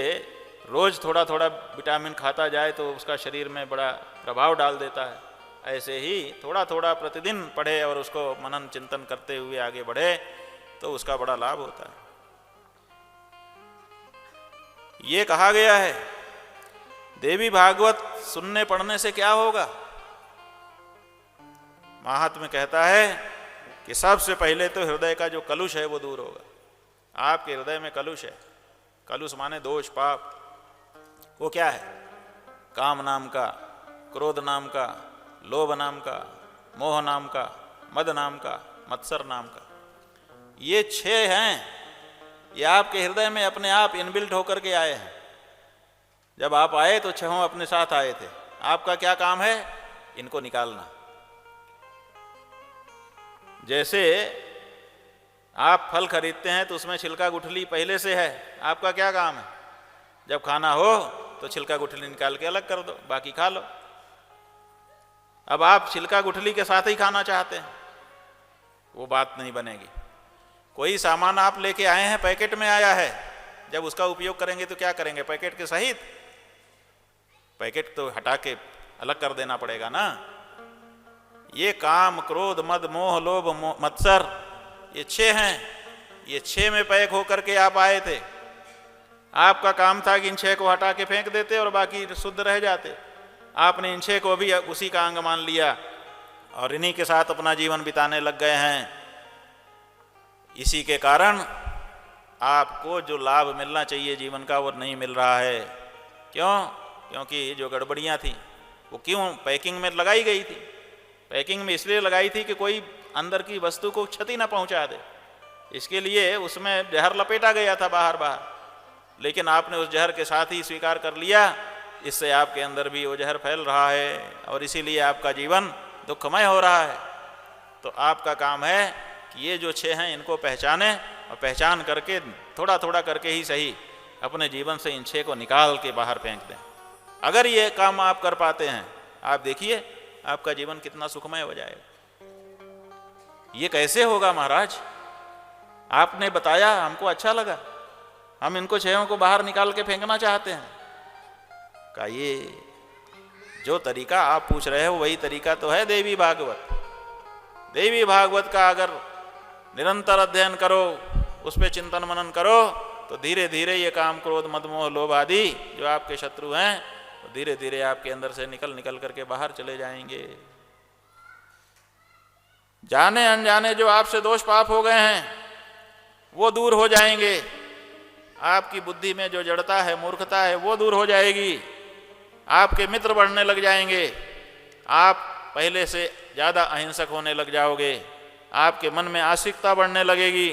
रोज थोड़ा थोड़ा विटामिन खाता जाए तो उसका शरीर में बड़ा प्रभाव डाल देता है, ऐसे ही थोड़ा थोड़ा प्रतिदिन पढ़े और उसको मनन चिंतन करते हुए आगे बढ़े तो उसका बड़ा लाभ होता है। ये कहा गया है देवी भागवत सुनने पढ़ने से क्या होगा। महात्म्य कहता है कि सबसे पहले तो हृदय का जो कलुष है वो दूर होगा। आपके हृदय में कलुष है, कलुष माने दोष पाप। वो क्या है? काम नाम का, क्रोध नाम का, लोभ नाम का, मोह नाम का, मद नाम का, मत्सर नाम का। ये 6 हैं, ये आपके हृदय में अपने आप इनबिल्ट होकर के आए हैं। जब आप आए तो 6 अपने साथ आए थे। आपका क्या काम है? इनको निकालना। जैसे आप फल खरीदते हैं तो उसमें छिलका गुठली पहले से है, आपका क्या काम है? जब खाना हो तो छिलका गुठली निकाल के अलग कर दो, बाकी खा लो। अब आप छिलका गुठली के साथ ही खाना चाहते हैं, वो बात नहीं बनेगी। कोई सामान आप लेके आए हैं, पैकेट में आया है, जब उसका उपयोग करेंगे तो क्या करेंगे? पैकेट के सहित? पैकेट तो हटा के अलग कर देना पड़ेगा ना। ये काम, क्रोध, मद, मोह, लोभ, मत्सर, ये 6 हैं। ये 6 में पैक होकर के आप आए थे। आपका काम था कि इन 6 को हटा के फेंक देते और बाकी शुद्ध रह जाते। आपने इन 6 को भी उसी का अंग मान लिया और इन्हीं के साथ अपना जीवन बिताने लग गए हैं। इसी के कारण आपको जो लाभ मिलना चाहिए जीवन का वो नहीं मिल रहा है। क्यों? क्योंकि जो गड़बड़ियाँ थी वो क्यों पैकिंग में लगाई गई थी? पैकिंग में इसलिए लगाई थी कि कोई अंदर की वस्तु को क्षति ना पहुंचा दे, इसके लिए उसमें जहर लपेटा गया था बाहर बाहर। लेकिन आपने उस जहर के साथ ही स्वीकार कर लिया, इससे आपके अंदर भी वो जहर फैल रहा है और इसीलिए आपका जीवन दुखमय हो रहा है। तो आपका काम है कि ये जो 6 हैं इनको पहचाने और पहचान करके थोड़ा थोड़ा करके ही सही अपने जीवन से इन 6 को निकाल के बाहर फेंक दें। अगर ये काम आप कर पाते हैं, आप देखिए आपका जीवन कितना सुखमय हो जाएगा। ये कैसे होगा महाराज? आपने बताया, हमको अच्छा लगा, हम इनको 6 को बाहर निकाल के फेंकना चाहते हैं। का ये जो तरीका आप पूछ रहे हो वही तरीका तो है देवी भागवत। देवी भागवत का अगर निरंतर अध्ययन करो, उस पर चिंतन मनन करो, तो धीरे धीरे ये काम, क्रोध, मद, मोह, लोभ आदि जो आपके शत्रु हैं वो धीरे धीरे आपके अंदर से निकल करके बाहर चले जाएंगे। जाने अनजाने जो आपसे दोष पाप हो गए हैं वो दूर हो जाएंगे। आपकी बुद्धि में जो जड़ता है, मूर्खता है, वो दूर हो जाएगी। आपके मित्र बढ़ने लग जाएंगे। आप पहले से ज़्यादा अहिंसक होने लग जाओगे। आपके मन में आशिकता बढ़ने लगेगी।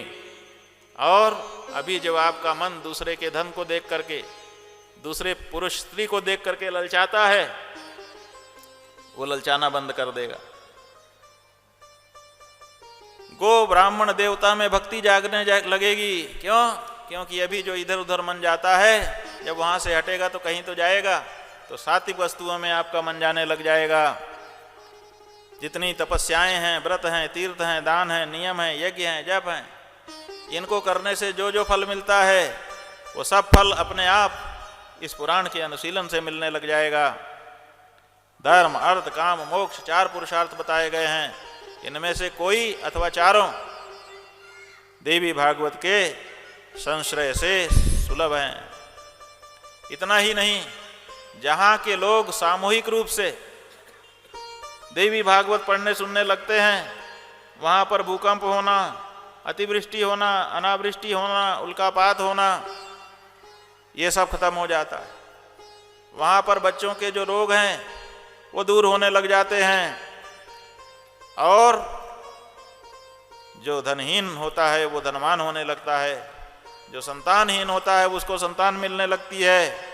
और अभी जो आपका मन दूसरे के धन को देख करके, दूसरे पुरुष स्त्री को देख करके ललचाता है, वो ललचाना बंद कर देगा। गो ब्राह्मण देवता में भक्ति जागने लगेगी। क्यों? क्योंकि अभी जो इधर उधर मन जाता है, जब वहां से हटेगा तो कहीं तो जाएगा, तो सात्विक वस्तुओं में आपका मन जाने लग जाएगा। जितनी तपस्याएं हैं, व्रत हैं, तीर्थ हैं, दान हैं, नियम हैं, यज्ञ हैं, जप हैं, इनको करने से जो जो फल मिलता है वो सब फल अपने आप इस पुराण के अनुशीलन से मिलने लग जाएगा। धर्म, अर्थ, काम, मोक्ष 4 पुरुषार्थ बताए गए हैं। इनमें से कोई अथवा चारों देवी भागवत के संश्रय से सुलभ हैं। इतना ही नहीं, जहाँ के लोग सामूहिक रूप से देवी भागवत पढ़ने सुनने लगते हैं, वहाँ पर भूकंप होना, अतिवृष्टि होना, अनावृष्टि होना, उल्कापात होना, ये सब खत्म हो जाता है। वहाँ पर बच्चों के जो रोग हैं वो दूर होने लग जाते हैं। और जो धनहीन होता है वो धनवान होने लगता है। जो संतानहीन होता है उसको संतान मिलने लगती है।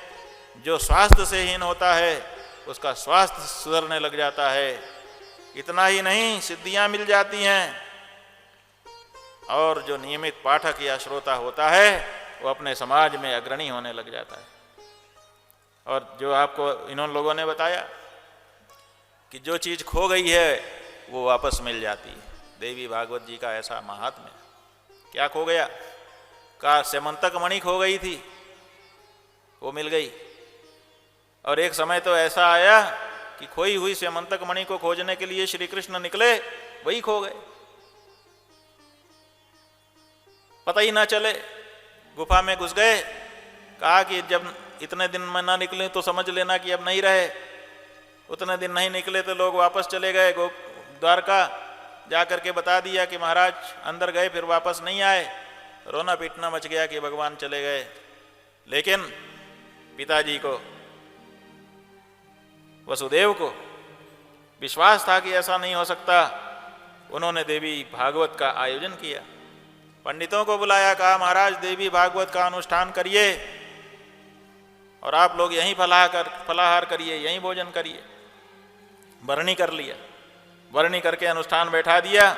जो स्वास्थ्य से हीन होता है उसका स्वास्थ्य सुधरने लग जाता है। इतना ही नहीं, सिद्धियां मिल जाती हैं। और जो नियमित पाठक या श्रोता होता है वो अपने समाज में अग्रणी होने लग जाता है। और जो आपको इन्होंने लोगों ने बताया कि जो चीज़ खो गई है वो वापस मिल जाती है। देवी भागवत जी का ऐसा महात्म्य। क्या खो गया? का सेमंतक मणि खो गई थी, वो मिल गई। और एक समय तो ऐसा आया कि खोई हुई सेमंतक मणि को खोजने के लिए श्री कृष्ण निकले, वही खो गए, पता ही ना चले। गुफा में घुस गए, कहा कि जब इतने दिन में ना निकले तो समझ लेना कि अब नहीं रहे। उतने दिन नहीं निकले तो लोग वापस चले गए द्वारका। जाकर के बता दिया कि महाराज अंदर गए फिर वापस नहीं आए। रोना पीटना मच गया कि भगवान चले गए। लेकिन पिताजी को, वसुदेव को विश्वास था कि ऐसा नहीं हो सकता। उन्होंने देवी भागवत का आयोजन किया, पंडितों को बुलाया, कहा महाराज देवी भागवत का अनुष्ठान करिए और आप लोग यहीं फलाहार करिए, यहीं भोजन करिए। वर्णी कर लिया, वर्णी करके अनुष्ठान बैठा दिया।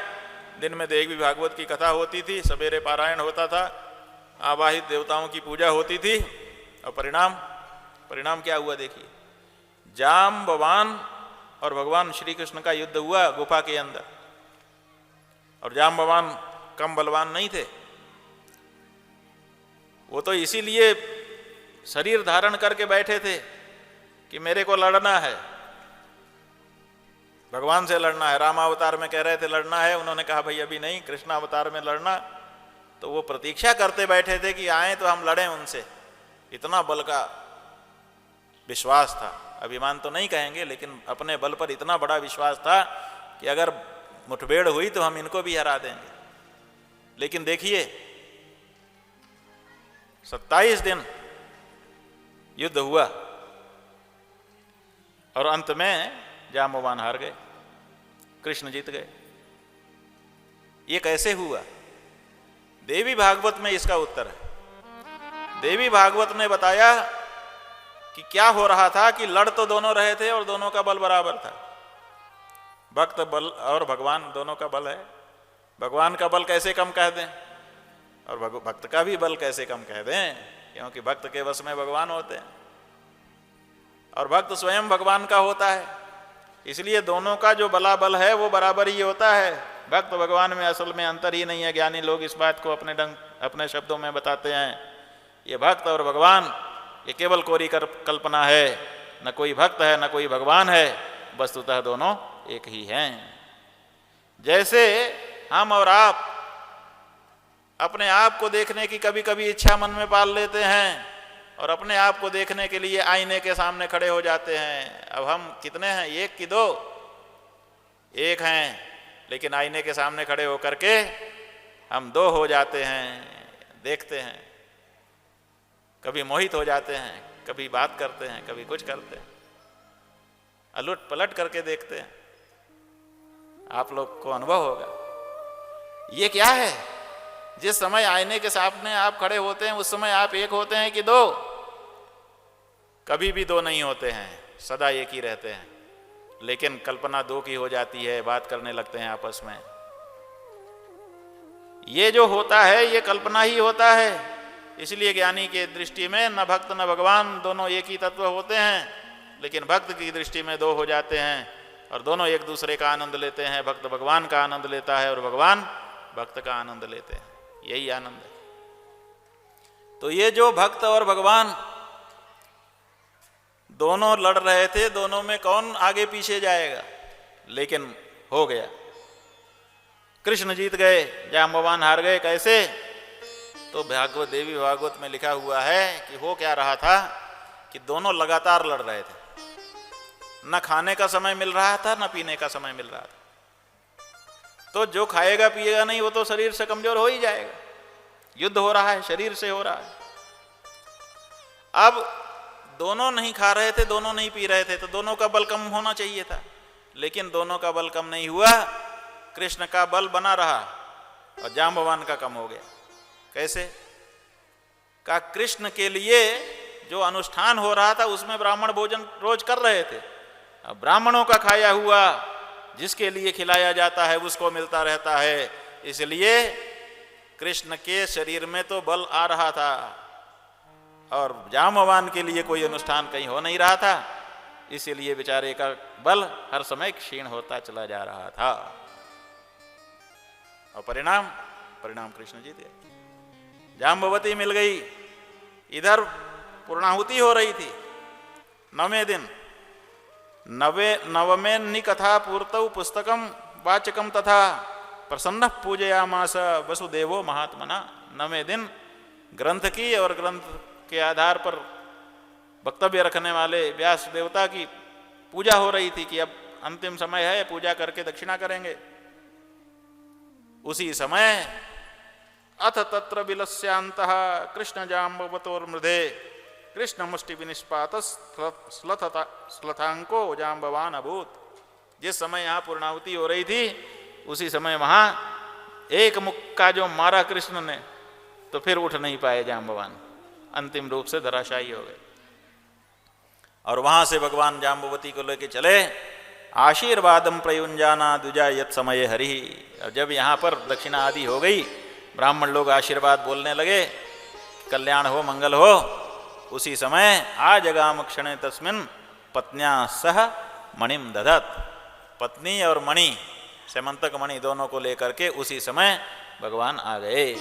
दिन में देवी भागवत की कथा होती थी, सवेरे पारायण होता था, आवाहित देवताओं की पूजा होती थी। और परिणाम क्या हुआ देखिए, जाम्बवान और भगवान श्री कृष्ण का युद्ध हुआ गुफा के अंदर। और जाम्बवान कम बलवान नहीं थे, वो तो इसीलिए शरीर धारण करके बैठे थे कि मेरे को लड़ना है, भगवान से लड़ना है। रामावतार में कह रहे थे लड़ना है, उन्होंने कहा भाई अभी नहीं, कृष्णावतार में लड़ना। तो वो प्रतीक्षा करते बैठे थे कि आए तो हम लड़ें उनसे। इतना बल का विश्वास था, अभिमान तो नहीं कहेंगे, लेकिन अपने बल पर इतना बड़ा विश्वास था कि अगर मुठभेड़ हुई तो हम इनको भी हरा देंगे। लेकिन देखिए 27 दिन युद्ध हुआ और अंत में जाम्बवान हार गए, कृष्ण जीत गए। ये कैसे हुआ? देवी भागवत में इसका उत्तर है। देवी भागवत ने बताया कि क्या हो रहा था कि लड़ तो दोनों रहे थे और दोनों का बल बराबर था। भक्त बल और भगवान दोनों का बल है। भगवान का बल कैसे कम कह दें और भक्त का भी बल कैसे कम कह दें, क्योंकि भक्त के वश में भगवान होते हैं और भक्त स्वयं भगवान का होता है। इसलिए दोनों का जो बलाबल है वो बराबर ही होता है। भक्त भगवान में असल में अंतर ही नहीं है। ज्ञानी लोग इस बात को अपने शब्दों में बताते हैं, ये भक्त और भगवान ये केवल कोरी कल्पना है, न कोई भक्त है न कोई भगवान है, वस्तुतः दोनों एक ही हैं। जैसे हम और आप अपने आप को देखने की कभी कभी इच्छा मन में पाल लेते हैं और अपने आप को देखने के लिए आईने के सामने खड़े हो जाते हैं। अब हम कितने हैं, एक कि दो? एक हैं, लेकिन आईने के सामने खड़े होकर के हम दो हो जाते हैं। देखते हैं, कभी मोहित हो जाते हैं, कभी बात करते हैं, कभी कुछ करते हैं, अलट पलट करके देखते हैं। आप लोग को अनुभव होगा ये क्या है। जिस समय आईने के सामने आप खड़े होते हैं उस समय आप एक होते हैं कि दो? कभी भी दो नहीं होते हैं, सदा एक ही रहते हैं। लेकिन कल्पना दो की हो जाती है, बात करने लगते हैं आपस में। ये जो होता है ये कल्पना ही होता है। इसलिए ज्ञानी के दृष्टि में न भक्त न भगवान दोनों एक ही तत्व होते हैं, लेकिन भक्त की दृष्टि में दो हो जाते हैं और दोनों एक दूसरे का आनंद लेते हैं। भक्त भगवान का आनंद लेता है और भगवान भक्त का आनंद लेते हैं। यही आनंद है। तो ये जो भक्त और भगवान दोनों लड़ रहे थे, दोनों में कौन आगे पीछे जाएगा, लेकिन हो गया, कृष्ण जीत गए, जाम्बवान हार गए। कैसे? तो भागवत देवी भागवत में लिखा हुआ है कि हो क्या रहा था कि दोनों लगातार लड़ रहे थे। न खाने का समय मिल रहा था न पीने का समय मिल रहा था। तो जो खाएगा पिएगा नहीं वो तो शरीर से कमजोर हो ही जाएगा। युद्ध हो रहा है, शरीर से हो रहा है। अब दोनों नहीं खा रहे थे, दोनों नहीं पी रहे थे, तो दोनों का बल कम होना चाहिए था, लेकिन दोनों का बल कम नहीं हुआ। कृष्ण का बल बना रहा और जाम्बवान का कम हो गया। कैसे? का कृष्ण के लिए जो अनुष्ठान हो रहा था उसमें ब्राह्मण भोजन रोज कर रहे थे। अब ब्राह्मणों का खाया हुआ जिसके लिए खिलाया जाता है उसको मिलता रहता है। इसलिए कृष्ण के शरीर में तो बल आ रहा था और जाम्बवान के लिए कोई अनुष्ठान कहीं हो नहीं रहा था। इसीलिए बेचारे का बल हर समय क्षीण होता चला जा रहा था और परिणाम कृष्ण जीत गए। जाम्बवती मिल गई। इधर पूर्णाहुति हो रही थी 9वें दिन। नवमे निकथा पूर्तौ पुस्तकम वाचकम तथा प्रसन्न पूजयामास वसुदेवो महात्मना। 9वें दिन ग्रंथ की और ग्रंथ के आधार पर वक्तव्य रखने वाले व्यास देवता की पूजा हो रही थी कि अब अंतिम समय है, पूजा करके दक्षिणा करेंगे। उसी समय अथ तत्र विलस्यांतः कृष्ण जाम्बवतोर्मृधे कृष्ण मुष्टि विनिष्पात स्लथांको जाम्बवान अभूत। जिस समय यहाँ पूर्णाहुति हो रही थी उसी समय वहां एक मुक्का जो मारा कृष्ण ने, तो फिर उठ नहीं पाए जाम्बवान, अंतिम रूप से धराशायी हो गए। और वहां से भगवान जाम्बवती को लेके चले आशीर्वादम प्रयुंजाना द्विजा यत समय हरि। और जब यहाँ पर दक्षिणा आदि हो गई, ब्राह्मण लोग आशीर्वाद बोलने लगे, कल्याण हो मंगल हो, उसी समय आजगाम क्षणे तस्मिन् पत्न्या सह मणिम दधत। पत्नी और मणि, सेमंतक मणि दोनों को लेकर के उसी समय भगवान आ गए।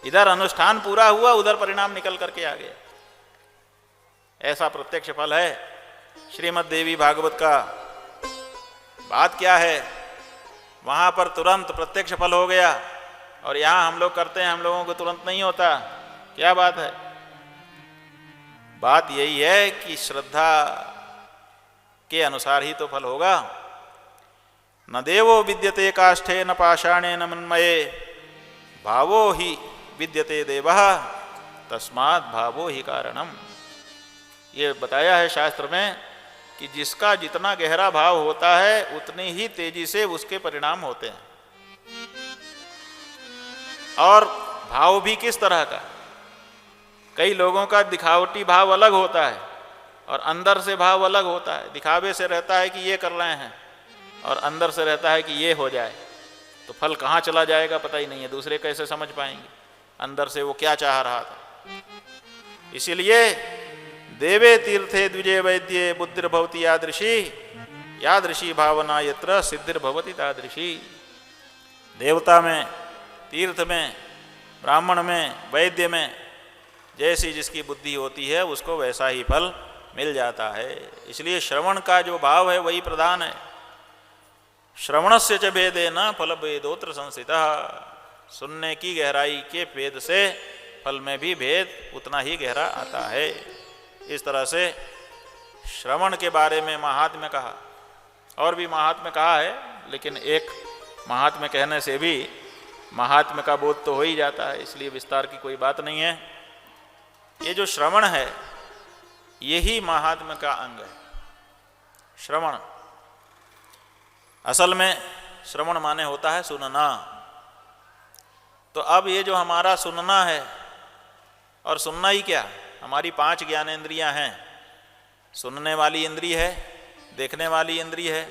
इधर अनुष्ठान पूरा हुआ, उधर परिणाम निकल करके आ गया। ऐसा प्रत्यक्ष फल है श्रीमद् देवी भागवत का। बात क्या है, वहां पर तुरंत प्रत्यक्ष फल हो गया और यहां हम लोग करते हैं, हम लोगों को तुरंत नहीं होता। क्या बात है? बात यही है कि श्रद्धा के अनुसार ही तो फल होगा। न देवो विद्यते काष्ठे न पाषाणे न मन्मये भावो ही विद्यते देवः तस्मात् भावो ही कारणम। ये बताया है शास्त्र में कि जिसका जितना गहरा भाव होता है उतनी ही तेजी से उसके परिणाम होते हैं। और भाव भी किस तरह का? कई लोगों का दिखावटी भाव अलग होता है और अंदर से भाव अलग होता है। दिखावे से रहता है कि ये कर रहे हैं और अंदर से रहता है कि ये हो जाए, तो फल कहाँ चला जाएगा पता ही नहीं है। दूसरे कैसे समझ पाएंगे अंदर से वो क्या चाह रहा था। इसीलिए देवे तीर्थे द्विजय वैद्ये बुद्धिर्भवति यादृशी भावना यत्र सिद्धिर्भवति तादृशी। देवता में, तीर्थ में, ब्राह्मण में, वैद्य में जैसी जिसकी बुद्धि होती है उसको वैसा ही फल मिल जाता है। इसलिए श्रवण का जो भाव है वही प्रधान है। श्रवणस्य च भेदेन फल भेदोत्र संस्थितः। सुनने की गहराई के भेद से फल में भी भेद उतना ही गहरा आता है। इस तरह से श्रवण के बारे में महात्म्य कहा, और भी महात्म्य कहा है, लेकिन एक महात्म्य कहने से भी महात्म्य का बोध तो हो ही जाता है, इसलिए विस्तार की कोई बात नहीं है। ये जो श्रवण है यही महात्म्य का अंग है। श्रवण असल में श्रवण माने होता है सुनना। तो अब ये जो हमारा सुनना है, और सुनना ही क्या, हमारी 5 ज्ञानेंद्रियां हैं। सुनने वाली इंद्रिय है, देखने वाली इंद्रिय है,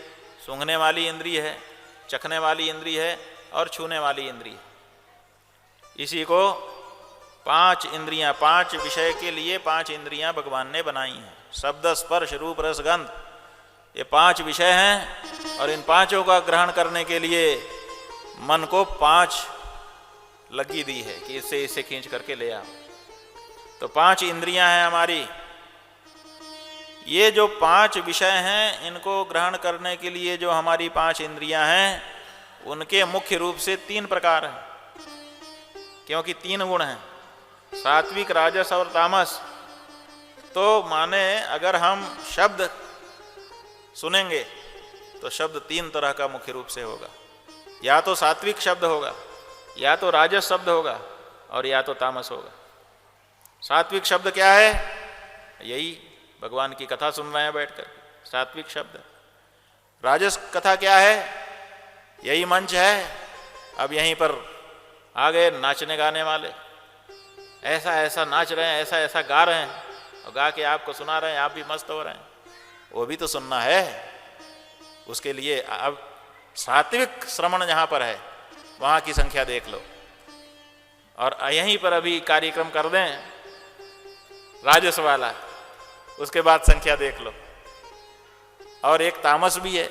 सूंघने वाली इंद्रिय है, चखने वाली इंद्रिय है और छूने वाली इंद्रिय। इसी को 5 इंद्रियां, 5 विषय के लिए 5 इंद्रियां भगवान ने बनाई हैं। शब्द, स्पर्श, रूप, रस, गंध, ये 5 विषय हैं। और इन 5 का ग्रहण करने के लिए मन को 5 लगी दी है कि इससे इसे खींच करके ले आओ। तो 5 इंद्रियां हैं हमारी। ये जो 5 विषय हैं, इनको ग्रहण करने के लिए जो हमारी 5 इंद्रियां हैं, उनके मुख्य रूप से 3 प्रकार हैं, क्योंकि 3 गुण हैं, सात्विक, राजस और तामस। तो माने अगर हम शब्द सुनेंगे तो शब्द 3 तरह का मुख्य रूप से होगा। या तो सात्विक शब्द होगा, या तो राजस शब्द होगा, और या तो तामस होगा। सात्विक शब्द क्या है? यही भगवान की कथा सुन रहे हैं बैठकर, सात्विक शब्द। राजस कथा क्या है? यही मंच है, अब यहीं पर आ गए नाचने गाने वाले, ऐसा ऐसा नाच रहे हैं, ऐसा ऐसा गा रहे हैं, और गा के आपको सुना रहे हैं, आप भी मस्त हो रहे हैं। वो भी तो सुनना है। उसके लिए अब सात्विक श्रवण जहाँ पर है वहाँ की संख्या देख लो, और यहीं पर अभी कार्यक्रम कर दें राजस वाला, उसके बाद संख्या देख लो। और एक तामस भी है,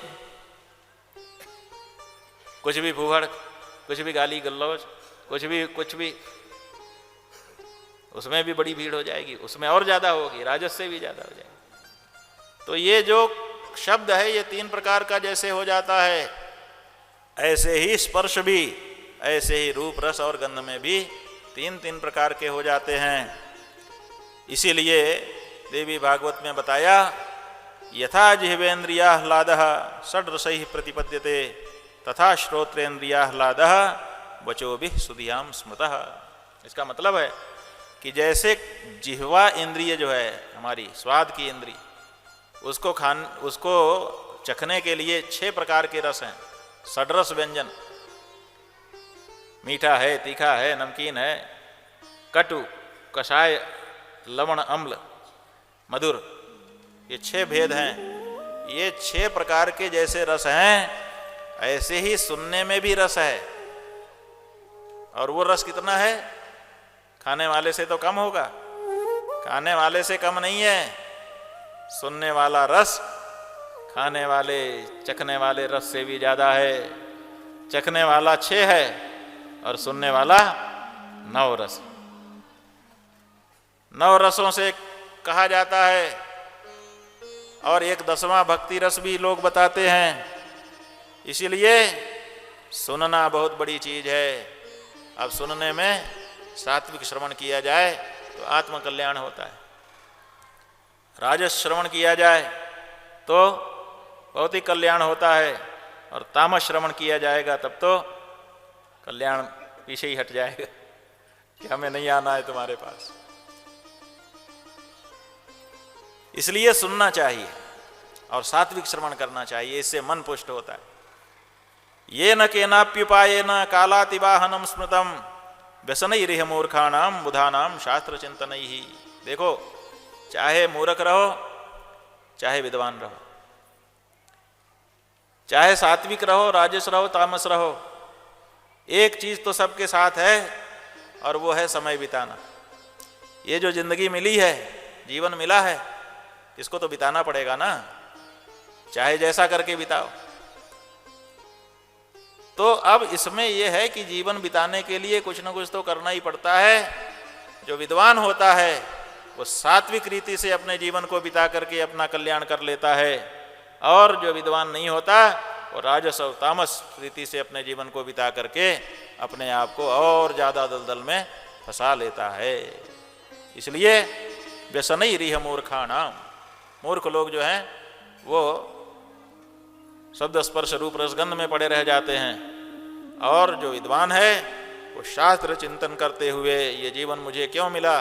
कुछ भी फूहड़, कुछ भी गाली गलौज, कुछ भी, उसमें भी बड़ी भीड़ हो जाएगी, उसमें और ज्यादा होगी, राजस से भी ज्यादा हो जाएगी। तो ये जो शब्द है ये 3 प्रकार का जैसे हो जाता है, ऐसे ही स्पर्श भी, ऐसे ही रूप, रस और गंध में भी 3 प्रकार के हो जाते हैं। इसीलिए देवी भागवत में बताया, यथा जिह्वेन्द्रियाह्लादः षड्रसैः प्रतिपद्यते तथा श्रोत्रेन्द्रियाह्लादः वचोभिः सुधियां स्मृतः। इसका मतलब है कि जैसे जिह्वा इंद्रिय जो है हमारी स्वाद की इंद्रिय, उसको चखने के लिए 6 प्रकार के रस हैं, षड्रस व्यंजन। मीठा है, तीखा है, नमकीन है, कटु, कषाय, लवण, अम्ल, मधुर, ये 6 भेद हैं। ये 6 प्रकार के जैसे रस हैं, ऐसे ही सुनने में भी रस है। और वो रस कितना है? खाने वाले से तो कम होगा, खाने वाले से कम नहीं है। सुनने वाला रस खाने वाले, चखने वाले रस से भी ज्यादा है। चखने वाला 6 है और सुनने वाला 9 रस। 9 रसों से कहा जाता है। और एक 10वां भक्ति रस भी लोग बताते हैं। इसीलिए सुनना बहुत बड़ी चीज है। अब सुनने में सात्विक श्रवण किया जाए तो आत्म कल्याण होता है, राजस श्रवण किया जाए तो भौतिक कल्याण होता है, और तामस श्रवण किया जाएगा तब तो कल्याण पीछे ही हट जाएगा कि हमें नहीं आना है तुम्हारे पास। इसलिए सुनना चाहिए और सात्विक श्रवण करना चाहिए, इससे मन पुष्ट होता है। ये न केनाप्युपाये न कालातिवाहनम स्मृतम व्यसनैरिह मूर्खाणाम बुधानाम शास्त्र चिंतनैहि। देखो, चाहे मूर्ख रहो चाहे विद्वान रहो, चाहे सात्विक रहो, राजस रहो, तामस रहो, एक चीज तो सबके साथ है और वो है समय बिताना। ये जो जिंदगी मिली है, जीवन मिला है, इसको तो बिताना पड़ेगा ना, चाहे जैसा करके बिताओ। तो अब इसमें यह है कि जीवन बिताने के लिए कुछ ना कुछ तो करना ही पड़ता है। जो विद्वान होता है वो सात्विक रीति से अपने जीवन को बिता करके अपना कल्याण कर लेता है, और जो विद्वान नहीं होता वो राजस और तामस रीति से अपने जीवन को बिता करके अपने आप को और ज्यादा दलदल में फंसा लेता है। इसलिए व्यसनैरिह मूर्खाणाम, मूर्ख लोग जो हैं वो शब्द स्पर्श रूप रसगंध में पड़े रह जाते हैं, और जो विद्वान है वो शास्त्र चिंतन करते हुए ये जीवन मुझे क्यों मिला,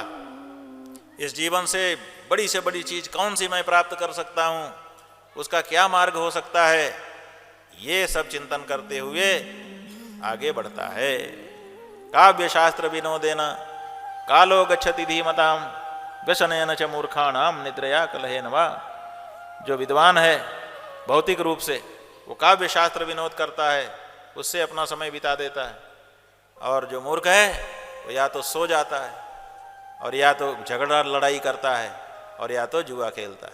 इस जीवन से बड़ी चीज कौन सी मैं प्राप्त कर सकता हूँ, उसका क्या मार्ग हो सकता है, ये सब चिंतन करते हुए आगे बढ़ता है। काव्य शास्त्र विनोदेन कालो गच्छति धीमताम व्यसनेन च मूर्खाणाम निद्रया कलहेन वा। जो विद्वान है भौतिक रूप से वो काव्य शास्त्र विनोद करता है, उससे अपना समय बिता देता है, और जो मूर्ख है वो या तो सो जाता है, और या तो झगड़ा लड़ाई करता है, और या तो जुआ खेलता है,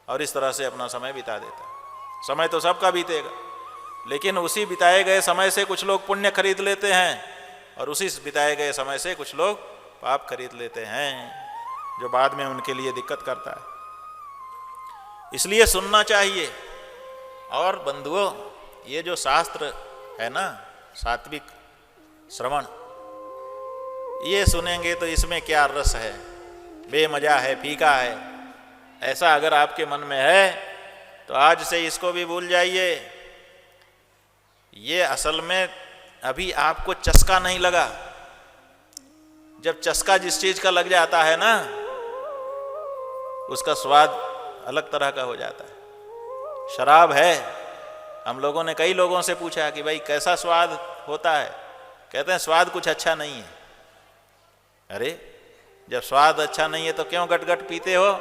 और इस तरह से अपना समय बिता देता है। समय तो सबका बीतेगा, लेकिन उसी बिताए गए समय से कुछ लोग पुण्य खरीद लेते हैं, और उसी बिताए गए समय से कुछ लोग पाप खरीद लेते हैं, जो बाद में उनके लिए दिक्कत करता है। इसलिए सुनना चाहिए। और बंधुओं, ये जो शास्त्र है ना, सात्विक श्रवण, ये सुनेंगे तो इसमें क्या रस है, बेमजा है, फीका है, ऐसा अगर आपके मन में है तो आज से इसको भी भूल जाइए। ये असल में अभी आपको चस्का नहीं लगा। जब चस्का जिस चीज का लग जाता है ना, उसका स्वाद अलग तरह का हो जाता है। शराब है, हम लोगों ने कई लोगों से पूछा कि भाई कैसा स्वाद होता है, कहते हैं स्वाद कुछ अच्छा नहीं है। अरे जब स्वाद अच्छा नहीं है तो क्यों गट पीते हो?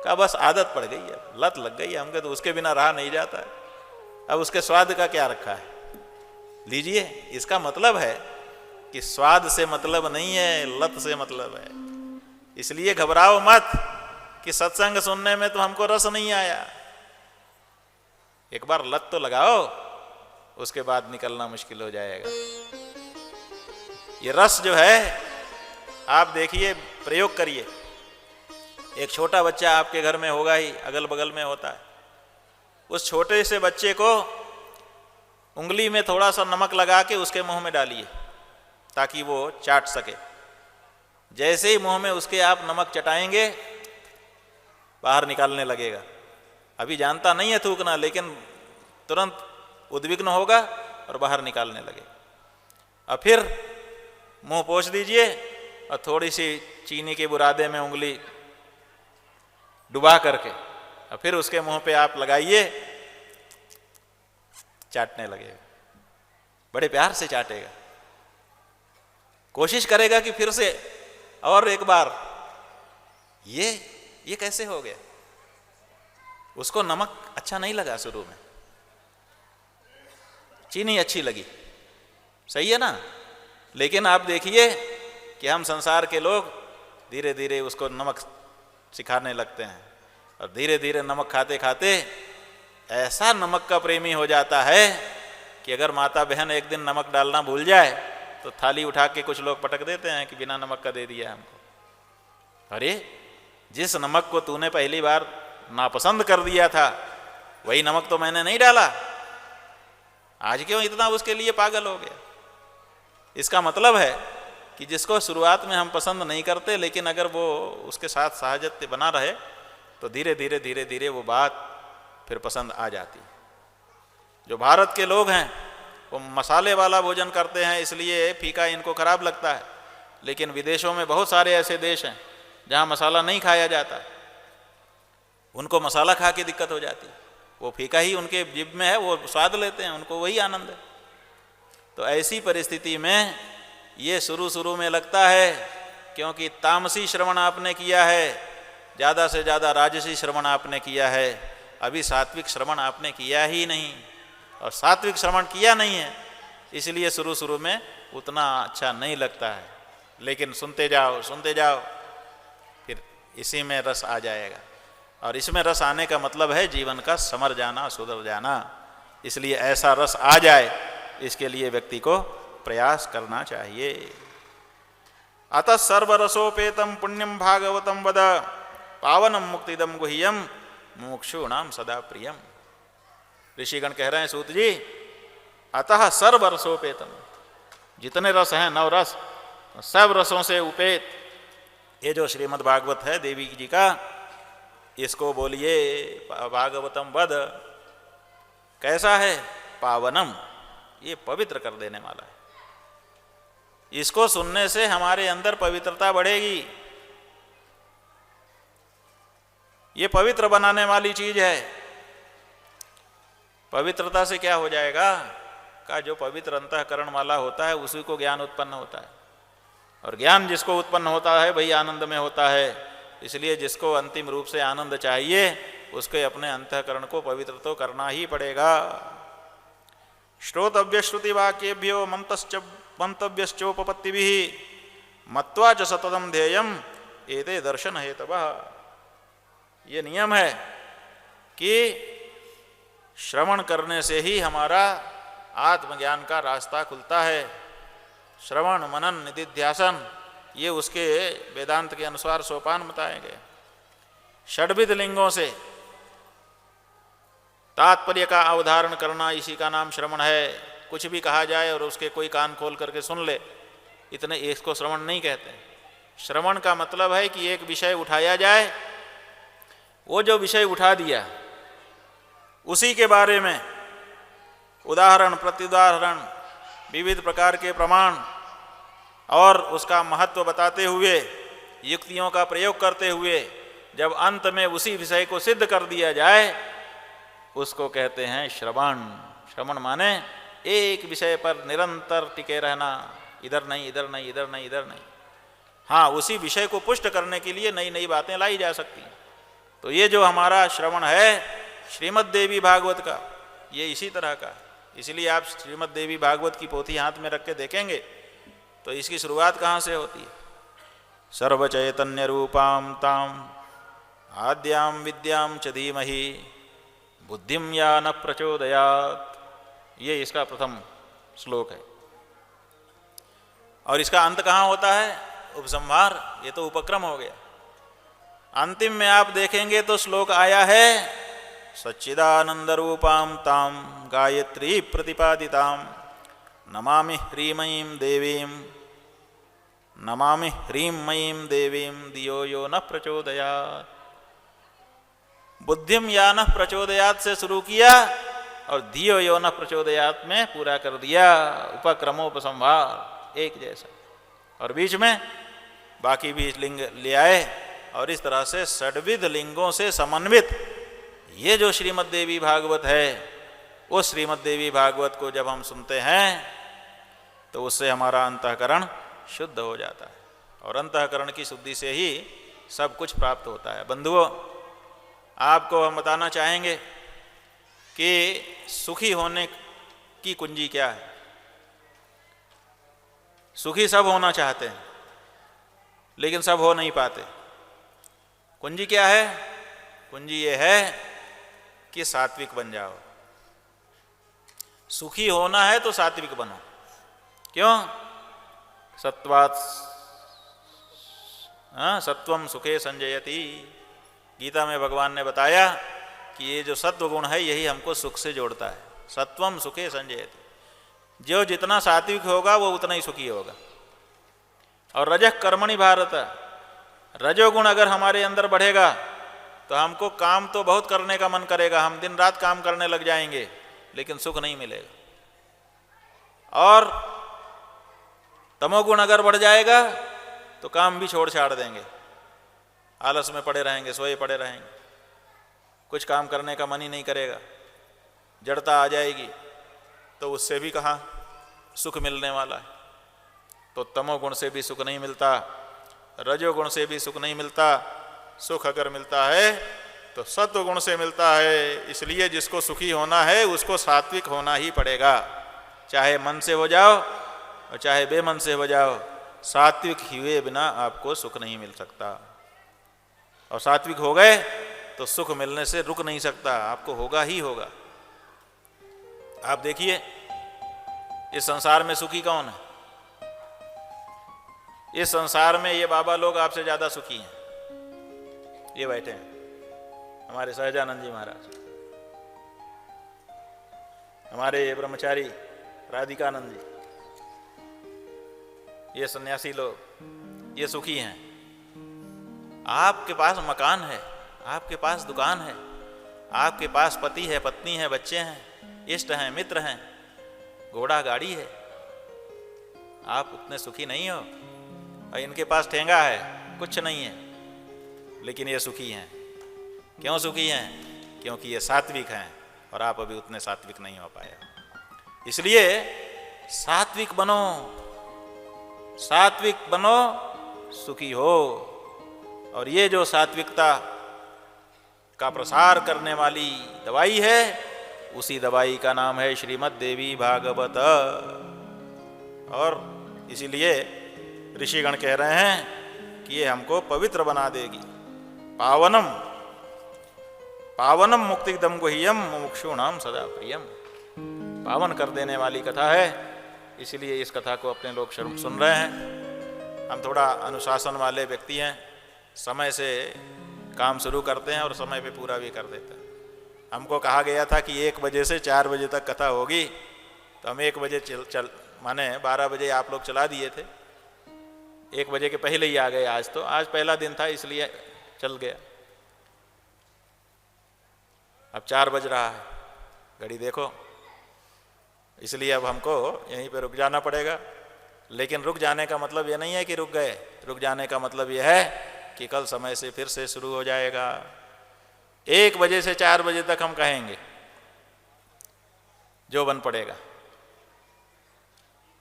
कहा बस आदत पड़ गई है, लत लग गई है हमको, तो उसके बिना रहा नहीं जाता है। अब उसके स्वाद का क्या रखा है, लीजिए। इसका मतलब है कि स्वाद से मतलब नहीं है, लत से मतलब है। इसलिए घबराओ मत कि सत्संग सुनने में तो हमको रस नहीं आया। एक बार लत तो लगाओ, उसके बाद निकलना मुश्किल हो जाएगा। ये रस जो है, आप देखिए, प्रयोग करिए। एक छोटा बच्चा आपके घर में होगा ही, अगल बगल में होता है। उस छोटे से बच्चे को उंगली में थोड़ा सा नमक लगा के उसके मुंह में डालिए ताकि वो चाट सके। जैसे ही मुंह में उसके आप नमक चटाएंगे, बाहर निकालने लगेगा। अभी जानता नहीं है थूकना, लेकिन तुरंत उद्विग्न होगा और बाहर निकालने लगेगा। और फिर मुंह पोंछ दीजिए और थोड़ी सी चीनी के बुरादे में उंगली डुबा करके और फिर उसके मुंह पे आप लगाइए, चाटने लगेगा। बड़े प्यार से चाटेगा, कोशिश करेगा कि फिर से और एक बार। ये कैसे हो गया? उसको नमक अच्छा नहीं लगा, शुरू में चीनी अच्छी लगी, सही है ना। लेकिन आप देखिए कि हम संसार के लोग धीरे धीरे उसको नमक सिखाने लगते हैं, और धीरे धीरे नमक खाते खाते ऐसा नमक का प्रेमी हो जाता है कि अगर माता बहन एक दिन नमक डालना भूल जाए तो थाली उठा के कुछ लोग पटक देते हैं कि बिना नमक का दे दिया हमको। अरे जिस नमक को तूने पहली बार नापसंद कर दिया था वही नमक तो मैंने नहीं डाला, आज क्यों इतना उसके लिए पागल हो गया। इसका मतलब है कि जिसको शुरुआत में हम पसंद नहीं करते, लेकिन अगर वो उसके साथ साहजत्य बना रहे तो धीरे धीरे धीरे धीरे वो बात फिर पसंद आ जाती। जो भारत के लोग हैं वो मसाले वाला भोजन करते हैं, इसलिए फीका इनको खराब लगता है। लेकिन विदेशों में बहुत सारे ऐसे देश हैं जहाँ मसाला नहीं खाया जाता, उनको मसाला खा के दिक्कत हो जाती। वो फीका ही उनके जीभ में है, वो स्वाद लेते हैं, उनको वही आनंद है। तो ऐसी परिस्थिति में ये शुरू में लगता है, क्योंकि तामसी श्रवण आपने किया है, ज़्यादा से ज़्यादा राजसी श्रवण आपने किया है, अभी सात्विक श्रवण आपने किया ही नहीं। और सात्विक श्रवण किया नहीं है इसलिए शुरू में उतना अच्छा नहीं लगता है। लेकिन सुनते जाओ फिर इसी में रस आ जाएगा। और इसमें रस आने का मतलब है जीवन का समर जाना, सुधर जाना। इसलिए ऐसा रस आ जाए, इसके लिए व्यक्ति को प्रयास करना चाहिए। अतः सर्वरसोपेतम पुण्यम भागवतम वद पावनम मुक्तिदम गुह्यम मुमुक्षूणाम सदा प्रियम। ऋषिगण कह रहे हैं सूत जी, अतः सर्वरसोपेतम, जितने रस हैं 9 रस, सब रसों से उपेत ये जो श्रीमद् भागवत है देवी जी का, इसको बोलिए भागवतम वद। कैसा है? पावनम, ये पवित्र कर देने वाला है। इसको सुनने से हमारे अंदर पवित्रता बढ़ेगी। ये पवित्र बनाने वाली चीज है। पवित्रता से क्या हो जाएगा का जो पवित्र अंतःकरण वाला होता है उसी को ज्ञान उत्पन्न होता है, और ज्ञान जिसको उत्पन्न होता है वही आनंद में होता है। इसलिए जिसको अंतिम रूप से आनंद चाहिए उसके अपने अंतःकरण को पवित्र तो करना ही पड़ेगा। श्रोतव्य श्रुति वाक्येभ्यो मंतव्यश्चोपपत्तिभिः मत्वा च सततम ध्येयम एते दर्शन हेतवः। ये नियम है कि श्रवण करने से ही हमारा आत्मज्ञान का रास्ता खुलता है। श्रवण मनन निधिध्यासन ये उसके वेदांत के अनुसार सोपान बताए गए। षड्विध लिंगों से तात्पर्य का अवधारण करना, इसी का नाम श्रवण है। कुछ भी कहा जाए और उसके कोई कान खोल करके सुन ले, इतने इसको श्रवण नहीं कहते। श्रवण का मतलब है कि एक विषय उठाया जाए, वो जो विषय उठा दिया उसी के बारे में उदाहरण प्रत्युदाहरण विविध प्रकार के प्रमाण और उसका महत्व बताते हुए, युक्तियों का प्रयोग करते हुए जब अंत में उसी विषय को सिद्ध कर दिया जाए उसको कहते हैं श्रवण। श्रवण माने एक विषय पर निरंतर टिके रहना, इधर नहीं इधर नहीं इधर नहीं इधर नहीं। हाँ, उसी विषय को पुष्ट करने के लिए नई नई बातें लाई जा सकती हैं। तो ये जो हमारा श्रवण है श्रीमद् देवी भागवत का, ये इसी तरह का। इसलिए आप श्रीमद् देवी भागवत की पोथी हाथ में रख के देखेंगे तो इसकी शुरुआत कहाँ से होती है? सर्वचैतन्य रूपाम ताम आद्याम विद्याम च धीमहि बुद्धिम या न प्रचोदयात्। ये इसका प्रथम श्लोक है। और इसका अंत कहाँ होता है? उपसंहार। ये तो उपक्रम हो गया। अंतिम में आप देखेंगे तो श्लोक आया है सच्चिदानंद रूपाम ताम गायत्री प्रतिपादिताम नमामि ह्रीमयीं देवीं नमामि ह्रीमयीं देवीं धियो यो न प्रचोदयात्। बुद्धिम या न प्रचोदयात् से शुरू किया और धियो यो न प्रचोदयात् में पूरा कर दिया। उपक्रमोपसंहार एक जैसा, और बीच में बाकी भी लिंग ले आए। और इस तरह से षड्विध लिंगों से समन्वित ये जो श्रीमद् देवी भागवत है, उस श्रीमद् देवी भागवत को जब हम सुनते हैं तो उससे हमारा अंतःकरण शुद्ध हो जाता है। और अंतःकरण की शुद्धि से ही सब कुछ प्राप्त होता है। बंधुओं, आपको हम बताना चाहेंगे कि सुखी होने की कुंजी क्या है। सुखी सब होना चाहते हैं, लेकिन सब हो नहीं पाते। कुंजी क्या है? कुंजी ये है कि सात्विक बन जाओ। सुखी होना है तो सात्विक बनो। क्यों? सत्वात् सत्वम सुखे संजयति। गीता में भगवान ने बताया कि ये जो सत्व गुण है यही हमको सुख से जोड़ता है। सत्वम सुखे संजयति। जो जितना सात्विक होगा वो उतना ही सुखी होगा। और रजः कर्मणि भारत, रजोगुण अगर हमारे अंदर बढ़ेगा तो हमको काम तो बहुत करने का मन करेगा, हम दिन रात काम करने लग जाएंगे, लेकिन सुख नहीं मिलेगा। और तमोगुण अगर बढ़ जाएगा तो काम भी छोड़ छाड़ देंगे, आलस में पड़े रहेंगे, सोए पड़े रहेंगे, कुछ काम करने का मन ही नहीं करेगा, जड़ता आ जाएगी, तो उससे भी कहाँ सुख मिलने वाला है। तो तमोगुण से भी सुख नहीं मिलता, रजोगुण से भी सुख नहीं मिलता। सुख अगर मिलता है तो सत्वगुण से मिलता है। इसलिए जिसको सुखी होना है उसको सात्विक होना ही पड़ेगा, चाहे मन से हो जाओ और चाहे बेमन से हो जाओ। सात्विक हुए बिना आपको सुख नहीं मिल सकता। और सात्विक हो गए तो सुख मिलने से रुक नहीं सकता, आपको होगा ही होगा। आप देखिए इस संसार में सुखी कौन है? इस संसार में ये बाबा लोग आपसे ज्यादा सुखी हैं। ये बैठे हैं हमारे सहजानंद जी महाराज, हमारे ब्रह्मचारी राधिकानंद जी, ये सन्यासी लोग, ये सुखी हैं। आपके पास मकान है, आपके पास दुकान है, आपके पास पति है, पत्नी है, बच्चे हैं, इष्ट हैं, मित्र हैं, घोड़ा गाड़ी है, आप उतने सुखी नहीं हो। और इनके पास ठेंगा है, कुछ नहीं है, लेकिन ये सुखी हैं। क्यों सुखी हैं? क्योंकि ये सात्विक हैं और आप अभी उतने सात्विक नहीं हो पाए। इसलिए सात्विक बनो, सात्विक बनो, सुखी हो। और ये जो सात्विकता का प्रसार करने वाली दवाई है, उसी दवाई का नाम है श्रीमद् देवी भागवत। और इसीलिए ऋषिगण कह रहे हैं कि ये हमको पवित्र बना देगी। पावनम पावनम मुक्तिदम गुह्यम मुमुक्षूणाम सदा प्रियम। पावन कर देने वाली कथा है, इसलिए इस कथा को अपने लोग सुन रहे हैं। हम थोड़ा अनुशासन वाले व्यक्ति हैं, समय से काम शुरू करते हैं और समय पे पूरा भी कर देते हैं। हमको कहा गया था कि 1 बजे से 4 बजे तक कथा होगी, तो हम 1 बजे माने 12 बजे आप लोग चला दिए थे, 1 बजे के पहले ही आ गए। आज पहला दिन था इसलिए चल गया। अब 4 बज रहा है, घड़ी देखो, इसलिए अब हमको यहीं पे रुक जाना पड़ेगा। लेकिन रुक जाने का मतलब ये नहीं है कि रुक गए, रुक जाने का मतलब ये है कि कल समय से फिर से शुरू हो जाएगा। 1 बजे से 4 बजे तक हम कहेंगे, जो बन पड़ेगा।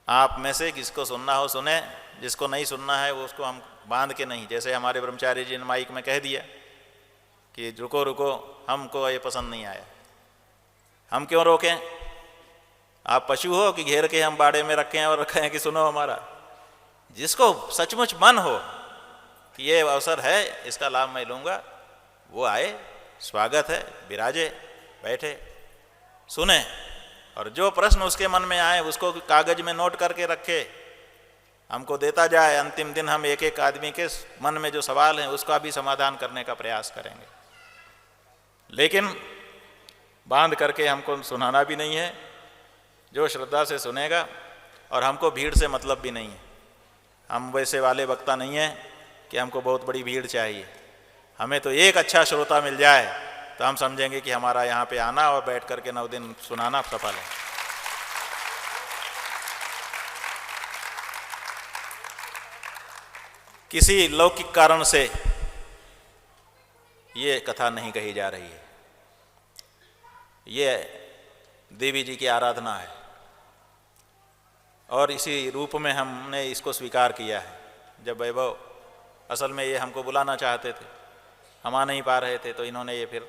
आप में से किसको सुनना हो सुने, जिसको नहीं सुनना है वो उसको हम बांध के नहीं। जैसे हमारे ब्रह्मचारी जी ने माइक में कह दिया कि रुको रुको, हमको ये पसंद नहीं आया, हम क्यों रोकें? आप पशु हो कि घेर के हम बाड़े में रखें और रखें कि सुनो हमारा? जिसको सचमुच मन हो कि ये अवसर है, इसका लाभ मैं लूँगा, वो आए, स्वागत है, विराजे, बैठे, सुने। और जो प्रश्न उसके मन में आए उसको कागज में नोट करके रखे, हमको देता जाए। अंतिम दिन हम एक एक आदमी के मन में जो सवाल हैं उसका भी समाधान करने का प्रयास करेंगे। लेकिन बांध करके हमको सुनाना भी नहीं है। जो श्रद्धा से सुनेगा, और हमको भीड़ से मतलब भी नहीं है। हम वैसे वाले वक्ता नहीं हैं कि हमको बहुत बड़ी भीड़ चाहिए। हमें तो एक अच्छा श्रोता मिल जाए तो हम समझेंगे कि हमारा यहाँ पे आना और बैठ करके 9 दिन सुनाना सफल है। किसी लौकिक कारण से ये कथा नहीं कही जा रही है, ये देवी जी की आराधना है और इसी रूप में हमने इसको स्वीकार किया है। जब वैभव, असल में ये हमको बुलाना चाहते थे, हम आ नहीं पा रहे थे, तो इन्होंने ये फिर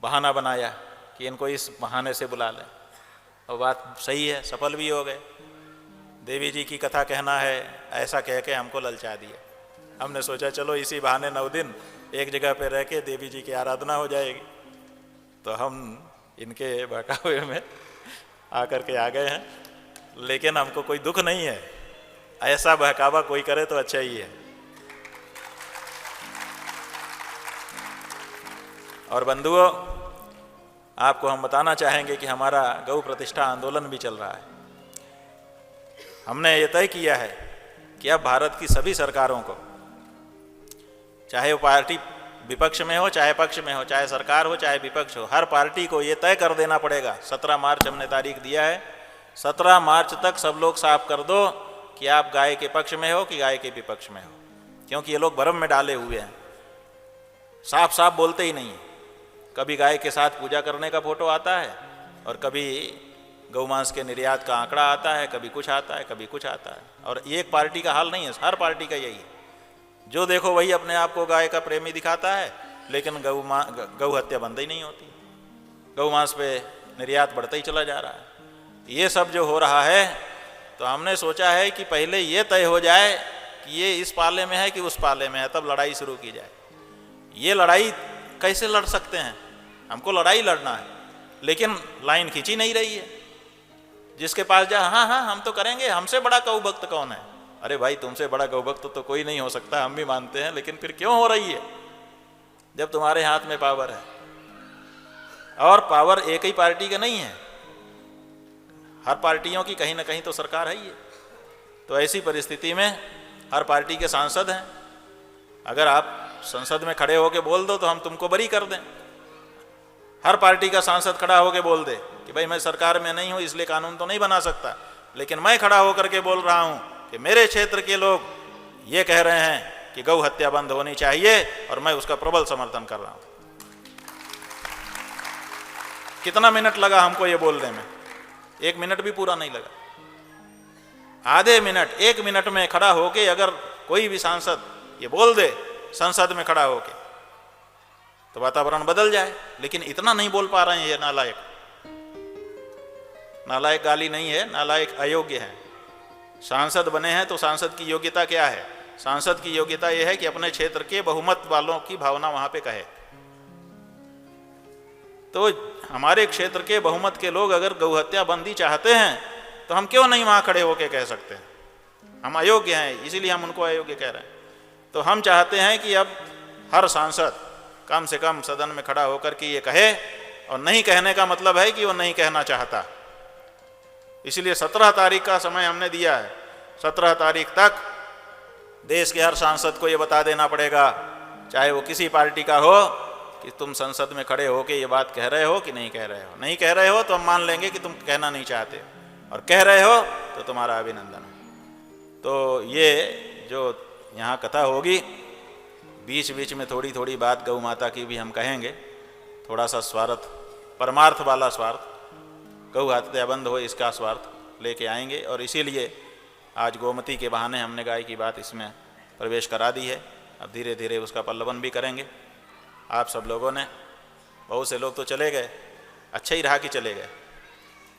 बहाना बनाया कि इनको इस बहाने से बुला लें, और बात सही है, सफल भी हो गए। देवी जी की कथा कहना है ऐसा कह के हमको ललचा दिया। हमने सोचा चलो इसी बहाने 9 दिन एक जगह पे रह के देवी जी की आराधना हो जाएगी, तो हम इनके बहकावे में आकर के आ गए हैं। लेकिन हमको कोई दुख नहीं है, ऐसा बहकावा कोई करे तो अच्छा ही है। और बंधुओं, आपको हम बताना चाहेंगे कि हमारा गौ प्रतिष्ठा आंदोलन भी चल रहा है। हमने ये तय किया है कि अब भारत की सभी सरकारों को, चाहे वो पार्टी विपक्ष में हो चाहे पक्ष में हो, चाहे सरकार हो चाहे विपक्ष हो, हर पार्टी को ये तय कर देना पड़ेगा। 17 मार्च हमने तारीख दिया है, 17 मार्च तक सब लोग साफ कर दो कि आप गाय के पक्ष में हो कि गाय के विपक्ष में हो, क्योंकि ये लोग भ्रम में डाले हुए हैं, साफ साफ बोलते ही नहीं है। कभी गाय के साथ पूजा करने का फोटो आता है और कभी गौमांस के निर्यात का आंकड़ा आता है, कभी कुछ आता है कभी कुछ आता है। और एक पार्टी का हाल नहीं है, हर पार्टी का यही है। जो देखो वही अपने आप को गाय का प्रेमी दिखाता है, लेकिन गौ हत्या बंद ही नहीं होती, गौमांस पे निर्यात बढ़ता ही चला जा रहा है। ये सब जो हो रहा है, तो हमने सोचा है कि पहले ये तय हो जाए कि ये इस पाले में है कि उस पाले में है, तब लड़ाई शुरू की जाए। ये लड़ाई कैसे लड़ सकते हैं? हमको लड़ाई लड़ना है, लेकिन लाइन खींची नहीं रही है। जिसके पास जा हाँ हाँ हम तो करेंगे, हमसे बड़ा गौ भक्त कौन है? अरे भाई, तुमसे बड़ा गौ भक्त तो कोई नहीं हो सकता, हम भी मानते हैं, लेकिन फिर क्यों हो रही है जब तुम्हारे हाथ में पावर है? और पावर एक ही पार्टी का नहीं है, हर पार्टियों की कहीं ना कहीं तो सरकार है ही है। तो ऐसी परिस्थिति में हर पार्टी के सांसद हैं। अगर आप संसद में खड़े होके बोल दो तो हम तुमको बरी कर दें। हर पार्टी का सांसद खड़ा होके बोल दे कि भाई मैं सरकार में नहीं हूं इसलिए कानून तो नहीं बना सकता, लेकिन मैं खड़ा होकर के बोल रहा हूं कि मेरे क्षेत्र के लोग ये कह रहे हैं कि गौ हत्या बंद होनी चाहिए और मैं उसका प्रबल समर्थन कर रहा हूं। कितना मिनट लगा हमको ये बोलने में? 1 मिनट भी पूरा नहीं लगा। आधे मिनट, 1 मिनट में खड़ा होके अगर कोई भी सांसद ये बोल दे संसद में खड़ा होके, तो वातावरण बदल जाए। लेकिन इतना नहीं बोल पा रहे हैं ये नालायक। नालायक गाली नहीं है, नालायक अयोग्य है। सांसद बने हैं तो सांसद की योग्यता क्या है? सांसद की योग्यता यह है कि अपने क्षेत्र के बहुमत वालों की भावना वहां पे कहे। तो हमारे क्षेत्र के बहुमत के लोग अगर गौ हत्या बंदी चाहते हैं तो हम क्यों नहीं वहां खड़े होके कह सकते हैं? हम अयोग्य हैं, इसीलिए हम उनको अयोग्य कह रहे हैं। तो हम चाहते हैं कि अब हर सांसद कम से कम सदन में खड़ा होकर के ये कहे, और नहीं कहने का मतलब है कि वो नहीं कहना चाहता। इसलिए 17 तारीख का समय हमने दिया है। 17 तारीख तक देश के हर सांसद को ये बता देना पड़ेगा, चाहे वो किसी पार्टी का हो, कि तुम संसद में खड़े होके ये बात कह रहे हो कि नहीं कह रहे हो। नहीं कह रहे हो तो हम मान लेंगे कि तुम कहना नहीं चाहते, और कह रहे हो तो तुम्हारा अभिनंदन है। तो ये जो यहाँ कथा होगी, बीच बीच में थोड़ी थोड़ी बात गौ माता की भी हम कहेंगे, थोड़ा सा स्वार्थ, परमार्थ वाला स्वार्थ, गौ हत्या बंद हो इसका स्वार्थ लेके आएंगे। और इसीलिए आज गोमती के बहाने हमने गाय की बात इसमें प्रवेश करा दी है। अब धीरे धीरे उसका पल्लवन भी करेंगे। आप सब लोगों ने, बहुत से लोग तो चले गए, अच्छा ही रहा कि चले गए,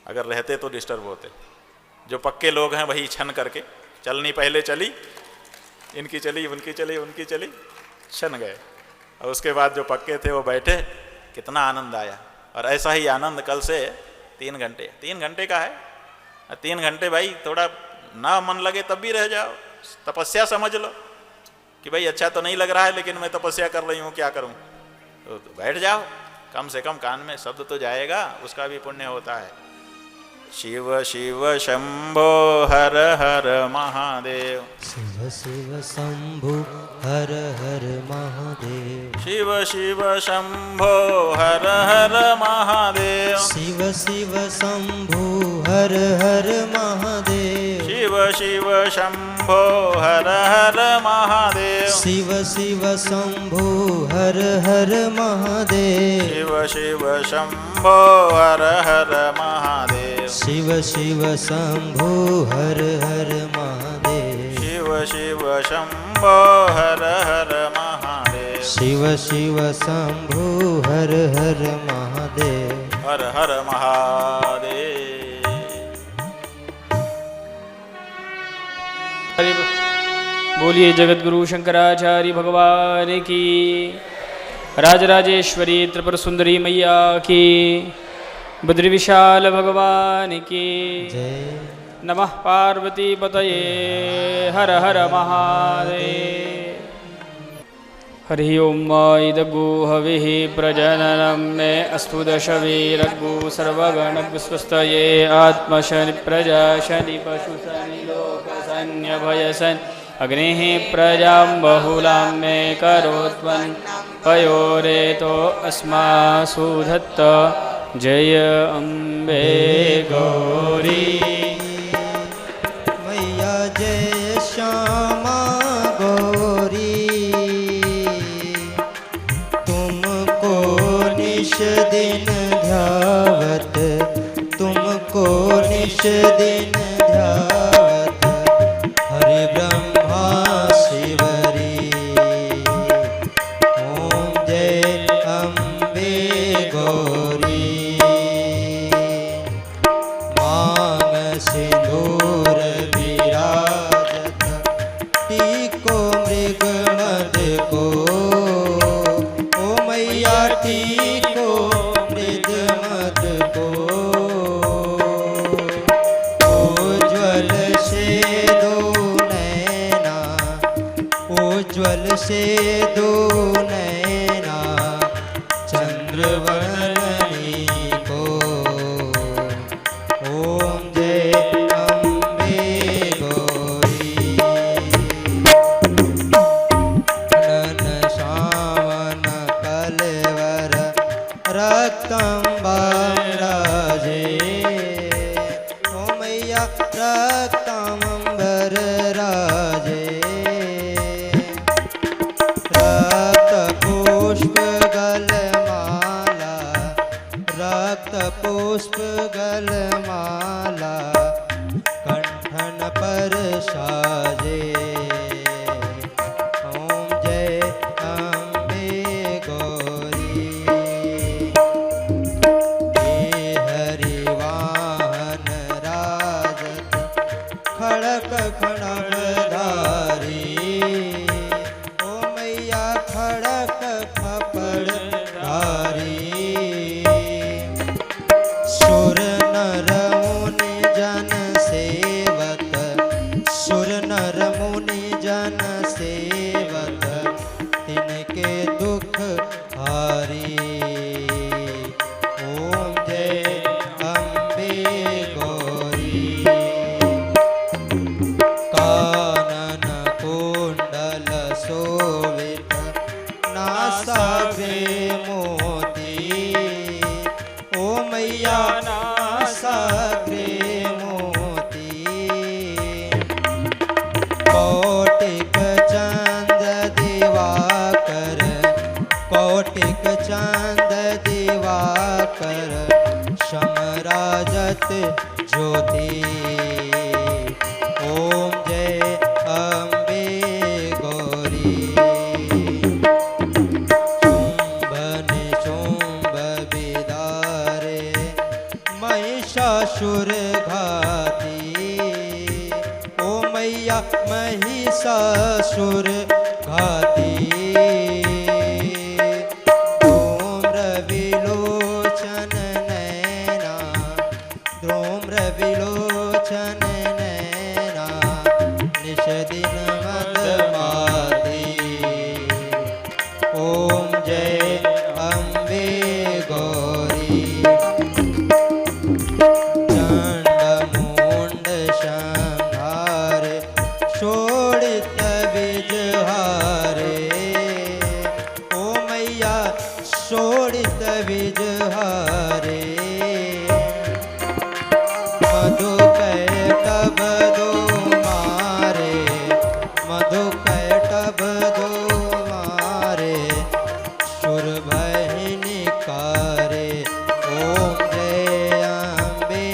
अगर रहते तो डिस्टर्ब होते। जो पक्के लोग हैं वही छन करके, चलनी पहले चली, इनकी चली उनकी चली उनकी चली, छन गए। और उसके बाद जो पक्के थे वो बैठे, कितना आनंद आया। और ऐसा ही आनंद कल से 3 घंटे का है। 3 घंटे भाई थोड़ा ना मन लगे तब भी रह जाओ, तपस्या समझ लो कि भाई अच्छा तो नहीं लग रहा है लेकिन मैं तपस्या कर रही हूँ, क्या करूँ। तो बैठ जाओ, कम से कम कान में शब्द तो जाएगा, उसका भी पुण्य होता है। शिव शिव शंभो हर हर महादेव, शिव शिव शंभो हर हर महादेव, शिव शिव शंभो हर हर महादेव, शिव शिव शंभो हर हर महादेव, शिव शिव शंभो हर हर महादेव, शिव शिव शंभो हर हर महादेव, शिव शिव शंभो हर हर महादेव, शिव शिव शंभो हर हर महादेव, शिव शिव शंभो हर हर महादेव, शिव शिव शंभु हर हर महादेव। हर हर महादेव। बोलिए जगतगुरु शंकराचार्य भगवान की, राजराजेश्वरी त्रिपुर सुंदरी मैया की, बद्री विशाल भगवान की जय। नमः पार्वती पतये हर हर महादेव। हरि ओम इदगु हविः प्रजननं मे अस्तु दशवीरगु सर्वगणग स्वस्तये आत्मशनि प्रजा शनि पशु शनि लोक सन्यभयसन् अग्निः प्रजां बहुलां मे करोत्वन् पयोरेतो अस्मासु धत्त। जय अम्बे गौरी मैया जय श्यामा गौरी, तुमको निश दिन ध्यावत, तुमको निश दिन ध्यावत, हरि ब्रह्मा शिवरी। ओम जय अम्बे गौरी। मांग सिंदूर विराजत, टीको मृगनद को, ओ मैया टीको मृगनद को। उज्ज्वल से दो नैना, उज्ज्वल से दो नैना, चंद्रवदनी को। ओम जय अम्बे गौरी। नन श्यामन कलवर रक्तंबर राजे, ओ मैया रक्तंबर राजे। रक्त पुष्प गलमाला, रक्त पुष्प गलमाला, कंठन पर साजे। ओम जय अम्बे गौरी। हे हरि वाहन राजत, खड़क खड़गधारी, ओ मैया खड़क खपड़ धारी। सुर नर मुनि जन सेवत, सुर नर मुनि जन सेवत, तिनके दुख हारी। ओम जय अम्बे गौरी। कानन कुंडल शोभित, नासाग्रे मोती, ओ मैया नासाग्रे मोती। कौटिक चंद दिवाकर, कौटिक चंद दिवाकर, समराजत ज्योति। ओम जय अम्बे गौरी। शुंभ निशुंभ विदारे, महिषासुर घाती, ओ मैया महिषासुर घाती। धूम्र विलोचन नैना, धूम्र विलोचन नैना, निश दिन मदमाती। ओम जय अम्बे गौरी। चंड मुंड संहारे, शोणित विजहारे, ओ मैया शोणित विजहारे। मधु कैटभ दो मारे, मधु कैटभ दो मारे, सुर भय निकारे। ओम जय अम्बे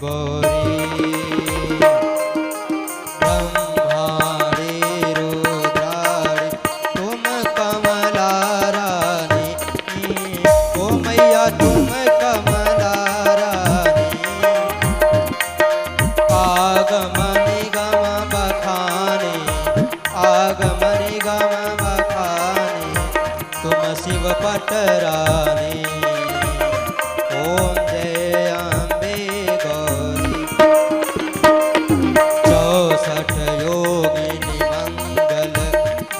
गौरी। ब्रह्माणी रुद्राणी तुम कमला जठरानी ओम जय अम्बे गौरी 64 योगिनी मंगल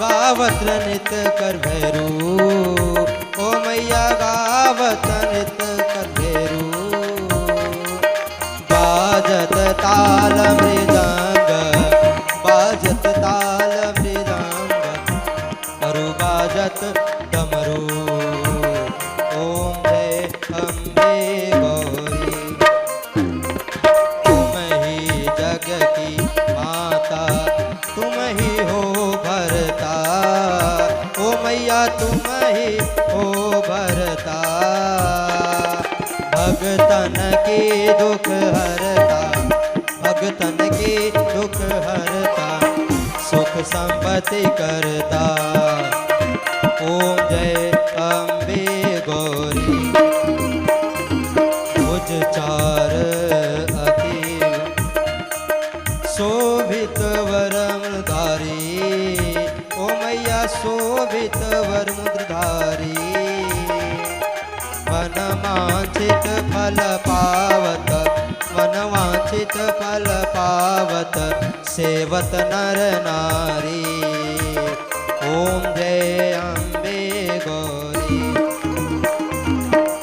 गावत नित कर भैरू ओ मैया गावत नित कर भैरू बाजत ताल मृदंग बाजत ताल मृदंग अरु बाजत डमरू ओम जय अम्बे गौरी तुम ही जग की माता तुम ही हो भरता ओ मैया तुम ही हो भरता भगतन के दुख हरता भगतन के दुख हरता सुख संपत्ति करता ओम जय अम्बे गौरी भुज चार अति शोभित वरमधारी ओ मैया शोभित वरमुद्रधारी वनवांछित फल पावत वनवांछित फल पावत सेवत नर नारी ओम जय अम्बे गौरी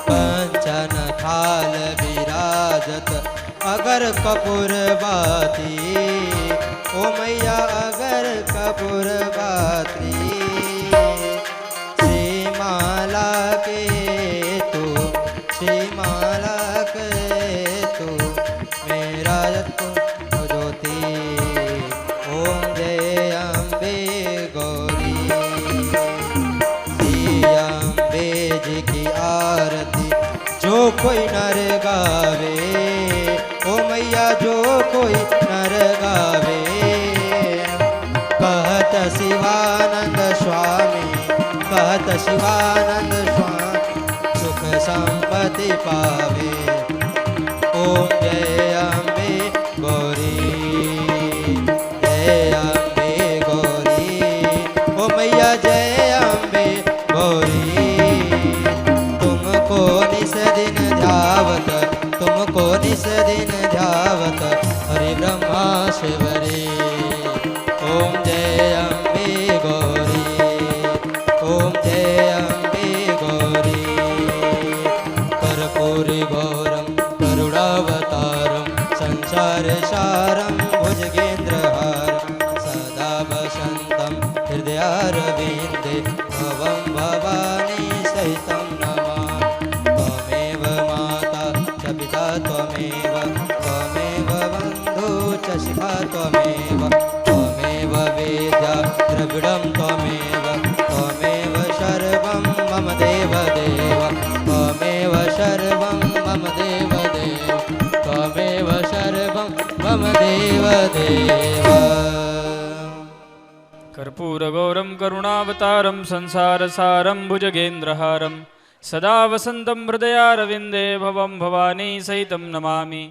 कंचन थाल विराजत अगर कपूर बाती ओ मैया अगर कपूर बाती श्रीमाला के श्रीमाला के तू मेरा तू ज्योति ओम जय अम्बे गौरी श्री अम्बे जी की आरती जो कोई नर गावे ओ मैया जो कोई नर गावे कहत शिवानंद स्वामी कहत शिवानंद स्वामी सुख संपत्ति पावे ओम जय अम्बे गौरी जय अम्बे गौरी ओ मैया जय अम्बे गौरी तुमको निस दिन ध्यावत तुमको निस दिन ध्यावत हरि ब्रह्मा शिवरे ओम जय अम्बे गौरी ओम जय अम्बे गौरी कर्पूरी घोरं करुणावतारं संसारसारं भुजगेन्द्रहारं सदा वसन्तं हृदयारविन्दे भवं भवानी सहितं नमामि त्वमेव माता च पिता त्वमेव त्वमेव बन्धु च शिखा त्वमेव त्वमेव वेद्या द्रविडं त्वमेव त्वमेव सर्वं मम देवदेव त्वमेव सर्वं मम देवदेव त्वमेव सर्वं मम देवदेव कर्पूरगौरं करुणावतारं संसारसारं भुजगेन्द्रहारं सदा वसन्तं हृदयारविन्दे भवं भवानी सहितं नमामि